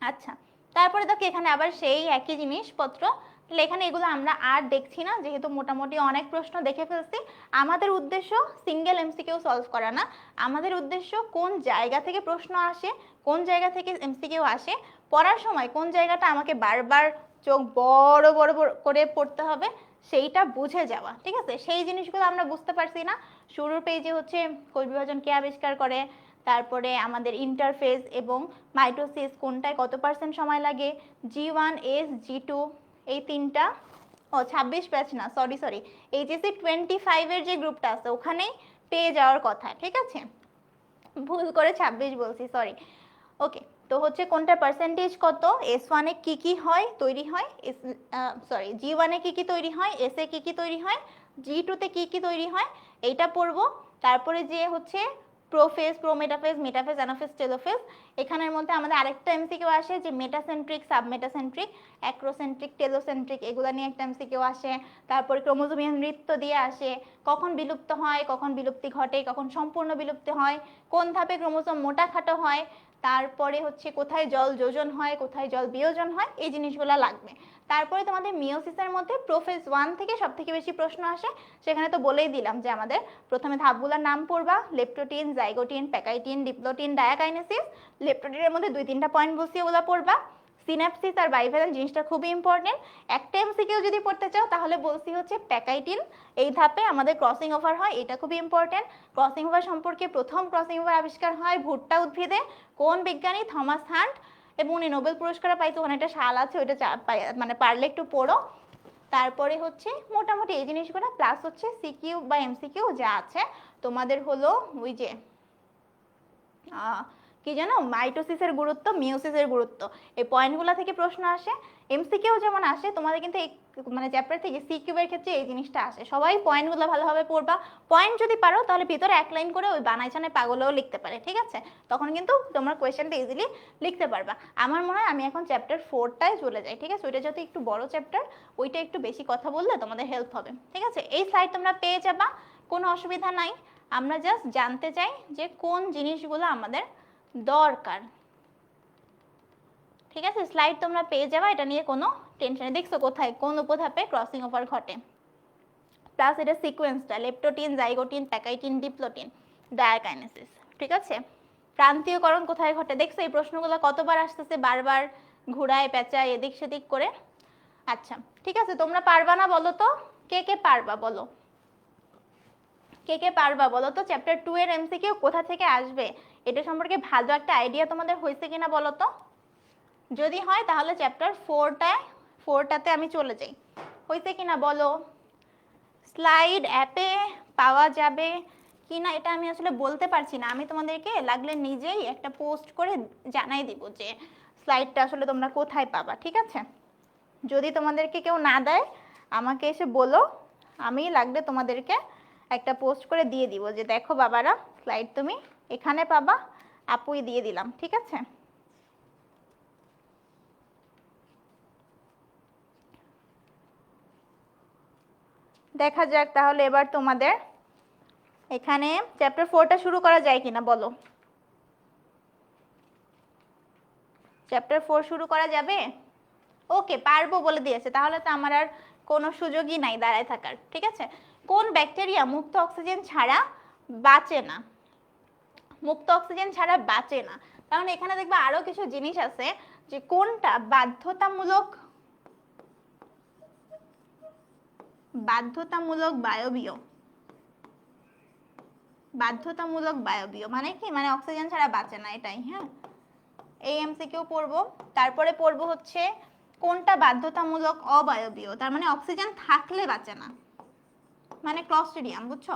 আচ্ছা, তারপরে দেখো এখানে আবার সেই একই জিনিসপত্র, তাহলে এখানে এগুলো আমরা আর দেখছি না, যেহেতু মোটামুটি অনেক প্রশ্ন দেখে ফেলছি। আমাদের উদ্দেশ্য সিঙ্গেল এমসিকিউ সলভ করা না, আমাদের উদ্দেশ্য কোন জায়গা থেকে প্রশ্ন আসে, কোন জায়গা থেকে এমসিকিউ আসে, পড়ার সময় কোন জায়গাটা আমাকে বারবার চোখ বড় বড় করে পড়তে হবে সেইটা বুঝে যাওয়া। ঠিক আছে, সেই জিনিসগুলো আমরা বুঝতে পারছি না। শুরুর পেজে হচ্ছে কোষ বিভাজন কে আবিষ্কার করে, তারপরে আমাদের ইন্টারফেস এবং মাইটোসিস কোনটায় কত % সময় লাগে, G1 S G2 এই তিনটা, 26 ব্যাচ না, সরি এইচএসসি 25 এর যে গ্রুপটা আছে ওখানেই পেয়ে যাওয়ার কথা। ঠিক আছে, ভুল করে 26 বলছি, সরি। ওকে, তো হচ্ছে কোনটা পার্সেন্টেজ কত, S1 এ কি কি হয় তৈরি হয়, G1 এ কি কি তৈরি হয়, S এ কি কি তৈরি হয়, G2 তে কি কি তৈরি হয়, এইটা পড়বো। তারপরে যে হচ্ছে prophase, prometaphase, metaphase, anaphase, telophase, এখানের মধ্যে আমাদের আরেকটা এমসিকিউ আসে যে মেটাসেন্ট্রিক, সাবমেটাসেন্ট্রিক, অ্যাক্রোসেন্ট্রিক, টেলোসেন্ট্রিক, এগুলা নিয়ে একটা এমসিকিউ আসে। তারপরে ক্রোমোজোমীয় নৃত্য দিয়ে আসে, কখন বিলুপ্ত হয়, কখন বিলুপ্তি ঘটে, কখন সম্পূর্ণ বিলুপ্তি হয়, কোন ধাপে ক্রোমোজোম মোটা খাটো হয়, তারপরে হচ্ছে কোথায় জল যোজন হয়, কোথায় জল বিয়োজন হয়, এই জিনিসগুলো লাগবে। তারপরে তোমাদের মিওসিসের মধ্যে প্রোফেজ 1 থেকে সব থেকে বেশি প্রশ্ন আসে, সেখানে তো বলেই দিলাম যে আমাদের প্রথমে ধাপগুলোর নাম পড়বা, leptotene, zygotene, pachytene, diplotene, diakinesis. লেপ্টোটিনের মধ্যে 2-3টা পয়েন্ট বসিয়ে ওগুলো পড়বা। সিনাপসিস আর বাইভ্যালেন্স জিনিসটা খুবই ইম্পর্টেন্ট। একটা এমসিকিউ যদি পড়তে চাও তাহলে বলছি হচ্ছে প্যাকাইটিন এই ধাপে আমাদের ক্রসিং ওভার হয়, এটা খুবই ইম্পর্টেন্ট। ক্রসিং ওভার সম্পর্কে প্রথম ক্রসিং ওভার আবিষ্কার হয় ভুট্টা উদ্ভিদে, কোন বিজ্ঞানী, থমাস হান্ট, এবং উনি নোবেল পুরস্কার পাইতো, অনেকটা সাল আছে, ওইটা মানে পারলে একটু পড়ো। তারপরে হচ্ছে মোটামুটি এই জিনিসগুলো, প্লাস হচ্ছে সিকিউ বা এমসিকিউ যা আছে তোমাদের হলো ওই যে কি জানো, মাইটোসিসের গুরুত্ব, মিওসিসের গুরুত্ব, এই পয়েন্টগুলো থেকে প্রশ্ন আসে। এমসিকিউ যেমন আসে তোমাদের কিন্তু এই মানে চ্যাপ্টার থেকে সিকিউ এর ক্ষেত্রে এই জিনিসটা আসে। সবাই পয়েন্টগুলো ভালোভাবে পড়বা, পয়েন্ট যদি পারো তাহলে ভিতরে এক লাইন করে ওই বানাইছানে পাগলেও লিখতে পারে। ঠিক আছে, তখন কিন্তু তোমরা কোয়েশ্চেনটা ইজিলি লিখতে পারবা। আমার মনে হয় আমি এখন চ্যাপ্টার 4টায় চলে যাই। ঠিক আছে, ওইটা যত একটু বড় চ্যাপ্টার, ওইটা একটু বেশি কথা বললে তোমাদের হেল্প হবে। ঠিক আছে, এই স্লাইড তোমরা পেয়ে যাবা, কোনো অসুবিধা নাই। আমরা জাস্ট জানতে চাই যে কোন জিনিসগুলো আমাদের দরকার। ঠিক আছে, স্লাইড তোমরা পেয়ে যাবা, এটা নিয়ে কোনো টেনশন নেই। দেখছো কোথায় কোন উপধাপে ক্রসিং ওভার ঘটে, প্লাস এটা সিকোয়েন্সটা leptotene, zygotene, pachytene, diplotene, diakinesis. ঠিক আছে, প্রান্তীয়করণ কোথায় ঘটে, দেখছো এই প্রশ্নগুলো কতবার আসতেছে, বারবার ঘুরায় পেঁচায় এদিক সেদিক করে। আচ্ছা ঠিক আছে, তোমরা পারবা না বলো তো, কে কে পারবা বলো, কে কে পারবা বলো তো, চ্যাপ্টার 2 এর এমসিকিউ কোথা থেকে আসবে এটা সম্পর্কে ভালো একটা আইডিয়া তোমাদের হয়েছে কিনা বলো তো। যদি হয় তাহলে চ্যাপ্টার 4টাতে আমি চলে যাই, হয়েছে কিনা বলো। স্লাইড অ্যাপে পাওয়া যাবে কিনা এটা আমি আসলে বলতে পারছি না, আমি তোমাদেরকে লাগলে নিজেই একটা পোস্ট করে জানাই দিব যে স্লাইডটা আসলে তোমরা কোথায় পাবা। ঠিক আছে, যদি তোমাদেরকে কেউ না দেয় আমাকে এসে বলো, আমি লাগলে তোমাদেরকে একটা পোস্ট করে দিয়ে দিব যে দেখো বাবারা স্লাইড তুমি এখানে পাবা, আপুই দিয়ে দিলাম। ঠিক আছে, দেখা যাক তাহলে এবার তোমাদের এখানে চ্যাপ্টার 4টা শুরু করা যায় কিনা বলো। চ্যাপ্টার 4 শুরু করা যাবে? ওকে, পারবো বলে দিয়েছে, তাহলে তো আমার আর কোনো সুযোগই নাই দাঁড়ায় থাকার। ঠিক আছে, কোন ব্যাকটেরিয়া মুক্ত অক্সিজেন ছাড়া বাঁচে না? মুক্ত অক্সিজেন ছাড়া বাঁচে না, কারণ এখানে দেখবে আরো কিছু জিনিস আছে যে কোনটা বাধ্যতামূলক বায়বীয়। বাধ্যতামূলক বায়বীয় মানে কি, মানে অক্সিজেন ছাড়া বাঁচে না, এটাই। হ্যাঁ, এই এমসিকিউ পড়বো। তারপরে পড়বো হচ্ছে কোনটা বাধ্যতামূলক অবায়বীয়, তার মানে অক্সিজেন থাকলে বাঁচে না, মানে ক্লস্ট্রিডিয়াম, বুঝছো?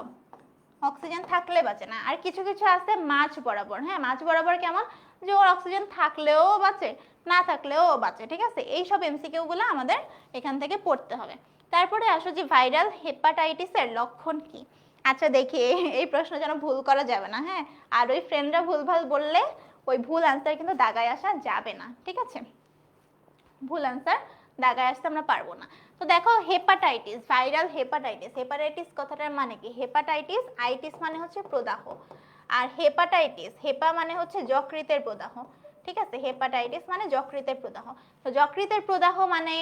অক্সিজেন থাকলে বাঁচে না। আর কিছু কিছু আছে মাঝ বরাবর। হ্যাঁ, মাঝ বরাবর কেমন, যে ওর অক্সিজেন থাকলেও বাঁচে, না থাকলেও বাঁচে। ঠিক আছে, এই সব এমসিকিউ গুলো আমাদের এখান থেকে পড়তে হবে। তারপরে আসো যে ভাইরাল হেপাটাইটিসের লক্ষণ কি। আচ্ছা দেখি, এই প্রশ্ন যেন ভুল করা যাবে না। হ্যাঁ, আর ওই ফ্রেন্ডরা ভুলভাল বললে ওই ভুল আনসার কিন্তু দাগায় আসা যাবে না। ঠিক আছে, ভুল আনসার দাগায় আসতে আমরা পারবো না। তো দেখো, হেপাটাইটিস, ভাইরাল হেপাটাইটিস, হেপাটাইটিস কথাটার মানে কি? হেপাটাইটিস, আইটিস মানে হচ্ছে প্রদাহ, আর হেপাটাইটিস, হেপা মানে হচ্ছে যকৃতের প্রদাহ। ঠিক আছে, হেপাটাইটিস মানে যকৃতের প্রদাহ। তো যকৃতের প্রদাহ মানে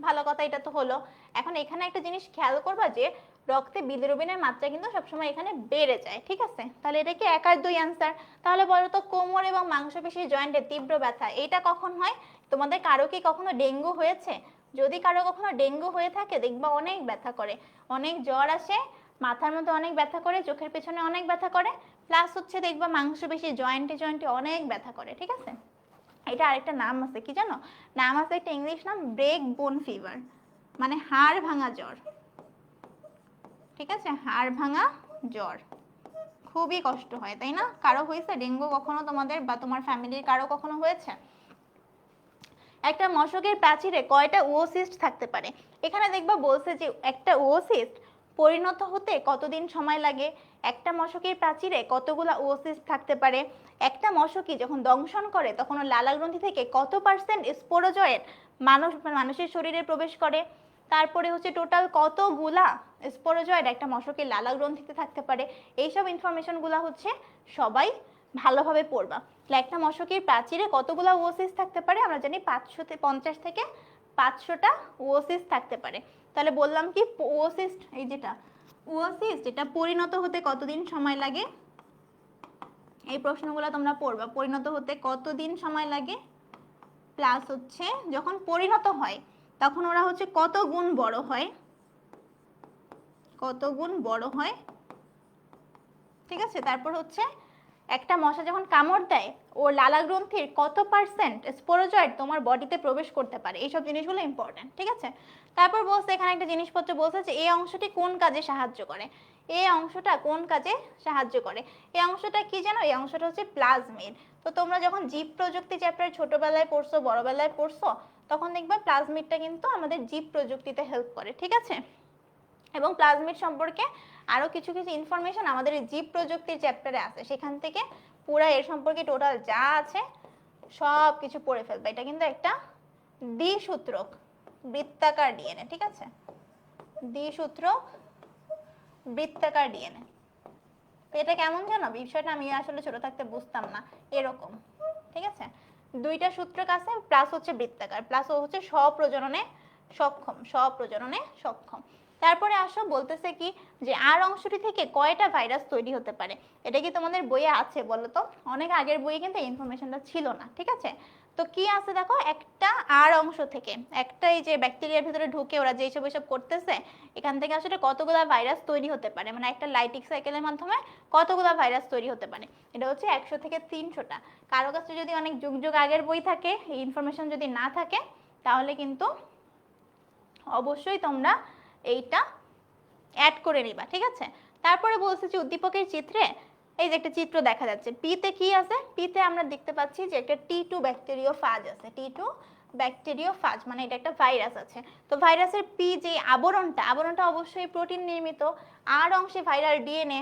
ভালো কথা, এটা তো হলো। এখন এখানে একটা জিনিস খেয়াল করবা যে রক্তে বিলিরুবিনের মাত্রা কিন্তু সবসময় এখানে বেড়ে যায়। ঠিক আছে, তাহলে এটা কি 1 আর 2 আনসার? তাহলে বলো তো, কোমর এবং মাংসপেশির জয়েন্টে তীব্র ব্যথা, এটা কখন হয়? তোমাদের কারো কি কখনো ডেঙ্গু হয়েছে? যদি কারো কখনো ডেঙ্গু হয়ে থাকে, দেখবা অনেক ব্যথা করে, অনেক জ্বর আসে, মাথার মধ্যে অনেক ব্যথা করে, চোখের পেছনে অনেক ব্যথা করে, প্লাস হচ্ছে দেখবা মাংসপেশি জয়েন্টে জয়েন্টে অনেক ব্যথা করে। ঠিক আছে, এটা আরেকটা নাম আছে, কি জানো? নাম আছে একটা ইংলিশ নাম, ব্রেক বোন ফিভার, মানে হাড় ভাঙা জ্বর। ঠিক আছে, হাড় ভাঙা জ্বর খুবই কষ্ট হয়, তাই না? কারো হয়েছে ডেঙ্গু কখনো তোমাদের, বা তোমার ফ্যামিলির কারো কখনো হয়েছে? একটা মশকের প্রাচীরে কয়টা ওসিস্ট থাকতে পারে? এখানে দেখবা বলছে যে একটা ওসিস্ট পরিণত হতে কতদিন সময় লাগে, একটা মশকের প্রাচীরে কতগুলা ওসিস্ট থাকতে পারে, একটা মশকই যখন দংশন করে তখন লালা গ্রন্থি থেকে কত পার্সেন্ট স্পোরোজয়েড মানুষের শরীরে প্রবেশ করে, তারপরে হচ্ছে টোটাল কতগুলা স্পোরোজয়েড একটা মশকের লালা গ্রন্থিতে থাকতে পারে। এইসব ইনফরমেশনগুলো হচ্ছে সবাই ভালোভাবে পড়বা। একটা মশকের প্রাচীরে কতগুলা ওসিস থাকতে পারে? আমরা জানি 550 থেকে 500টা ওসিস থাকতে পারে। তাহলে বললাম কি, ওসিস, এই যেটা ওসিস, এটা পরিণত হতে কতদিন সময় লাগে? এই প্রশ্নগুলো তোমরা পড়বা, পরিণত হতে কতদিন সময় লাগে, প্লাস হচ্ছে যখন পরিণত হয় তখন ওরা হচ্ছে কত গুণ বড় হয়, কত গুণ বড় হয়। ঠিক আছে, তারপর হচ্ছে একটা মশা যখন কামড় দেয় ওর লালা গ্রন্থির কত পার্সেন্ট স্পোরোজয়েড তোমার বডিতে প্রবেশ করতে পারে, এইসব জিনিসগুলো ইম্পর্টেন্ট। ঠিক আছে, তারপর বলছে এখানে একটা জিনিসপত্র বলছে যে এই অংশটি কোন কাজে সাহায্য করে, এই অংশটা কোন কাজে সাহায্য করে, এই অংশটা কি জানো? এই অংশটা হচ্ছে প্লাজমিড। তো তোমরা যখন জীব প্রযুক্তি চ্যাপ্টার ছোটবেলায় পড়ছো, বড়বেলায় পড়ছো, তখন দেখবা প্লাজমিডটা কিন্তু আমাদের জীব প্রযুক্তিতে হেল্প করে। ঠিক আছে, এবং প্লাজমিড সম্পর্কে আরো কিছু কিছু ইনফরমেশন আমাদের এই জীব প্রযুক্তির চ্যাপ্টারে আছে, সেখান থেকে পুরো এর সম্পর্কে টোটাল যা আছে সব কিছু পড়ে ফেলবে। এটা কিন্তু একটা দ্বিসূত্রক বৃত্তাকার ডিএনএ। ঠিক আছে, দ্বিসূত্রক বৃত্তাকার ডিএনএ। তো এটা কেমন জানো বিষয়টা? আমি আসলে ছোট থাকতে বুঝতাম না, এরকম। ঠিক আছে, 2টা সূত্রক আছে, প্লাস হচ্ছে বৃত্তাকার, প্লাস ও হচ্ছে স্বপ্রজননে সক্ষম, স্বপ্রজননে সক্ষম। তারপরে আসো, বলতেছে কি যে আর অংশটি থেকে কয়টা ভাইরাস তৈরি হতে পারে? এটা কি তোমাদের বইয়ে আছে বলো তো? অনেক আগের বইয়ে কিন্তু এই ইনফরমেশনটা ছিল না। ঠিক আছে, তো কি আছে দেখো, একটা আর অংশ থেকে, একটা এই যে ব্যাকটেরিয়ার ভিতরে ঢুকে ওরা যে এইসব এইসব করতেছে, এখান থেকে আসলে কতগুলা ভাইরাস তৈরি হতে পারে, মানে একটা লাইটিক সাইকেলের মাধ্যমে কতগুলা ভাইরাস তৈরি হতে পারে? এটা হচ্ছে 100 থেকে 300টা। কারো কাছে যদি অনেক যুগ যুগ আগের বই থাকে, এই ইনফরমেশন যদি না থাকে, তাহলে কিন্তু অবশ্যই তোমরা এইটা অ্যাড করে নিবা। ঠিক আছে, তারপরে বলছে যে উদ্দীপকের চিত্রে এই যে একটা চিত্র দেখা যাচ্ছে, পিতে কি আছে? পিতে আমরা দেখতে পাচ্ছি যে একটা T2 ব্যাকটেরিওফাজ আছে, T2 ব্যাকটেরিওফাজ, মানে এটা একটা ভাইরাস আছে। তো ভাইরাসের পি যে আবরণটা অবশ্যই প্রোটিন নির্মিত। আর অংশে ভাইরাল ডিএনএ,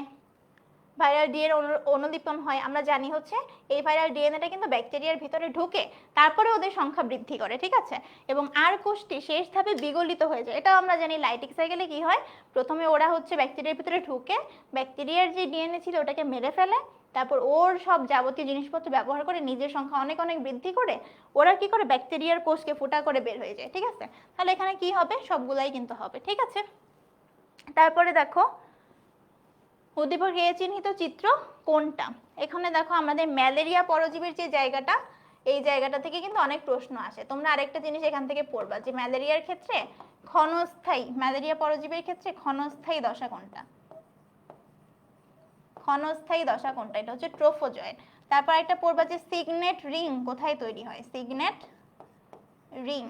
ভাইরাল ডিএনএ অনুলিপন হয়, আমরা জানি হচ্ছে এই ভাইরাল ডিএনএটা কিন্তু ব্যাকটেরিয়ার ভিতরে ঢুকে তারপরে ওদের সংখ্যা বৃদ্ধি করে, ঠিক আছে। এবং আর কোষটি শেষ ধাপে বিগলিত হয়ে যায়, এটাও আমরা জানি। লাইটিক সাইকেলে কি হয়, প্রথমে ওরা হচ্ছে ব্যাকটেরিয়ার ভিতরে ঢুকে ব্যাকটেরিয়ার যে ডিএনএ ছিল ওটাকে মেরে ফেলে, তারপর ওর সব যাবতীয় জিনিসপত্র ব্যবহার করে নিজের সংখ্যা অনেক অনেক বৃদ্ধি করে ওরা কি করে ব্যাকটেরিয়ার কোষকে ফুটা করে বের হয়ে যায়, ঠিক আছে। তাহলে এখানে কি হবে, সবগুলাই কিন্তু হবে, ঠিক আছে। তারপরে দেখো উদ্দীপক এ চিহ্নিত চিত্র কোনটা। এখানে দেখো আমাদের ম্যালেরিয়া পরজীবীর যে জায়গাটা, এই জায়গাটা থেকে কিন্তু অনেক প্রশ্ন আসে। তোমরা আরেকটা জিনিস এখান থেকে পড়বা যে ম্যালেরিয়ার ক্ষেত্রে ক্ষণস্থায়ী, ম্যালেরিয়া পরজীবীর ক্ষেত্রে ক্ষণস্থায়ী দশা কোনটা, ক্ষণস্থায়ী দশা কোনটা, এটা হচ্ছে ট্রোফোজয়েড। তারপর একটা পড়বা যে সিগনেট রিং কোথায় তৈরি হয়, সিগনেট রিং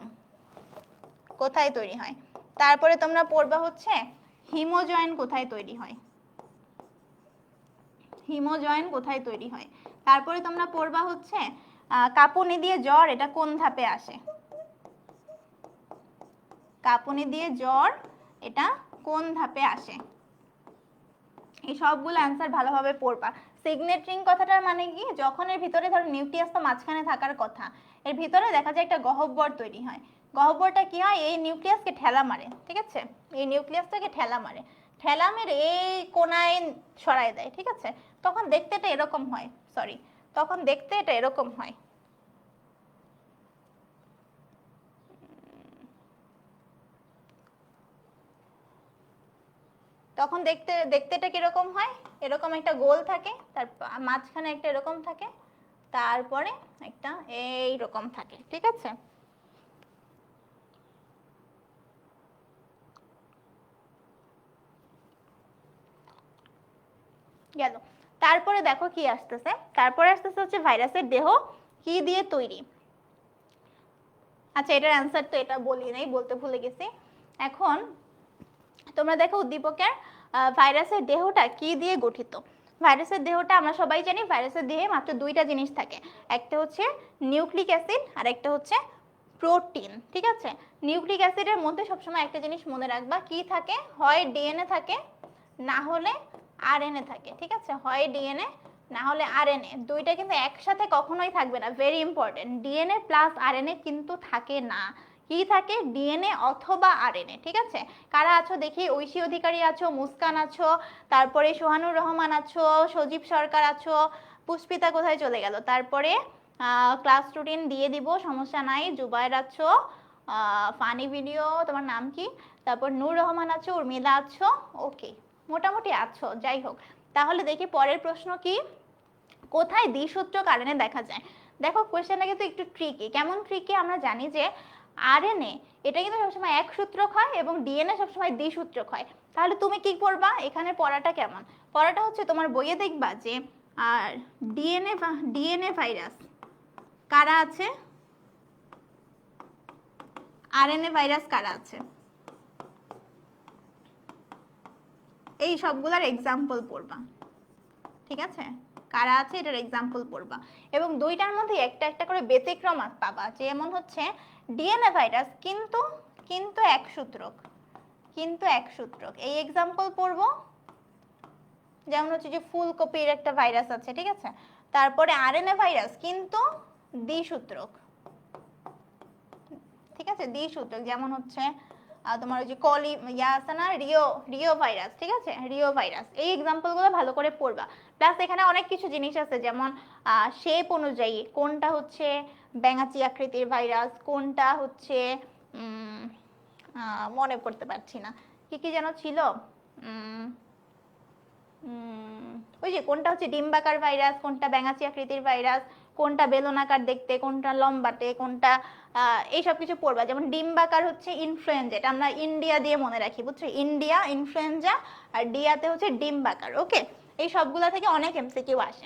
কোথায় তৈরি হয়। তারপরে তোমরা পড়বা হচ্ছে হিমোজয়েন কোথায় তৈরি হয়, হিমোজয়েন কোথায় তৈরি হয়। তারপরে তোমরা পড়বা হচ্ছে কাঁপুনি দিয়ে জ্বর, এটা কোন ধাপে আসে, কাঁপুনি দিয়ে জ্বর এটা কোন ধাপে আসে। এই সবগুলো অ্যান্সার ভালোভাবে পড়বা। সিগনেট রিং কথাটার মানে কি, যখন এর ভিতরে ধরো নিউক্লিয়াস তো মাঝখানে থাকার কথা, এর ভিতরে দেখা যায় একটা গহ্বর তৈরি হয়। গহ্বরটা কি হয়, এই নিউক্লিয়াসকে ঠেলা মারে, ঠিক আছে, এই নিউক্লিয়াসটাকে ঠেলা মারে, ঠেলা মেরে এই কোনায় সরায় দেয়, ঠিক আছে। তখন দেখতে এটা এরকম হয়, সরি, তখন দেখতে এটা এরকম হয়। তখন দেখতে দেখতে এটা কিরকম হয়, এরকম একটা গোল থাকে, তার মাঝখানে একটা এরকম থাকে, তারপরে একটা এইরকম থাকে, ঠিক আছে। গেল। তারপরে দেখো কি আসতেছে, তারপরে আসতেছে হচ্ছে ভাইরাসের দেহ কি দিয়ে তৈরি। আচ্ছা এটার অ্যান্সার তো এটা বলি নাই, বলতে ভুলে গেছি। এখন তোমরা দেখো উদ্দীপকের ভাইরাসের দেহটা কি দিয়ে গঠিত। ভাইরাসের দেহটা আমরা সবাই জানি, ভাইরাসের দেহে মাত্র দুইটা জিনিস থাকে, একটা হচ্ছে নিউক্লিক অ্যাসিড আর একটা হচ্ছে প্রোটিন, ঠিক আছে। নিউক্লিক অ্যাসিডের মধ্যে সবসময় একটা জিনিস মনে রাখবা, কি থাকে, হয় ডিএনএ থাকে না হলে আরএনএ থাকে, ঠিক আছে, হয় ডিএনএ না হলে আরএনএ, দুইটা কিন্তু একসাথে কখনোই থাকবে না, very important. DNA plus RNA কিন্তু থাকে না, কি থাকে, ডিএনএ অথবা আরএনএ, ঠিক আছে। কারা আছো দেখি, ঐশী অধিকারী আছো, মুস্কান আছো, তারপরে সোহানুর রহমান আছো, সজীব সরকার আছো, পুষ্পিতা কোথায় চলে গেল, তারপরে ক্লাস রুটিন দিয়ে দিব, সমস্যা নাই, জুবায়ের আছো, ফানি ভিডিও তোমার নাম কি, তারপর নূর রহমান আছো, উর্মিলা আছো, ওকে মোটামুটি আছো, যাই হোক। তাহলে দেখি পরের প্রশ্ন কি, কোথায় দ্বিসূত্রক আরএনএ দেখা যায়। দেখো কোয়েশ্চেনটা কিন্তু একটু ট্রিকি, কেমন ট্রিকি, আমরা জানি যে আরএনএ এটা কিন্তু সবসময় এক সূত্রক হয় এবং ডিএনএ সবসময় দ্বিসূত্রক হয়। তাহলে তুমি কি করবা, এখানে পড়াটা কেমন, পড়াটা হচ্ছে তোমার বইয়ে দেখবা যে আর ডিএনএ ভাইরাস কারা আছে, আরএনএ ভাইরাস কারা আছে, এই সবগুলোর এক্সাম্পল পড়বা, ঠিক আছে, কারা আছে এটার এক্সাম্পল পড়বা। এবং দুইটার মধ্যে একটা একটা করে ব্যতিক্রম পাবা, যেমন হচ্ছে ডিএনএ ভাইরাস কিন্তু কিন্তু এক সূত্রক, কিন্তু এক সূত্রক, এই এক্সাম্পল পড়বো। যেমন হচ্ছে যে ফুলকপির একটা ভাইরাস আছে, ঠিক আছে। তারপরে আরএনএ ভাইরাস কিন্তু দ্বিসূত্রক, ঠিক আছে, দ্বিসূত্রক, যেমন হচ্ছে তোমার ওই যে কলি ইয়া আছে না, রিও ভাইরাস, ঠিক আছে, রিও ভাইরাস, এই এক্সাম্পলগুলো ভালো করে পড়বা। প্লাস এখানে অনেক কিছু জিনিস আছে, যেমন শেপ অনুযায়ী কোনটা হচ্ছে ব্যাঙাচি আকৃতির ভাইরাস, কোনটা হচ্ছে মনে করতে পারছি না, কি কি যেন ছিল, ওই যে কোনটা হচ্ছে ডিম্বাকার ভাইরাস, কোনটা ব্যাঙাচি আকৃতির ভাইরাস, কোনটা বেলনাকার দেখতে, কোনটা লম্বাটে, কোনটা এই সব কিছু পড়বা। যেমন ডিম্বাকার হচ্ছে ইনফ্লুয়েঞ্জা, এটা আমরা ইন্ডিয়া দিয়ে মনে রাখি, বুঝছো, ইন্ডিয়া ইনফ্লুয়েঞ্জা, আর ডিয়াতে হচ্ছে ডিম্বাকার, ওকে। এই সবগুলা থেকে অনেক এমসিকিউ আসে।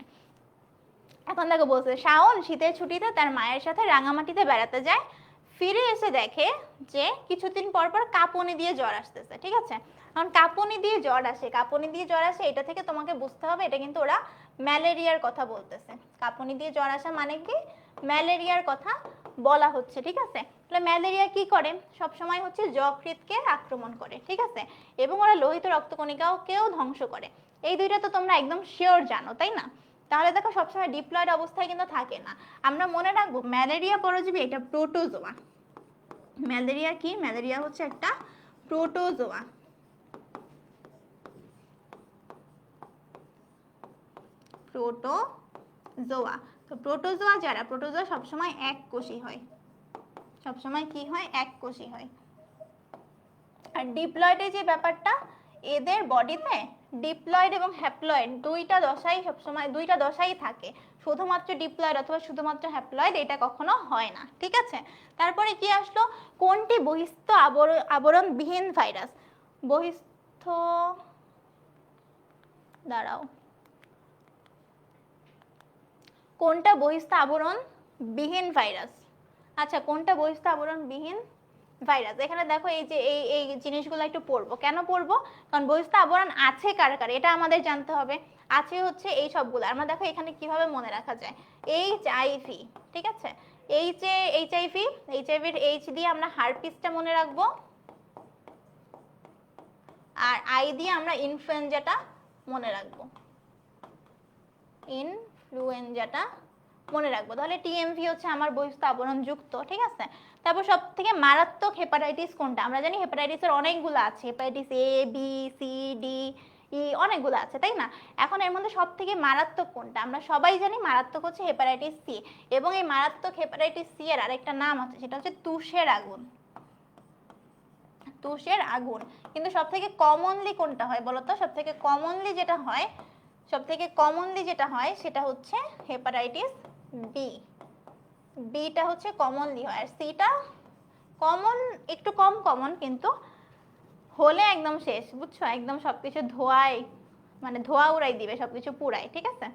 এখন দেখো বলছে, শাওন শীতের ছুটিতে তার মায়ের সাথে রাঙামাটিতে বেড়াতে যায়, ফিরে এসে দেখে যে কিছুদিন পর পর কাঁপুনি দিয়ে জ্বর আসতেছে, ঠিক আছে। এখন কাঁপুনি দিয়ে জ্বর আসে, কাঁপুনি দিয়ে জ্বর আসে, এটা থেকে তোমাকে বুঝতে হবে এটা কিন্তু ওরা ম্যালেরিয়ার কথা বলতেছে। কাঁপুনি দিয়ে জ্বর আসা মানে কি, ম্যালেরিয়ার কথা বলা হচ্ছে, ঠিক আছে। তাহলে ম্যালেরিয়া কি করে, সব সময় হচ্ছে যকৃতকে আক্রমণ করে, ঠিক আছে, এবং ওরা লোহিত রক্তকণিকাকেও ধ্বংস করে। এই দুইটা তো তোমরা একদম শিওর জানো, তাই না? তাহলে দেখো সবসময় ডিপ্লয়েড অবস্থায় কিন্তু থাকে না। আমরা মনে রাখবো ম্যালেরিয়া পরজীবী এটা প্রোটোজোয়া। ম্যালেরিয়া কি? ম্যালেরিয়া হচ্ছে একটা প্রোটোজোয়া। প্রোটোজোয়া। তো প্রোটোজোয়া যারা, প্রোটোজোয়া সবসময় এক কোষী হয়, সবসময় কি হয়? এক কোষী হয়। আর ডিপ্লয়েডে যে ব্যাপারটা, এদের বডিতে ডিপ্লয়েড এবং হ্যাপ্লয়েড দুইটা দশাই সবসময়, দুইটা দশাই থাকে। শুধুমাত্র ডিপ্লয়েড অথবা শুধুমাত্র হ্যাপ্লয়েড এটা কখনো হয় না, ঠিক আছে? তারপরে কি আসলো? কোনটি বহিস্থ আবরণবিহীন ভাইরাস? বহিস্থ, দাঁড়াও, কোনটা বহিস্থ আবরণবিহীন ভাইরাস? আচ্ছা, কোনটা বহিস্থ আবরণবিহীন ভাইরাস? এখানে দেখো এই যে এই জিনিসগুলো একটু পড়বো। কেন পড়বো? কারণ বহিস্থ আবরণ আছে কার কার এটা আমাদের জানতে হবে। আছে হচ্ছে এই সবগুলো। আমরা দেখো এখানে কিভাবে মনে রাখা যায়। এইচআইভি, ঠিক আছে? এইচআইভির এইচ দিয়ে আমরা হারপিসটা মনে রাখবো, আর আই দিয়ে আমরা ইনফ্লুয়েঞ্জাটা মনে রাখবো, ইনফ্লুয়েঞ্জাটা মনে রাখবো। তাহলে টিএমভি হচ্ছে আমার বহিস্থ আবরণ যুক্ত, ঠিক আছে? তারপর সব থেকে মারাত্মক হেপাটাইটিস কোনটা? আমরা জানি হেপাটাইটিসের অনেকগুলো আছে, hepatitis A, B, C, D, E, অনেকগুলো আছে, তাই না? এখন এর মধ্যে সব থেকে মারাত্মক কোনটা? আমরা সবাই জানি মারাত্মক হচ্ছে হেপাটাইটিস সি, এবং এই মারাত্মক হেপাটাইটিস সি এর আরেকটা নাম আছে, সেটা হচ্ছে তুষের আগুন। তুষের আগুন। কিন্তু সব থেকে কমনলি কোনটা হয় বলতো? সব থেকে কমনলি যেটা হয় সেটা হচ্ছে হেপাটাইটিস বি। বিটা হচ্ছে কমনলি হয়, আর সিটা কমন, একটু কম কমন, কিন্তু হলে একদম শেষ, বুঝছো? একদম সবকিছু ধোয়ায়, মানে ধোয়া উড়াই দিবে সবকিছু পুরাই, ঠিক আছে?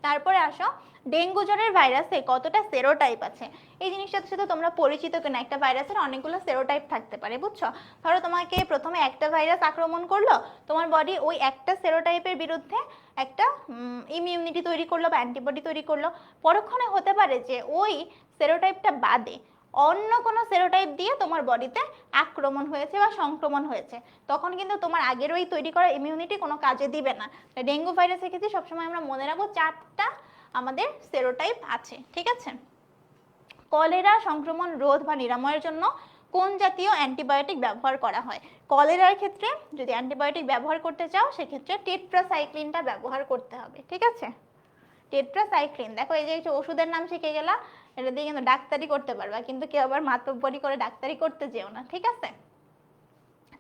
তারপরে আসো, ডেঙ্গু জ্বরের ভাইরাসে কতটা সেরোটাইপ আছে? এই জিনিসটার সাথে তোমরা পরিচিত কিনা? একটা ভাইরাসের অনেকগুলো সেরোটাইপ থাকতে পারে, বুঝছো? ধরো তোমাকে প্রথমে একটা ভাইরাস আক্রমণ করলো, তোমার বডি ওই একটা সেরোটাইপের বিরুদ্ধে একটা ইমিউনিটি তৈরি করলো বা অ্যান্টিবডি তৈরি করলো। পরক্ষণে হতে পারে যে ওই সেরোটাইপটা বাদে অন্য কোনো সেরোটাইপ দিয়ে তোমার বডিতে আক্রমণ হয়েছে বা সংক্রমণ হয়েছে, তখন কিন্তু তোমার আগের ওই তৈরি করা ইমিউনিটি কোনো কাজে দিবে না। ডেঙ্গু ভাইরাসের ক্ষেত্রে সবসময় আমরা মনে রাখবো 4টা আমাদের সেরোটাইপ আছে, ঠিক আছে? কলেরা সংক্রমণ রোধ বা নিরাময়ের জন্য কোন জাতীয় অ্যান্টিবায়োটিক ব্যবহার করা হয়? কলেরার ক্ষেত্রে যদি অ্যান্টিবায়োটিক ব্যবহার করতে চাও, সেক্ষেত্রে টেট্রাসাইক্লিনটা ব্যবহার করতে হবে, ঠিক আছে? টেট্রাসাইক্লিন। দেখো এই যে ওষুধের নাম শিখে গেলা, এটা দিয়ে কিন্তু ডাক্তারি করতে পারবা, কিন্তু কেউ আবার মাতব্বরি করে ডাক্তারি করতে যেও না, ঠিক আছে?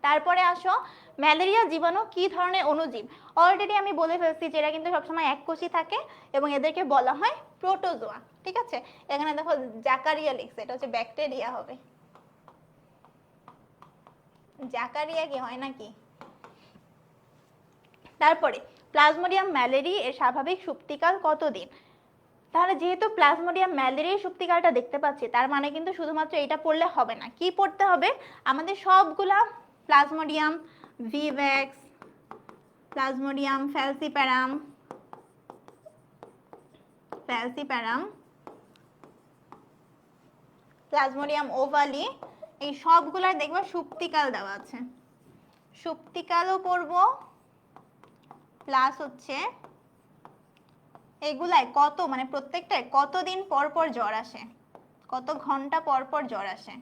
তারপরে আসো, ম্যালেরিয়া জীবাণু কি ধরনের অণুজীব? অলরেডি আমি বলে ফেলছি যে এরা কিন্তু সবসময় এককোষী থাকে এবং এদেরকে বলা হয় প্রোটোজোয়া, ঠিক আছে? এখানে দেখো জাকারিয়া লিখছে, এটা হচ্ছে ব্যাকটেরিয়া হবে। জাকারিয়া কি হয় নাকি? তারপরে প্লাজমোডিয়াম ম্যালেরি এর স্বাভাবিক সুপ্তিকাল কতদিন? তাহলে যেহেতু প্লাজমোডিয়াম ম্যালেরিয়ার সুপ্তিকালটা দেখতে পাচ্ছি, তার মানে কিন্তু শুধুমাত্র এটা পড়লে হবে না। কি পড়তে হবে? আমাদের সবগুলা প্লাজমোডিয়াম ভিভ্যাক্স, প্লাজমোডিয়াম ফ্যালসিপ্যারাম, প্লাজমোডিয়াম ওভালি, এই সবগুলার দেখবা সুপ্তিকাল দেওয়া আছে। সুপ্তিকালও পড়বো, প্লাস হচ্ছে এগুলায় কত, মানে প্রত্যেকটায় কতদিন পর পর জ্বর আসে, কত ঘন্টা পর পর জ্বর আসে,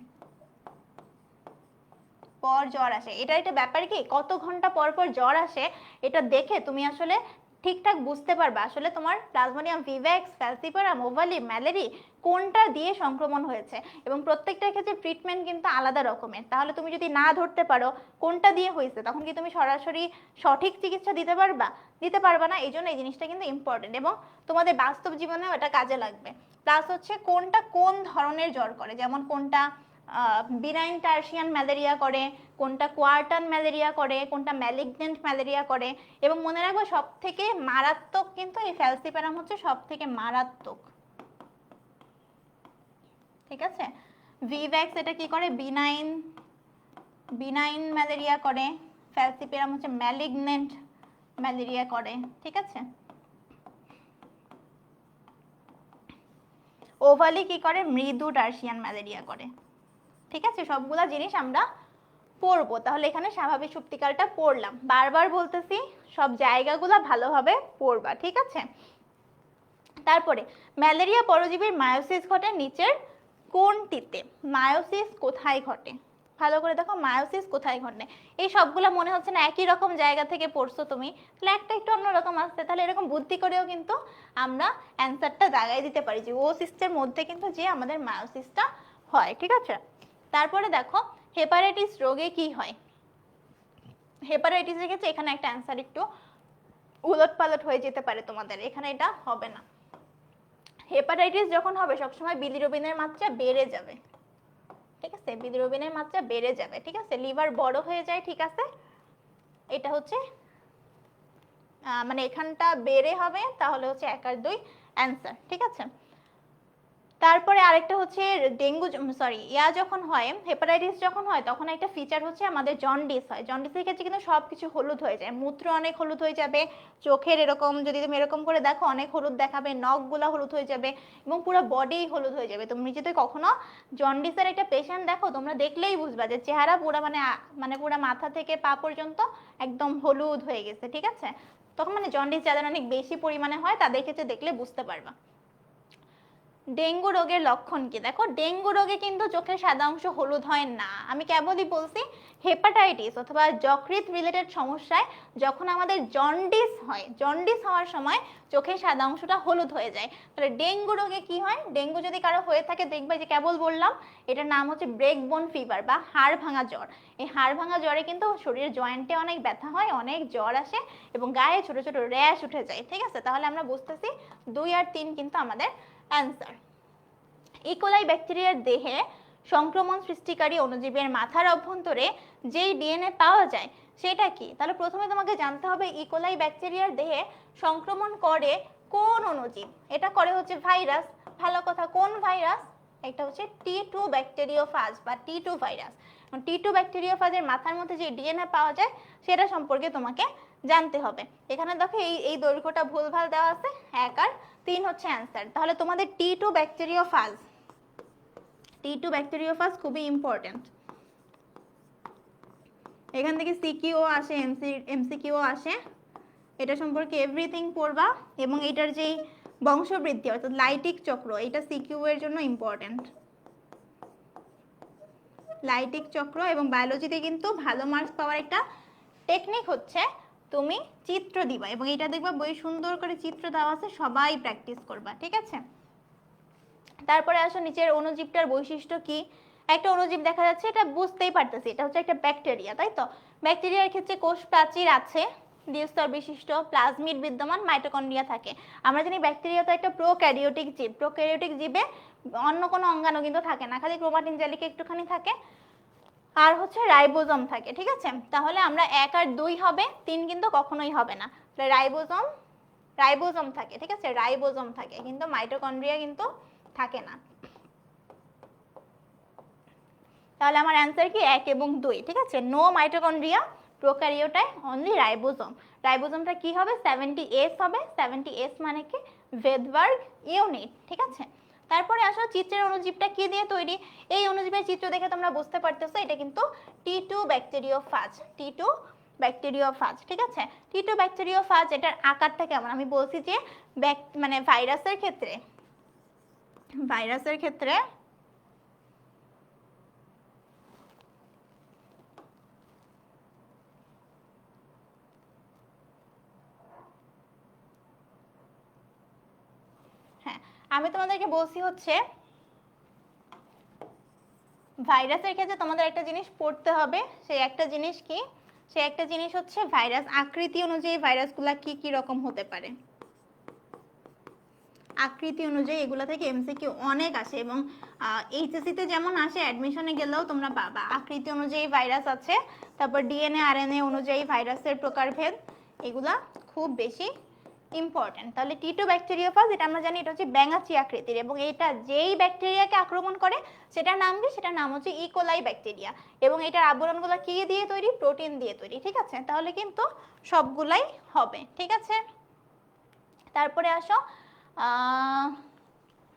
এটা একটা ব্যাপার কি, কত ঘন্টা পর পর জ্বর আসে এটা দেখে তুমি আসলে ঠিকঠাক বুঝতে পারবে আসলে তোমার প্লাজমোডিয়াম ভিভ্যাক্স, ফ্যালসিপারাম, ওভালি, ম্যালেরি কোনটা দিয়ে সংক্রমণ হয়েছে। এবং প্রত্যেকটার ক্ষেত্রে ট্রিটমেন্ট কিন্তু আলাদা রকমের। তাহলে তুমি যদি না ধরতে পারো কোনটা দিয়ে হয়েছে, তখন কি তুমি সরাসরি সঠিক চিকিৎসা দিতে পারবা না। এই জন্য এই জিনিসটা কিন্তু ইম্পর্টেন্ট এবং তোমাদের বাস্তব জীবনেও এটা কাজে লাগবে। প্লাস হচ্ছে কোনটা কোন ধরনের জ্বর করে, যেমন কোনটা বিনাইন টার্সিয়ান ম্যালেরিয়া করে, কোনটা কোয়ার্টান ম্যালেরিয়া করে, কোনটা ম্যালিগনেন্ট ম্যালেরিয়া করে। এবং মনে রাখবো সব থেকে মারাত্মক কিন্তু এই ফ্যালসিপ্যারাম হচ্ছে সব থেকে মারাত্মক, ঠিক আছে? ভিভ্যাক্স এটা কি করে? বিনাইন ম্যালেরিয়া করে, ফ্যালসিপ্যারাম হচ্ছে ম্যালিগনেন্ট ম্যালেরিয়া করে, ঠিক আছে? ওভালি কি করে? মৃদু টার্সিয়ান ম্যালেরিয়া করে, ঠিক আছে? সবগুলা জিনিস আমরা পড়বো, তাহলে এখানে স্বাভাবিক সুপ্তিকালটা পড়লাম। বারবার বলতেছি সব জায়গাগুলো ভালোভাবে পড়বা, ঠিক আছে? তারপরে ম্যালেরিয়া পরজীবীর মায়োসিস ঘটে নিচের কোনটিতে? মায়োসিস কোথায় ঘটে? ভালো করে দেখো মায়োসিস কোথায় ঘটে। এই সবগুলো মনে হচ্ছে না একই রকম জায়গা থেকে পড়ছো তুমি, তাহলে একটা একটু অন্যরকম আসছে, তাহলে এরকম বুদ্ধি করেও কিন্তু আমরা অ্যান্সারটা জায়গায় দিতে পারি যে ও সিস্টের মধ্যে কিন্তু যে আমাদের মায়োসিসটা হয়, ঠিক আছে? তারপরে দেখো হেপাটাইটিস রোগে কি হয়? হেপাটাইটিসের ক্ষেত্রে এখানে একটা অ্যান্সার একটু উলটপালট হয়ে যেতে পারে তোমাদের, এখানে এটা হবে না। হেপাটাইটিস যখন হবে সবসময় বিলিরুবিনের মাত্রা বেড়ে যাবে, ঠিক আছে? বিলিরুবিনের মাত্রা বেড়ে যাবে, ঠিক আছে? লিভার বড় হয়ে যায়, ঠিক আছে? এটা হচ্ছে মানে এখানটা বেড়ে হবে, তাহলে হচ্ছে 1 আর 2 অ্যান্সার, ঠিক আছে? তারপরে আরেকটা হচ্ছে ডেঙ্গু, সরি যখন হয় হেপাটাইটিস যখন হয় তখন একটা ফিচার হচ্ছে আমাদের জন্ডিস হয়। জন্ডিসের ক্ষেত্রে কিন্তু সবকিছু হলুদ হয়ে যায়, মূত্র অনেক হলুদ হয়ে যাবে, চোখের এরকম যদি তুমি এরকম করে দেখো অনেক হলুদ দেখাবে, নখগুলো হলুদ হয়ে যাবে এবং পুরো বডি হলুদ হয়ে যাবে। তুমি যদি কখনো জন্ডিসের একটা পেশেন্ট দেখো তোমরা দেখলেই বুঝবা যে চেহারা পুরো মানে পুরো মাথা থেকে পা পর্যন্ত একদম হলুদ হয়ে গেছে, ঠিক আছে? তখন মানে জন্ডিস যাদের অনেক বেশি পরিমাণে হয় তাদের ক্ষেত্রে দেখলে বুঝতে পারবা। ডেঙ্গু রোগের লক্ষণ কি? দেখো ডেঙ্গু রোগে কিন্তু চোখের সাদা অংশ হলুদ হয় না, আমি কেবলই বলছি হেপাটাইটিস অথবা যকৃৎ রিলেটেড সমস্যায় যখন আমাদের জন্ডিস হয়, জন্ডিস হওয়ার সময় চোখের সাদা অংশটা হলুদ হয়ে যায়। তাহলে ডেঙ্গু রোগে কি হয়? ডেঙ্গু যদি কারো হয়ে থাকে দেখবে যে কেবল বললাম এটার নাম হচ্ছে ব্রেক বোন ফিভার বা হাড় ভাঙা জ্বর। এই হাড় ভাঙা জ্বরে কিন্তু শরীরের জয়েন্টে অনেক ব্যথা হয়, অনেক জ্বর আসে এবং গায়ে ছোট ছোট র্যাশ উঠে যায়, ঠিক আছে? তাহলে আমরা বুঝতেছি 2 আর 3 কিন্তু আমাদের অ্যান্সার। ইকোলাই ব্যাকটেরিয়ার দেহে সংক্রমণ সৃষ্টিকারী অণুজীবের মাথার অভ্যন্তরে যেই ডিএনএ পাওয়া যায় সেটা কি? তাহলে প্রথমে তোমাকে জানতে হবে ইকোলাই ব্যাকটেরিয়ার দেহে সংক্রমণ করে কোন অণুজীব? এটা করে হচ্ছে ভাইরাস। ভালো কথা, কোন ভাইরাস? এটা হচ্ছে T2 ব্যাকটেরিওফাজ বা T2 ভাইরাস। T2 ব্যাকটেরিওফাজের মাথার মধ্যে যে ডিএনএ পাওয়া যায় সেটা সম্পর্কে তোমাকে জানতে হবে। এখানে দেখো এই দৈর্ঘ্যটা ভুলভাল দেওয়া আছে, 1 আর 3 হচ্ছে অ্যান্সার। তাহলে তোমাদের T2 ব্যাকটেরিওফাজ, T2 ব্যাকটেরিওফাজ খুবই ইম্পর্টেন্ট। এখান থেকে সিকিউ আসে, এমসিকিউ আসে, এটা সম্পর্কে এভরিথিং পড়বা এবং এটার যেই বংশবৃদ্ধি অর্থাৎ লাইটিক চক্র, এটা সিকিউ এর জন্য ইম্পর্টেন্ট। লাইটিক চক্র এবং বায়োলজিতে কিন্তু ভালো মার্কস পাওয়ার একটা টেকনিক হচ্ছে তুমি চিত্র দিবা এবং এটা দেখবা বই সুন্দর করে চিত্র দেওয়া আছে, সবাই প্র্যাকটিস করবা, ঠিক আছে? তারপরে আসো নিচের অণুজীবটার বৈশিষ্ট্য কি? একটা অণুজীব দেখা যাচ্ছে, এটা বুঝতেই পারতেছি এটা হচ্ছে একটা ব্যাকটেরিয়া, তাই তো? ব্যাকটেরিয়ার ক্ষেত্রে কোষ প্রাচীর আছে, দ্বিস্তর বিশিষ্ট, প্লাজমিড বিদ্যমান, মাইটোকন্ড্রিয়া থাকে। আমরা জানি ব্যাকটেরিয়া তো একটা প্রোক্যারিওটিক জীব, প্রোক্যারিওটিক জীবে অন্য কোনো অঙ্গাণু কিন্তু থাকে না, খালি ক্রোমাটিন জালিকা একটুখানি থাকে আর হচ্ছে রাইবোজোম থাকে, ঠিক আছে? তাহলে আমরা 1 আর 2 হবে, 3 কিন্তু কখনোই হবে না। তাহলে রাইবোজোম থাকে, ঠিক আছে? রাইবোজোম থাকে, কিন্তু মাইটোকন্ড্রিয়া কিন্তু থাকে না। তাহলে আমার অ্যান্সার কি 1 এবং 2, ঠিক আছে? নো মাইটোকন্ড্রিয়া, প্রোক্যারিওটায় অনলি রাইবোজোম। রাইবোজোমটা কি হবে? 70S হবে। 70S মানে কি? ভেদবার্গ ইউনিট, ঠিক আছে? তারপরে আসো চিত্রের অণুজীবটা কি দিয়ে তৈরি? এই অণুজীবের চিত্র দেখে তোমরা বুঝতে পারতেছো এটা কিন্তু T2 ব্যাকটেরিওফাজ, T2 ব্যাকটেরিওফাজ, ঠিক আছে? T2 ব্যাকটেরিওফাজ, এটার আকারটা কেমন? আমি বলছি যে মানে ভাইরাসের ক্ষেত্রে হ্যাঁ, আমি তোমাদেরকে বলছি হচ্ছে ভাইরাসের ক্ষেত্রে তোমাদের একটা জিনিস পড়তে হবে, সেই একটা জিনিস কি? সেই একটা জিনিস হচ্ছে ভাইরাস আকৃতি অনুযায়ী ভাইরাসগুলা কি কি রকম হতে পারে। আকৃতি অনুযায়ী এগুলো থেকে এমসিকিউ অনেক আসে এবং এইচএসসি তে যেমন আসে অ্যাডমিশনে গেলেও তোমরা পাবা। আকৃতি অনুযায়ী ভাইরাস আছে, তারপর ডিএনএ আরএনএ অনুযায়ী ভাইরাসের প্রকারভেদ, এগুলা খুব বেশি ইম্পর্টেন্ট। তাহলে T2 ব্যাকটেরিওফাজ, এটা আমরা জানি এটা হচ্ছে ব্যাঙাচি আকৃতির এবং এটা যেই ব্যাকটেরিয়াকে আক্রমণ করে সেটার নাম কি? সেটার নাম হচ্ছে ইকোলাই ব্যাকটেরিয়া এবং এটার আবরণগুলো কি দিয়ে তৈরি? প্রোটিন দিয়ে তৈরি, ঠিক আছে? তাহলে কিন্তু সবগুলাই হবে, ঠিক আছে? তারপরে আসো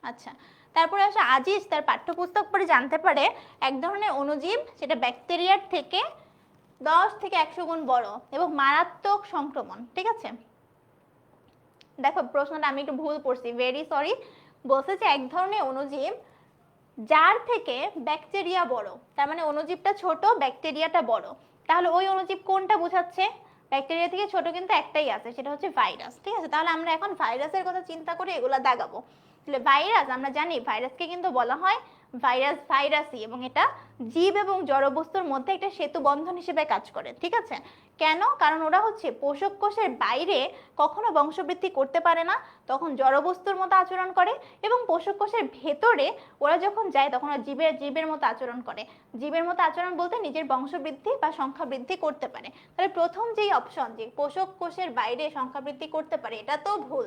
আচ্ছা, তারপরে আসে আজিজ তার পাঠ্যপুস্তক পড়ে জানতে পারে এক ধরনের অণুজীব সেটা ব্যাকটেরিয়ার থেকে 10 থেকে 100 গুণ বড় এবং মারাত্মক সংক্রমণ। ঠিক আছে, দেখো প্রশ্নটা আমি একটু ভুল পড়ছি, ভেরি সরি। বলছে যে এক ধরনের অণুজীব যার থেকে ব্যাকটেরিয়া বড়, তার মানে অণুজীবটা ছোট ব্যাকটেরিয়াটা বড়। তাহলে ওই অণুজীব কোনটা বোঝাচ্ছে? ব্যাকটেরিয়া থেকে ছোট কিন্তু একটাই আছে, সেটা হচ্ছে ভাইরাস। ঠিক আছে, তাহলে আমরা এখন ভাইরাসের কথা চিন্তা করে এগুলা দাগাবো। তাহলে ভাইরাস, আমরা জানি ভাইরাসকে কিন্তু বলা হয় ভাইরাসই, এবং এটা জীব এবং জড়বস্তুর মধ্যে একটা সেতু বন্ধন হিসেবে কাজ করে। ঠিক আছে, কেন? কারণ ওরা হচ্ছে পোষক কোষের বাইরে কখনো বংশবৃদ্ধি করতে পারে না, তখন জড়বস্তুর মতো আচরণ করে, এবং পোষক কোষের ভেতরে ওরা যখন যায় তখন ওরা জীবের মতো আচরণ করে। জীবের মতো আচরণ বলতে নিজের বংশবৃদ্ধি বা সংখ্যা বৃদ্ধি করতে পারে। তাহলে প্রথম যেই অপশন, যে পোষক কোষের বাইরে সংখ্যা বৃদ্ধি করতে পারে, এটা তো ভুল।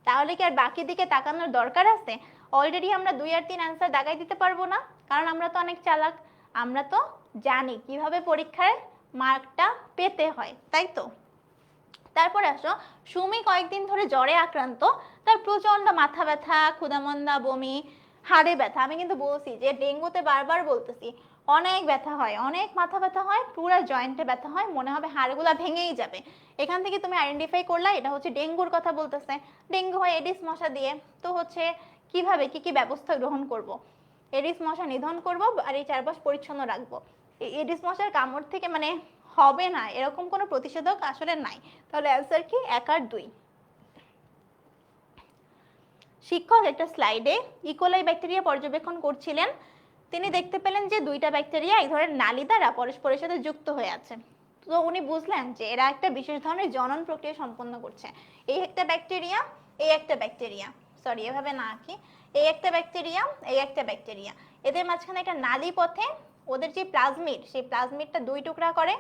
তাহলে কি আর বাকি দিকে তাকানোর দরকার আছে? অলরেডি আমরা 2 আর 3 অ্যান্সার দাগাই দিতে পারবো না, কারণ আমরা তো অনেক চালাক, আমরা তো জানি কিভাবে পরীক্ষায় মার্কটা পেতে হয়, তাই তো? তারপরে আসো, সুমি কয়েকদিন ধরে জ্বরে আক্রান্ত, তার প্রচন্ড মাথা ব্যথা, ক্ষুধামন্দা, বমি, হাড়ে ব্যথা। আমি কিন্তু বলছি যে ডেঙ্গুতে বারবার বলতেছি অনেক ব্যথা হয়, অনেক মাথা ব্যথা হয়, পুরো জয়েন্টে ব্যথা হয়, মনে হবে হাড়গুলা ভেঙেই যাবে। এখান থেকে তুমি আইডেন্টিফাই করলা এটা হচ্ছে ডেঙ্গুর কথা বলতেছে। ডেঙ্গু হয় এডিস মশা দিয়ে, তো হচ্ছে কিভাবে কি কি ব্যবস্থা গ্রহণ করব? এডিস মশা নিধন করব আর এই চারপাশ পরিচ্ছন্ন রাখবো। এডিস মশার কামড় থেকে মানে হবে না এরকম কোনো প্রতিষেধক আসলে নাই। তাহলে অ্যান্সার কি? 1 আর 2। শিক্ষক একটা স্লাইডে ইকোলাই ব্যাকটেরিয়া পর্যবেক্ষণ করছিলেন। তিনি দেখতে পেলেন যে 2টা ব্যাকটেরিয়া এক ধরনের নালী দ্বারা পরস্পরের সাথে যুক্ত হয়ে আছে। তো উনি বুঝলেন যে এরা একটা বিশেষ ধরনের জনন প্রক্রিয়া সম্পন্ন করছে। এই একটা ব্যাকটেরিয়া, এই একটা ব্যাকটেরিয়া, সরি এভাবে না আঁকি, এই একটা ব্যাকটেরিয়া, এই একটা ব্যাকটেরিয়া, এদের মাঝখানে একটা নালী পথে ওদের যে প্লাজমিড, সেই প্লাজমিডটা 2 টুকরা করে।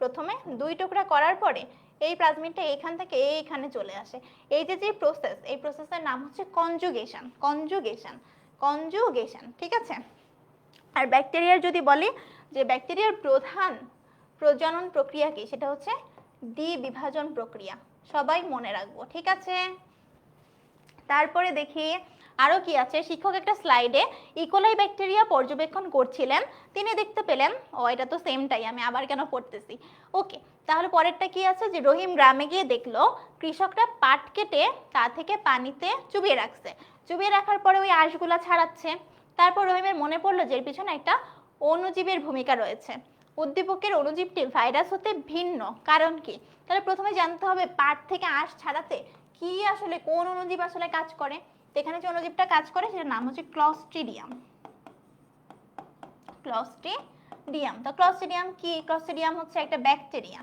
প্রথমে 2 টুকরা করার পরে এই প্লাজমিডটা এইখান থেকে এইখানে চলে আসে। এই যে প্রসেস, এই প্রসেসের নাম হচ্ছে কনজুগেশন। কনজুগেশন, ঠিক আছে? আর ব্যাকটেরিয়ার যদি বলি যে ব্যাকটেরিয়ার প্রধান প্রজনন প্রক্রিয়া কি, সেটা হচ্ছে দ্বিবিভাজন প্রক্রিয়া। সবাই মনে রাখবো, ঠিক আছে? তারপরে দেখি আরো কি আছে। শিক্ষক একটা স্লাইডে ইকোলাই ব্যাকটেরিয়া পর্যবেক্ষণ করছিলেন। তিনি দেখতে পেলেন, ও এটা তো সেমটাই, আমি আবার কেন পড়তেছি। ওকে, তাহলে পরেরটা কি আছে, যে রহিম গ্রামে গিয়ে দেখলো কৃষকরা পাট কেটে তা থেকে পানিতে চুবিয়ে রাখছে। চুবিয়ে রাখার পরে ওই আঁশগুলা ছাড়াচ্ছে। তারপর রহিমের মনে পড়লো যে এর পিছনে একটা অণুজীবের ভূমিকা রয়েছে। উদ্দীপকের অণুজীবটি ভাইরাস হতে ভিন্ন, কারণ কি? তাহলে প্রথমে জানতে হবে পাট থেকে আঁশ ছাড়াতে কি আসলে কোন অণুজীব আসলে কাজ করে। এখানে যে অণুজীবটা কাজ করে সেটার নাম হচ্ছে ক্লস্ট্রিডিয়াম। তো ক্লস্ট্রিডিয়াম কি? ক্লস্ট্রিডিয়াম হচ্ছে একটা ব্যাকটেরিয়া।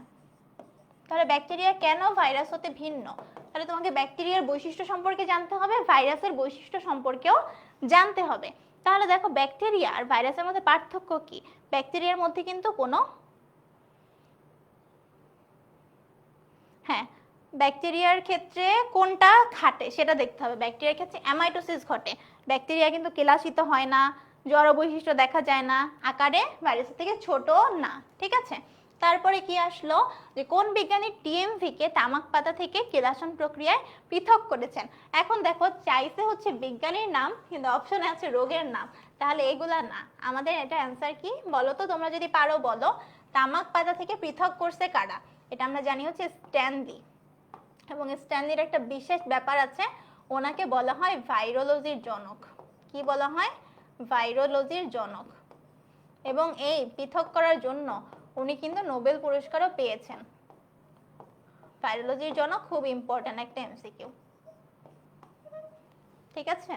তাহলে ব্যাকটেরিয়া কেন ভাইরাস হতে ভিন্ন? তাহলে তোমাকে ব্যাকটেরিয়ার বৈশিষ্ট্য সম্পর্কে জানতে হবে, ভাইরাসের বৈশিষ্ট্য সম্পর্কেও জানতে হবে। তাহলে দেখো ব্যাকটেরিয়া আর ভাইরাসের মধ্যে পার্থক্য কি? ব্যাকটেরিয়ার মধ্যে কিন্তু কোনো, হ্যাঁ, ব্যাকটেরিয়ার ক্ষেত্রে কোনটা খাটে সেটা দেখতে হবে। ব্যাকটেরিয়ার ক্ষেত্রে অ্যামাইটোসিস ঘটে। ব্যাকটেরিয়া কিন্তু কেলাসিত হয় না, জড় বৈশিষ্ট্য দেখা যায় না, আকারে ভাইরাসের থেকে ছোট না, ঠিক আছে? তারপরে কি আসলো, যে কোন বিজ্ঞানী টিএমভি কে তামাক পাতা থেকে কেলাসন প্রক্রিয়ায় পৃথক করেছেন। এখন দেখো চাইছে হচ্ছে বিজ্ঞানীর নাম, কিন্তু অপশনে আছে রোগের নাম। তাহলে এগুলা না, আমাদের এটা অ্যান্সার কি বলো তো, তোমরা যদি পারো বলো। তামাক পাতা থেকে পৃথক করছে কারা? এটা আমরা জানি হচ্ছে স্ট্যানলি। এবং স্ট্যানলির একটা বিশেষ ব্যাপার আছে, ওনাকে বলা হয় ভাইরোলজির জনক। কি বলা হয়? ভাইরোলজির জনক। এবং এই পৃথক করার জন্য উনি কিন্তু নোবেল পুরস্কারও পেয়েছেন। ভাইরোলজির জনক খুব ইম্পর্টেন্ট একটা এমসিকিউ, ঠিক আছে?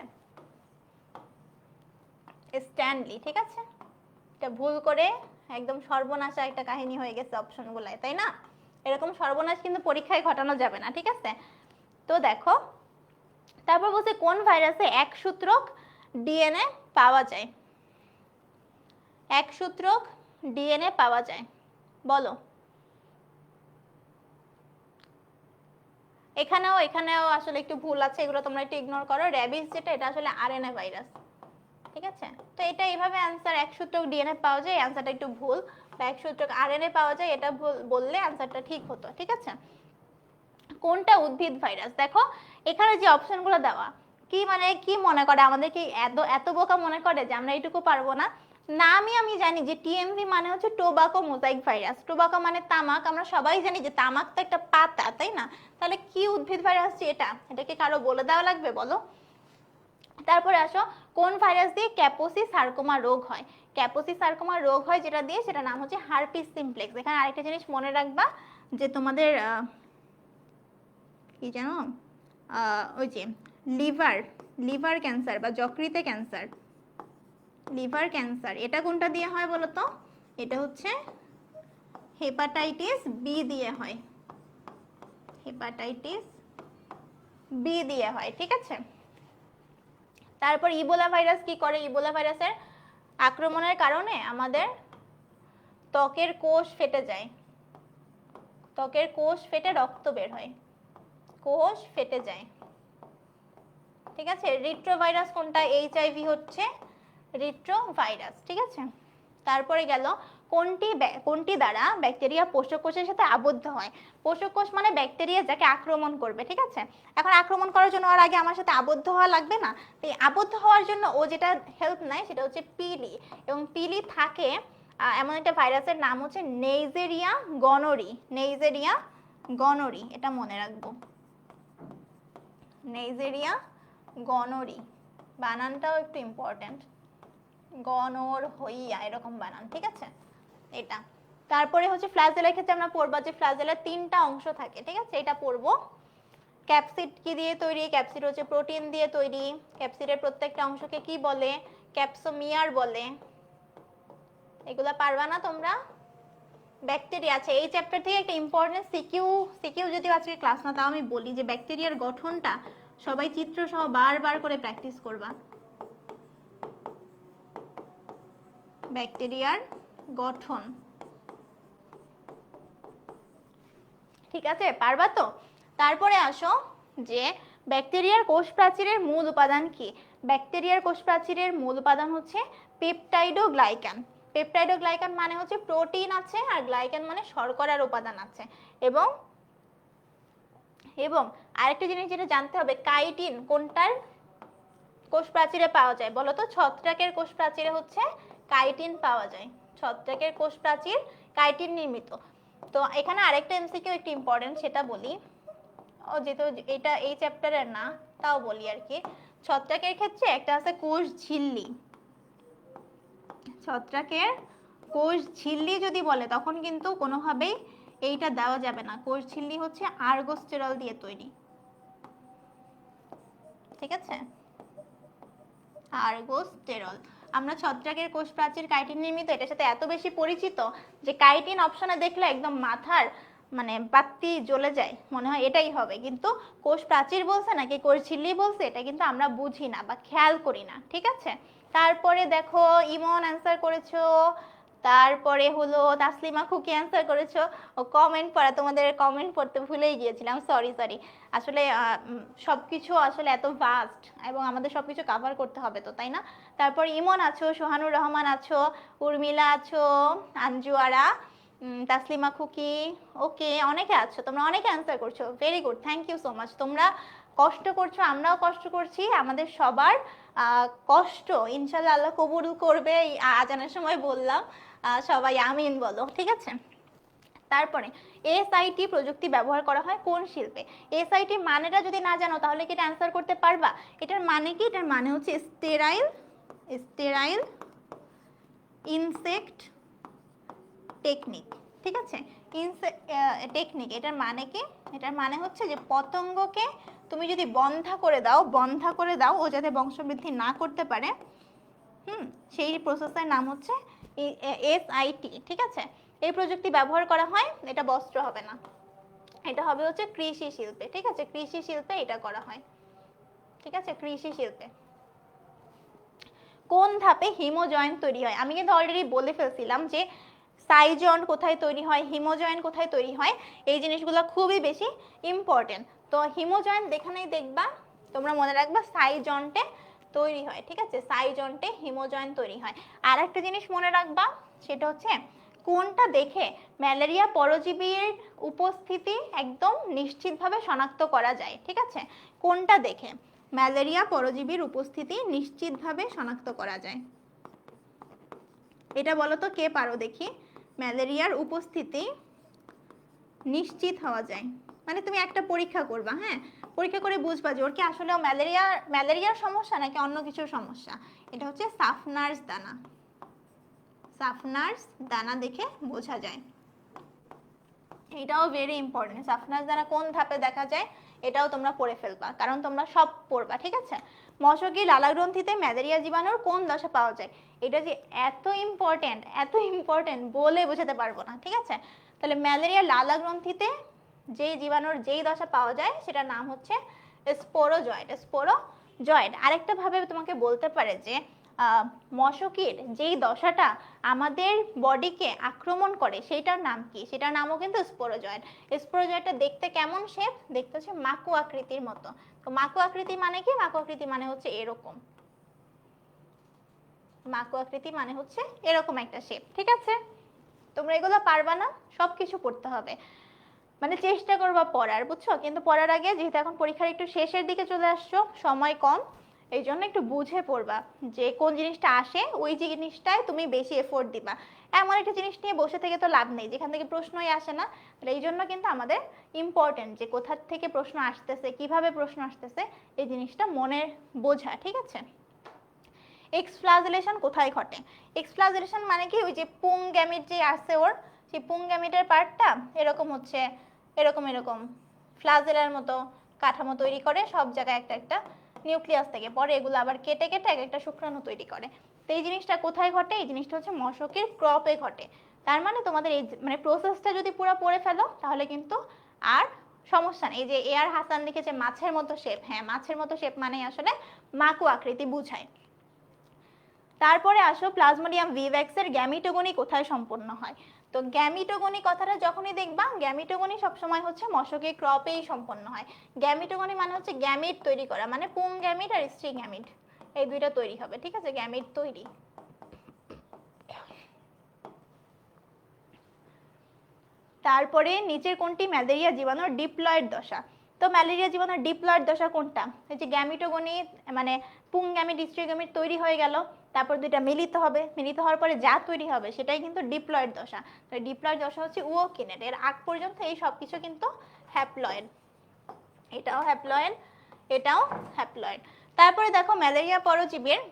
স্ট্যানলি, ঠিক আছে? এটা ভুল করে একদম সর্বনাশা একটা কাহিনী হয়ে গেছে অপশনগুলোয়, তাই না? এরকম সর্বনাশ কিন্তু পরীক্ষায় ঘটানো যাবে না, ঠিক আছে? তো দেখো, তারপর বলছে কোন ভাইরাসে এক সূত্রক ডিএনএ পাওয়া যায়? এক সূত্রক ডিএনএ পাওয়া যায়, বলো। এখানেও আসলে একটু ভুল আছে, এগুলো তোমরা একটু ইগনোর করো। র্যাবিস যেটা, এটা আসলে আরএনএ ভাইরাস, ঠিক আছে? তো এটা এইভাবে অ্যান্সার, এক সূত্রক ডিএনএ পাওয়া যায়, অ্যান্সারটা একটু ভুল। বা এক সূত্রক আরএনএ পাওয়া যায়, এটা বললে অ্যান্সারটা ঠিক হতো, ঠিক আছে? কোনটা উদ্ভিদ ভাইরাস? দেখো এখানে যে অপশনগুলো দেওয়া, কি মানে কি মনে করে আমাদের কি এত এত বোকা মনে করে যে আমরা এইটুকু পারবো না? নামই আমি জানি যে টিএমভি মানে হচ্ছে টোবাকো মোজাইক ভাইরাস। টোবাকো মানে তামাক, আমরা সবাই জানি যে তামাক তো একটা পাতা, তাই না? তাহলে কি উদ্ভিদ ভাইরাস এটা? এটাকে কারো বলে দেওয়া লাগবে বলো? তারপরে আসো, কোন ভাইরাস দিয়ে ক্যাপোসি সার্কোমা রোগ হয়? ক্যাপোসি সার্কোমা রোগ হয় যেটা দিয়ে, সেটা নাম হচ্ছে হার্পিস সিমপ্লেক্স। এখানে আরেকটা জিনিস মনে রাখবা যে তোমাদের কি জানো, ওই যে লিভার ক্যান্সার বা যকৃতে ক্যান্সার, লিভার ক্যান্সার এটা কোনটা দিয়ে হয় বলো তো? এটা হচ্ছে হেপাটাইটিস বি দিয়ে হয়, হেপাটাইটিস বি দিয়ে হয়, ঠিক আছে? তারপর ইবোলা ভাইরাস কি করে? ইবোলা ভাইরাসের আক্রমণের কারণে আমাদের ত্বকের কোষ ফেটে যায়, ত্বকের কোষ ফেটে রক্ত বের হয়, কোষ ফেটে যায়, ঠিক আছে? রিট্রো ভাইরাস কোনটা? এইচআইভি হচ্ছে রিট্রো ভাইরাস, ঠিক আছে? তারপরে গেল, কোনটি দ্বারা ব্যাকটেরিয়া পোষক কোষের সাথে আবদ্ধ হয়? পোষক কোষ মানে ব্যাকটেরিয়া যাকে আক্রমণ করবে, ঠিক আছে? এখন আক্রমণ করার জন্য ওর আগে আমার সাথে আবদ্ধ হওয়া লাগবে না? এই আবদ্ধ হওয়ার জন্য ও যেটা হেল্প নেয় সেটা হচ্ছে পিলি, এবং পিলি থাকে এমন একটা ভাইরাসের নাম হচ্ছে নেইজেরিয়া গনোরি, নেইজেরিয়া গনোরি, এটা মনে রাখবো, নেইজেরিয়া গনোরি, বানানটাও একটু ইম্পর্টেন্ট, গনর হইয়া এরকম বানান, ঠিক আছে? এটা। তারপরে হচ্ছে ফ্ল্যাজেলার ক্ষেত্রে আমরা পড়বা যে ফ্ল্যাজেলার 3টা অংশ থাকে, ঠিক আছে? এটা পড়বো। ক্যাপসিড কি দিয়ে তৈরি? ক্যাপসিড হচ্ছে প্রোটিন দিয়ে তৈরি। ক্যাপসিডের প্রত্যেকটা অংশকে কি বলে? ক্যাপসোমিয়ার বলে। এগুলা পারবা না তোমরা? ব্যাকটেরিয়া আছে, এই চ্যাপ্টার থেকে একটা ইম্পর্টেন্ট সিকিউ যদিও আজকে ক্লাস না, তাও আমি বলি যে ব্যাকটেরিয়ার গঠনটা সবাই চিত্র সহ বারবার করে প্র্যাকটিস করবা। ব্যাকটেরিয়ার গঠন, ঠিক আছে? পারবা তো? তারপরে আসো যে ব্যাকটেরিয়ার কোষ প্রাচীরের মূল উপাদান কি? ব্যাকটেরিয়ার কোষ প্রাচীরের মূল উপাদান হচ্ছে পেপটাইডোগ্লাইকান। পেপটাইডোগ্লাইকান মানে হচ্ছে প্রোটিন আছে, আর গ্লাইকান মানে শর্করার উপাদান আছে। এবং এবং আরেকটা জিনিস যেটা জানতে হবে, কাইটিন কোনটার কোষ প্রাচীরে পাওয়া যায় বলো তো? ছত্রাকের কোষ প্রাচীরে হচ্ছে কাইটিন পাওয়া যায়, ছত্রাকের কোষ প্রাচীর কাইটিন নির্মিত। তো এখানে আরেকটা এমসিকিউ একটু ইম্পর্টেন্ট, সেটা বলি। ও যেহেতু এটা এই চ্যাপ্টারের না, তাও বলি আর কি। ছত্রাকের ক্ষেত্রে একটা আছে কোষ ঝিল্লি, ছত্রাকের কোষ ঝিল্লি যদি বলে তখন কিন্তু কোনোভাবেই এইটা দেওয়া যাবে না। কোষ ঝিল্লি হচ্ছে আর্গোস্টেরল দিয়ে তৈরি, ঠিক আছে? আর্গোস্টেরল। আমরা ছত্রাকের কোষ প্রাচীর কাইটিন নির্মিত, এটার সাথে এত বেশি পরিচিত যে কাইটিন অপশনে দেখলে একদম মাথার মানে বাতি জ্বলে যায়, মনে হয় এটাই হবে। কিন্তু কোষ প্রাচীর বলছে নাকি কোষ ঝিল্লি বলছে এটা কিন্তু আমরা বুঝি না বা খেয়াল করি না, ঠিক আছে? তারপরে দেখো ইমন অ্যান্সার করেছো, তারপরে হলো তাসলিমা খুকি অ্যান্সার করেছো। ও কমেন্ট পড়া, তোমাদের কমেন্ট পড়তে ভুলেই গিয়েছিলাম, সরি। আসলে সবকিছু আসলে এত ভাস্ট এবং আমাদের সবকিছু কভার করতে হবে তো, তাই না? তারপর ইমন আছো, সোহানুর রহমান আছো, উর্মিলা আছো, আঞ্জুয়ারা, তাসলিমা খুকি, ওকে, অনেকে আছো, তোমরা অনেকে অ্যান্সার করছো, very good, thank you so much. তোমরা কষ্ট করছো, আমরাও কষ্ট করছি, আমাদের সবার কষ্ট ইনশাআল্লাহ আল্লাহ কবুল করবে। এই আজানের সময় বললাম, সবাই আমিন বলো, ঠিক আছে? তারপরে এসআইটি প্রযুক্তি ব্যবহার করা হয় কোন শিল্পে? এসআইটি মানেটা যদি না জানো তাহলে কি এটা অ্যান্সার করতে পারবা? এটার মানে কি? এটার মানে হচ্ছে স্টেরাইল ইনসেক্ট টেকনিক, ঠিক আছে? টেকনিক, এটার মানে কি? এটার মানে হচ্ছে যে পতঙ্গকে তুমি যদি বন্ধা করে দাও ও যাতে বংশবৃদ্ধি না করতে পারে, সেই প্রসেসের নাম হচ্ছে এসআইটি, ঠিক আছে? এই প্রযুক্তি ব্যবহার করা হয়, এটা বস্ত্র হবে না, এটা হবে হচ্ছে কৃষি শিল্পে, ঠিক আছে? কৃষি শিল্পে এটা করা হয়, ঠিক আছে? কৃষি শিল্পে। কোন ধাপে হিমোজয়েন্ট তৈরি হয়? আমি কিন্তু অলরেডি বলে ফেলছিলাম যে সাইজন্ট কোথায় তৈরি হয়, হিমোজয়েন্ট কোথায় তৈরি হয়, এই জিনিসগুলো খুবই বেশি ইম্পর্টেন্ট। তো হিমোজয়েন্ট যেখানেই দেখবা তোমরা মনে রাখবা সাইজন্টে তৈরি হয়, ঠিক আছে? সাইজন্টে হিমোজয়েন্ট তৈরি হয়। আর একটা জিনিস মনে রাখবা, সেটা হচ্ছে কোনটা দেখে ম্যালেরিয়া পরজীবীর উপস্থিতি একদম নিশ্চিতভাবে শনাক্ত করা যায়, ঠিক আছে? কোনটা দেখে? ম্যালেরিয়া পরজীবীর উপস্থিতি নিশ্চিতভাবে শনাক্ত করা যায়? এটা বলো তো কে পারো দেখি। ম্যালেরিয়ার উপস্থিতি নিশ্চিত হওয়া যায়, মানে তুমি একটা পরীক্ষা করবা, হ্যাঁ, পরীক্ষা করে বুঝবা যে ওর কি আসলে ম্যালেরিয়ার সমস্যা নাকি অন্য কিছুর সমস্যা। এটা হচ্ছে সাফনার্স দানা। সাফনার্স দানা দেখে বোঝা যায়। এটাও ভেরি ইম্পর্টেন্ট। সাফনার্স দানা কোন ধাপে দেখা যায় এটাও তোমরা পড়ে ফেলবা, কারণ তোমরা সব পড়বা, ঠিক আছে। মশকের লালাগ্রন্থিতে ম্যালেরিয়া জীবাণুর কোন দশা পাওয়া যায়? এটা যে এত ইম্পর্টেন্ট বলে বোঝাতে পারবো না, ঠিক আছে। তাহলে ম্যালেরিয়া লালাগ্রন্থিতে যেই জীবাণুর যেই দশা পাওয়া যায় সেটার নাম হচ্ছে স্পোরোজয়েড। আরেকটা ভাবে তোমাকে বলতে পারে যে মশকের যেই দশাটা আমাদের বডিকে আক্রমণ করে সেটার নাম কি, সেটার নামও কিন্তু স্পোরোজয়েড। স্পোরোজয়েডটা দেখতে কেমন শেপ? দেখতে হচ্ছে মাকু আকৃতির মতো। তো মাকু আকৃতি মানে কি? মাকু আকৃতি মানে হচ্ছে এরকম। মাকু আকৃতি মানে হচ্ছে এরকম একটা শেপ, ঠিক আছে। তোমরা এগুলো পারবা না, সবকিছু পড়তে হবে, মানে চেষ্টা করবা পড়ার, বুঝছো। কিন্তু পড়ার আগে যেহেতু এখন পরীক্ষার একটু শেষের দিকে চলে আসছো, সময় কম, এই জন্য একটু বুঝে পড়বা যে কোন জিনিসটা আসে ওই জিনিসটায় তুমি বেশি এফোর্ট দিবা। এমন একটা জিনিস নিয়ে বসে থেকে তো লাভ নেই যেখান থেকে প্রশ্নই আসে না। তাহলে এই জন্য কিন্তু আমাদের ইম্পর্টেন্ট যে কোথা থেকে প্রশ্ন আসতেছে, কিভাবে প্রশ্ন আসতেছে, এই জিনিসটা মনে বোঝা, ঠিক আছে। এক্সফ্লাজেলেশন কোথায় ঘটে? এক্সফ্লাজেলেশন মানে কি? ওই যে পুং গ্যামিট যে আছে ওর, সেই পুং গ্যামিটের পার্টটা এরকম হচ্ছে, এরকম ফ্লাজেলার মতো কাঠামো তৈরি করে সব জায়গায় একটা একটা নিউক্লিয়াস থেকে, পরে এগুলো আবার কেটে কেটে এক একটা শুক্রাণু তৈরি করে। তো এই জিনিসটা কোথায় ঘটে? এই জিনিসটা হচ্ছে মশকের ক্রপে ঘটে। তার মানে তোমাদের এই মানে প্রসেসটা যদি পুরো পড়ে ফেলো তাহলে কিন্তু আর সমস্যা নেই। এই যে এআর হাসান লিখেছে মাছের মতো শেপ, হ্যাঁ, মাছের মতো শেপ মানে আসলে মাকু আকৃতি বুঝায়। তারপরে আসো প্লাজমোডিয়াম ভিভ্যাক্সের গ্যামিটোগনি কোথায় সম্পন্ন হয়? তো গ্যামিটোগনি কথাটা যখনই দেখবা, গ্যামিটোগনি সবসময় হচ্ছে মশকের ক্রপেই সম্পন্ন হয়। গ্যামিটোগনি মানে হচ্ছে গ্যামিট তৈরি করা, মানে পুং গ্যামিট আর স্ত্রী গ্যামিট এই দুইটা তৈরি হবে, ঠিক আছে, গ্যামিট তৈরি। তারপরে নিচের কোনটি ম্যালেরিয়া জীবাণুর ডিপ্লয়েড দশা? তো ম্যালেরিয়া জীবাণুর ডিপ্লয়েড দশা কোনটা? এই যে গ্যামিটোগনি মানে পুং গ্যামিট স্ত্রী গ্যামিট তৈরি হয়ে গেল, তারপর দুইটা মিলিত হবে, মিলিত হওয়ার পরে যা তৈরি হবে সেটাই কিন্তু ডিপ্লয়েড দশা। তো ডিপ্লয়েড দশা হচ্ছে ওকিনেট। এর আগ পর্যন্ত এই সব কিছু কিন্তু হ্যাপ্লয়েড। এটাও হ্যাপ্লয়েড, এটাও হ্যাপ্লয়েড। তারপরে দেখো ম্যালেরিয়া পরজীবীর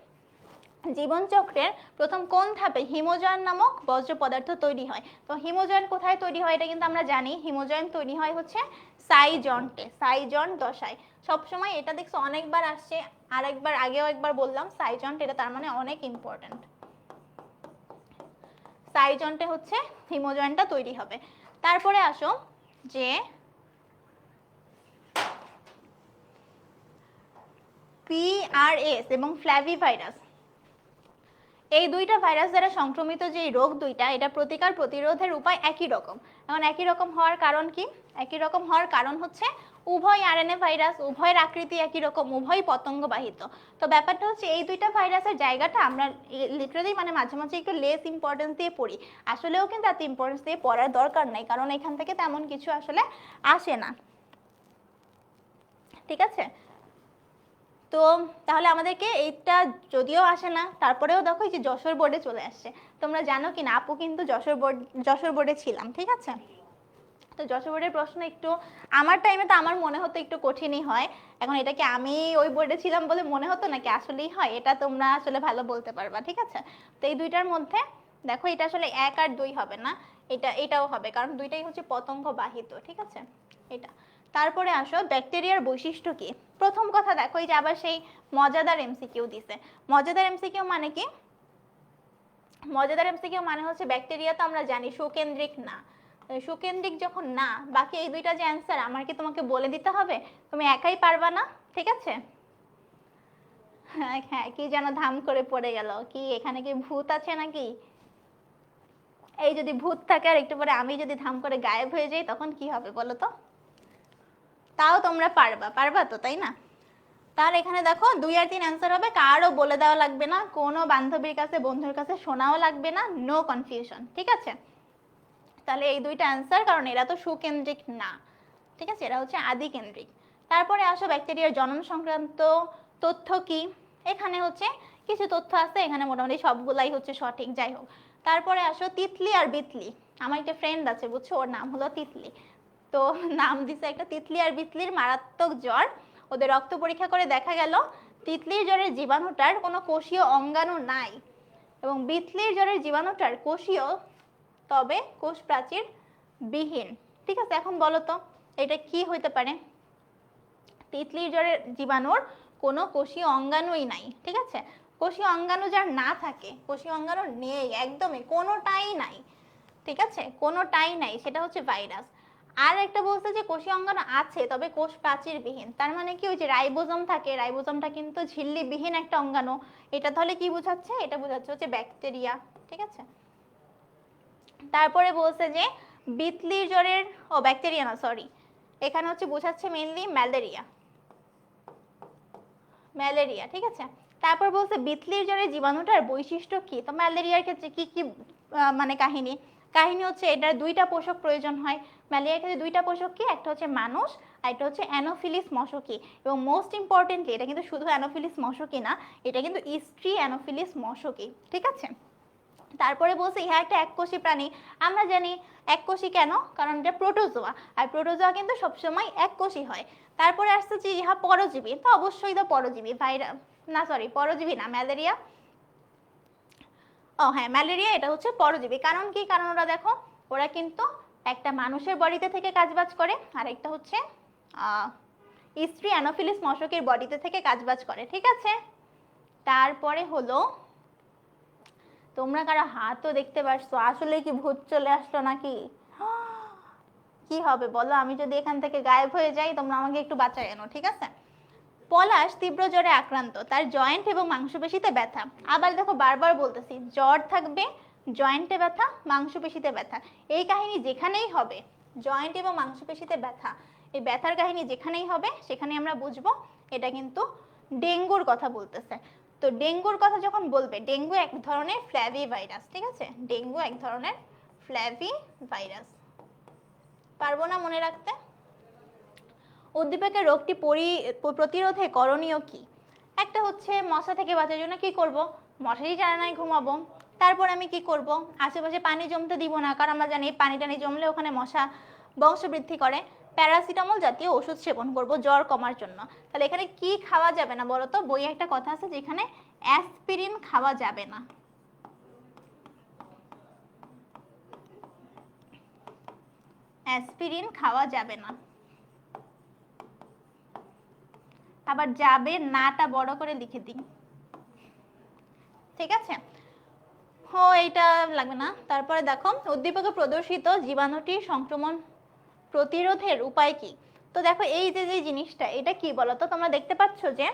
জীবনচক্রের প্রথম কোন ধাপে হিমোজয়েন নামক বজ্র পদার্থ তৈরি হয়? তো হিমোজয়েন কোথায় তৈরি হয় এটা কিন্তু আমরা জানি। হিমোজয়েন তৈরি হয় হচ্ছে সাইজন্টে, সাইজন্ট দশায়। সবসময় এটা দেখছো অনেকবার আসছে, আরেকবার আগেও একবার বললাম সাইজন্ট, এটা তার মানে অনেক ইম্পর্টেন্ট। সাইজন্টে হচ্ছে হিমোজয়েনটা তৈরি হবে। তারপরে আসো যে পিআরএস এবং ফ্ল্যাভিভাইরাস, এই দুইটা ভাইরাস দ্বারা সংক্রমিত যে রোগ দুইটা, এটা প্রতিকার প্রতিরোধের উপায় একই রকম। এখন একই রকম হওয়ার কারণ কি? একই রকম হওয়ার কারণ হচ্ছে উভয় আরএনএ ভাইরাস, উভয়ের আকৃতি একই রকম, উভয় পতঙ্গ বাহিত। তো ব্যাপারটা হচ্ছে এই দুইটা ভাইরাসের জায়গাটা আমরা লিটারালি মানে মাঝে মাঝে একটু লেস ইম্পর্টেন্স দিয়ে পড়ি, আসলেও কিন্তু এত ইম্পর্টেন্স দিয়ে পড়ার দরকার নাই, কারণ এখান থেকে তেমন কিছু আসলে আসে না, ঠিক আছে। তো তাহলে আমাদেরকে এইটা যদিও আসে না, তারপরেও দেখো এই যে যশোর বোর্ডে চলে আসছে। তোমরা জানো কি না, আপু কিন্তু যশোর বোর্ডে ছিলাম, ঠিক আছে। তো যশোর বোর্ডের প্রশ্ন একটু আমার টাইমে তো আমার মনে হতো একটু কঠিনই হয়। এখন এটা কি আমি ওই বোর্ডে ছিলাম বলে মনে হতো নাকি আসলেই হয়, এটা তোমরা আসলে ভালো বলতে পারবা, ঠিক আছে। তো এই দুইটার মধ্যে দেখো এটা আসলে 1 আর 2 হবে না, এটাও হবে, কারণ দুইটাই হচ্ছে পতঙ্গ বাহিত, ঠিক আছে, এটা। তারপরে আসো ব্যাকটেরিয়ার বৈশিষ্ট্য কি? প্রথম কথা দেখো এই যে আবার সেই মজাদার এমসিকিউ দিছে। মজাদার এমসিকিউ মানে কি? মজাদার এমসিকিউ মানে হচ্ছে ব্যাকটেরিয়া তো আমরা জানি সুকেন্দ্রিক না। সুকেন্দ্রিক যখন না, বাকি এই দুইটা যে অ্যান্সার আমার কি তোমাকে বলে দিতে হবে? তুমি একাই পারবা না, ঠিক আছে। হ্যাঁ, কি যেন ধাম করে পড়ে গেল, কি এখানে কি ভূত আছে নাকি? এই যদি ভূত থাকে আর একটু পরে আমি যদি ধাম করে গায়েব হয়ে যাই তখন কি হবে বলো তো? তাও তোমরা পারবা তো, তাই না? তাহলে এখানে দেখো 2 আর 3 অ্যান্সার হবে, কারও বলে দেওয়া লাগবে না, কোনো বান্ধবীর কাছে বন্ধুর কাছে শোনাও লাগবে না, নো কনফিউশন, ঠিক আছে। তাহলে এই দুইটা অ্যান্সার, কারণ এরা তো সুকেন্দ্রিক না, ঠিক আছে, এরা হচ্ছে আদিকেন্দ্রিক। তারপরে আসো ব্যাকটেরিয়ার জনন সংক্রান্ত তথ্য কি, এখানে হচ্ছে কিছু তথ্য আছে, এখানে মোটামুটি সবগুলাই হচ্ছে সঠিক, যাই হোক। তারপরে আসো তিতলি আর বিতলি, আমার একটা ফ্রেন্ড আছে বুঝছো, ওর নাম হলো তিতলি, তো নাম দিছে একটা তিতলি আর বিতলির মারাত্মক জ্বর, ওদের রক্ত পরীক্ষা করে দেখা গেল তিতলির জ্বরের জীবাণুটার কোনো কোষীয় অঙ্গাণু নাই এবং বিতলির জ্বরের জীবাণুটার কোষীয় তবে কোষ প্রাচীর বিহীন। ঠিক আছে, এখন বলো তো এটা কি হইতে পারে? তিতলির জ্বরের জীবাণুর কোনো কোষীয় অঙ্গাণুই নাই, ঠিক আছে, কোষীয় অঙ্গাণু যার না থাকে, কোষীয় অঙ্গাণু নেই একদমই, কোনোটাই নাই, ঠিক আছে, কোনোটাই নাই, সেটা হচ্ছে ভাইরাস। আর একটা বলছে যে কোষীয় অঙ্গাণু আছে তবে কোষ প্রাচীর বিহীন, তার মানে কি ওই যে রাইবোজোম থাকে, রাইবোজোমটা কিন্তু ঝিল্লি বিহীন একটা অঙ্গাণু, এটা তাহলে কি বোঝাচ্ছে? এটা বোঝাচ্ছে হচ্ছে ব্যাকটেরিয়া, ঠিক আছে। তারপরে বলছে যে বিতলির জ্বরের, ও ব্যাকটেরিয়া না সরি, এখানে হচ্ছে বোঝাচ্ছে মেইনলি ম্যালেরিয়া, ম্যালেরিয়া, ঠিক আছে। তারপর বলছে বিতলির জ্বরের জীবাণুটার বৈশিষ্ট্য কি, তো ম্যালেরিয়ার ক্ষেত্রে কি কি মানে কাহিনী হচ্ছে এটার দুইটা পোষক প্রয়োজন হয়, ম্যালেরিয়ার ক্ষেত্রে দুইটা পোষক কি, একটা হচ্ছে মানুষ আর একটা হচ্ছে অ্যানোফিলিস মশকি, এবং মোস্ট ইম্পর্টেন্টলি এটা কিন্তু শুধু অ্যানোফিলিস মশকি না, এটা কিন্তু স্ত্রী অ্যানোফিলিস মশকি, ঠিক আছে। তারপরে বলছে ইহা একটা এককোষী প্রাণী, আমরা জানি এককোষী কেন, কারণ এটা প্রোটোজোয়া, আর প্রোটোজোয়া কিন্তু সবসময় এককোষী হয়। তারপরে আসছে যে ইহা পরজীবী, তো অবশ্যই তো পরজীবী, ভাইরাস না সরি পরজীবী না, ম্যালেরিয়া, ও হ্যাঁ ম্যালেরিয়া এটা হচ্ছে পরজীবী, কারণ কি, কারণ ওরা দেখো ওরা কিন্তু একটা মানুষের বডিতে থেকে কাজবাজ করে, আর একটা হচ্ছে স্ত্রী অ্যানোফিলিস মশকের বডিতে থেকে কাজবাজ করে, ঠিক আছে। তারপরে হলো তোমরা কারা হাতও দেখতে পারছো, আসলে কি ভূত চলে আসলো নাকি? কি হবে বলো, আমি যদি এখান থেকে গায়েব হয়ে যাই তোমরা আমাকে একটু বাঁচায় এনো, ঠিক আছে। পলাশ তীব্র জ্বরে আক্রান্ত, তার জয়েন্ট এবং মাংসপেশিতে ব্যথা, আবার দেখো বারবার বলতেছি জ্বর থাকবে, জয়েন্টে ব্যথা, মাংসপেশিতে ব্যথা, এই কাহিনী যেখানেই হবে, জয়েন্ট এবং মাংসপেশিতে ব্যথা, এই ব্যথার কাহিনী যেখানেই হবে সেখানে আমরা বুঝবো এটা কিন্তু ডেঙ্গুর কথা বলতেছে। তো ডেঙ্গুর কথা যখন বলবে, ডেঙ্গু এক ধরনের ফ্ল্যাভি ভাইরাস, ঠিক আছে, ডেঙ্গু এক ধরনের ফ্ল্যাভি ভাইরাস, পারবো না মনে রাখতে। উদ্দীপকের রোগটি প্রতিরোধে করণীয় কি, একটা হচ্ছে মশা থেকে বাঁচার জন্য কি করব, মশারি টানায় ঘুমাবো, তারপর আমি কি করব, আশেপাশে পানি জমতে দিব না, কারণ আমরা জানি পানি টানি জমলে ওখানে মশা বংশবৃদ্ধি করে, প্যারাসিটামল জাতীয় ওষুধ সেবন করব জ্বর কমার জন্য। তাহলে এখানে কি খাওয়া যাবে না বলো তো, বইয়ে একটা কথা আছে যেখানে অ্যাসপিরিন খাওয়া যাবে না, অ্যাসপিরিন খাওয়া যাবে না, আবার যাবে নাটা বড় করে লিখে দিই, ঠিক আছে। ও এইটা লাগবে না। তারপরে দেখো উদ্দীপকে প্রদর্শিত জীবাণুটির সংক্রমণ প্রতিরোধের উপায় কি, তো দেখো এই যে যে জিনিসটা এটা কি বলতো, তোমরা দেখতে পাচ্ছ যে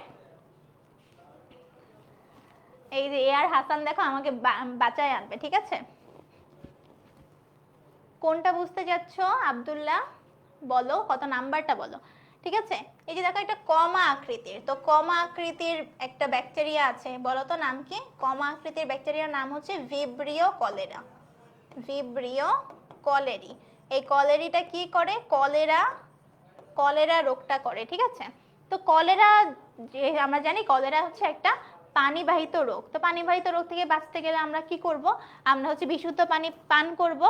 এই যে এআর হাসান দেখো আমাকে বাঁচায় আনবে, ঠিক আছে, কোনটা বুঝতে যাচ্ছ আব্দুল্লাহ বলো, কত নাম্বারটা বলো, ঠিক আছে। এই যে দেখো একটা কমা আকৃতির, তো কমা আকৃতির একটা ব্যাকটেরিয়া আছে, বলো তো নাম কি, কমা আকৃতির ব্যাকটেরিয়ার নাম হচ্ছে ভিব্রিও কলেরা, ভিব্রিও কলেরি। এই কলেরিটা কি করে, কলেরা রোগটা করে, ঠিক আছে। তো কলেরা যে আমরা জানি কলেরা হচ্ছে একটা পানিবাহিত রোগ, তো পানিবাহিত রোগ থেকে বাঁচতে গেলে আমরা কি করব, আমরা হচ্ছে বিশুদ্ধ পানি পান করব,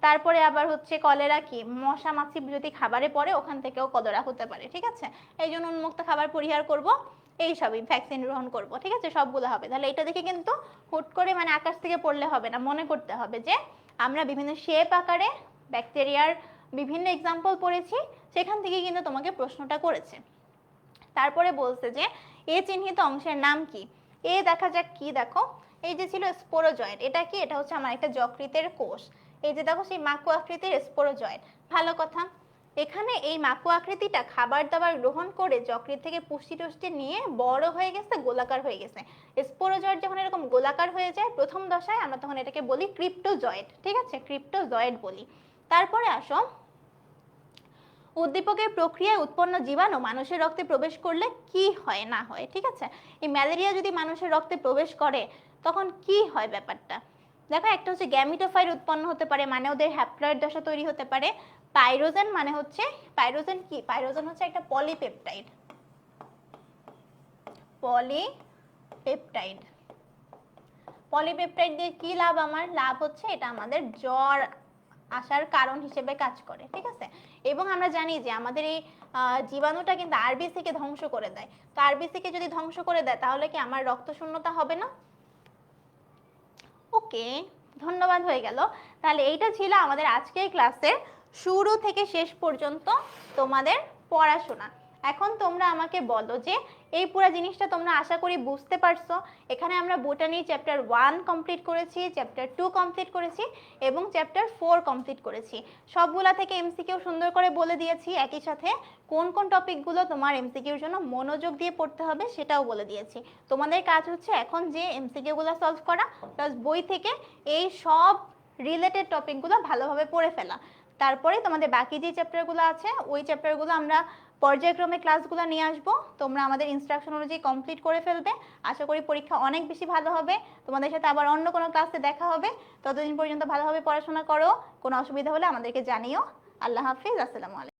তারপরে আবার হচ্ছে কলেরা কি মশা মাছি যদি খাবারে পড়ে ওখান থেকেও কলেরা হতে পারে, ঠিক আছে, এই জন্য উন্মুক্ত খাবার পরিহার করব, এই সবই ভ্যাকসিন গ্রহণ করব, ঠিক আছে, সবগুলো হবে। তাহলে এটা দেখে কিন্তু হুট করে মানে আকাশ থেকে পড়লে হবে না, মনে করতে হবে যে আমরা বিভিন্ন শেপ আকারে ব্যাকটেরিয়ার বিভিন্ন এক্সাম্পল পড়েছি, সেখান থেকে কিন্তু তোমাকে প্রশ্নটা করেছে। তারপরে বলছে যে এ চিহ্নিত অংশের নাম কি, এ দেখা যাক কি, দেখো এই যে ছিল স্পোরোজয়েড, এটা কি, এটা হচ্ছে আমার একটা যকৃতের কোষ, এই যে দেখো সেই মাকু আকৃতির স্পোরোজয়েড, ভালো কথা। এখানে এই মাকু আকৃতিটা খাবার দাবার গ্রহণ করে যকৃত থেকে পুষ্টি টুষ্টি নিয়ে বড় হয়ে গেছে, গোলাকার হয়ে গেছে। স্পোরোজয়েড যখন এরকম গোলাকার হয়ে যায় প্রথম দশায় আমরা তখন এটাকে বলি ক্রিপ্টোজয়েড, ঠিক আছে, ক্রিপ্টোজয়েড বলি। তারপরে আসো উদ্দীপকের প্রক্রিয়ায় উৎপন্ন জীবাণু মানুষের রক্তে প্রবেশ করলে কি হয় না হয়, ঠিক আছে। এই ম্যালেরিয়া যদি মানুষের রক্তে প্রবেশ করে তখন কি হয় ব্যাপারটা, দেখো একটা হচ্ছে গ্যামিটোফাইট উৎপন্ন হতে পারে, মানে ওদের হ্যাপ্লয়েড দশা তৈরি হতে পারে। পাইরোজেন মানে হচ্ছে, পাইরোজেন কি, পাইরোজেন হচ্ছে একটা পলিপেপটাইড। পলিপেপটাইড, পলিপেপটাইড দিয়ে কি লাভ? আমার লাভ হচ্ছে এটা আমাদের জ্বর আসার কারণ হিসেবে কাজ করে, ঠিক আছে। এবং আমরা জানি যে আমাদের এই জীবাণুটা কিন্তু আরবিসি কে ধ্বংস করে দেয়। তো আরবিসি কে যদি ধ্বংস করে দেয় তাহলে কি আমার রক্ত শূন্যতা হবে না? ওকে, ধন্যবাদ, হয়ে গেল। তাহলে এইটা ছিল আমাদের আজকের ক্লাসের শুরু থেকে শেষ পর্যন্ত তোমাদের পড়াশোনা। এখন তোমরা আমাকে বলো যে এই পুরো জিনিসটা তোমরা আশা করি বুঝতে পারছো। এখানে আমরা বোটানি চ্যাপ্টার 1 কমপ্লিট করেছি, চ্যাপ্টার 2 কমপ্লিট করেছি এবং চ্যাপ্টার 4 কমপ্লিট করেছি। সবগুলা থেকে এমসিকিউ সুন্দর করে বলে দিয়েছি, একই সাথে কোন কোন টপিকগুলো তোমার এমসিকিউর জন্য মনোযোগ দিয়ে পড়তে হবে সেটাও বলে দিয়েছি। তোমাদের কাজ হচ্ছে এখন যে এমসিকিউগুলো সলভ করা প্লাস বই থেকে এই সব রিলেটেড টপিকগুলো ভালোভাবে পড়ে ফেলা। তারপরে তোমাদের বাকি যে চ্যাপ্টারগুলো আছে ওই চ্যাপ্টারগুলো আমরা পর্যায়ক্রমে ক্লাসগুলো নিয়ে আসবো। তোমরা আমাদের ইনস্ট্রাকশন অনুযায়ী কমপ্লিট করে ফেলবে। আশা করি পরীক্ষা অনেক বেশি ভালো হবে। তোমাদের সাথে আবার অন্য কোনো ক্লাসে দেখা হবে। ততদিন পর্যন্ত ভালোভাবে পড়াশোনা করো। কোনো অসুবিধা হলে আমাদেরকে জানিও। আল্লাহ হাফিজ, আসসালামু আলাইকুম।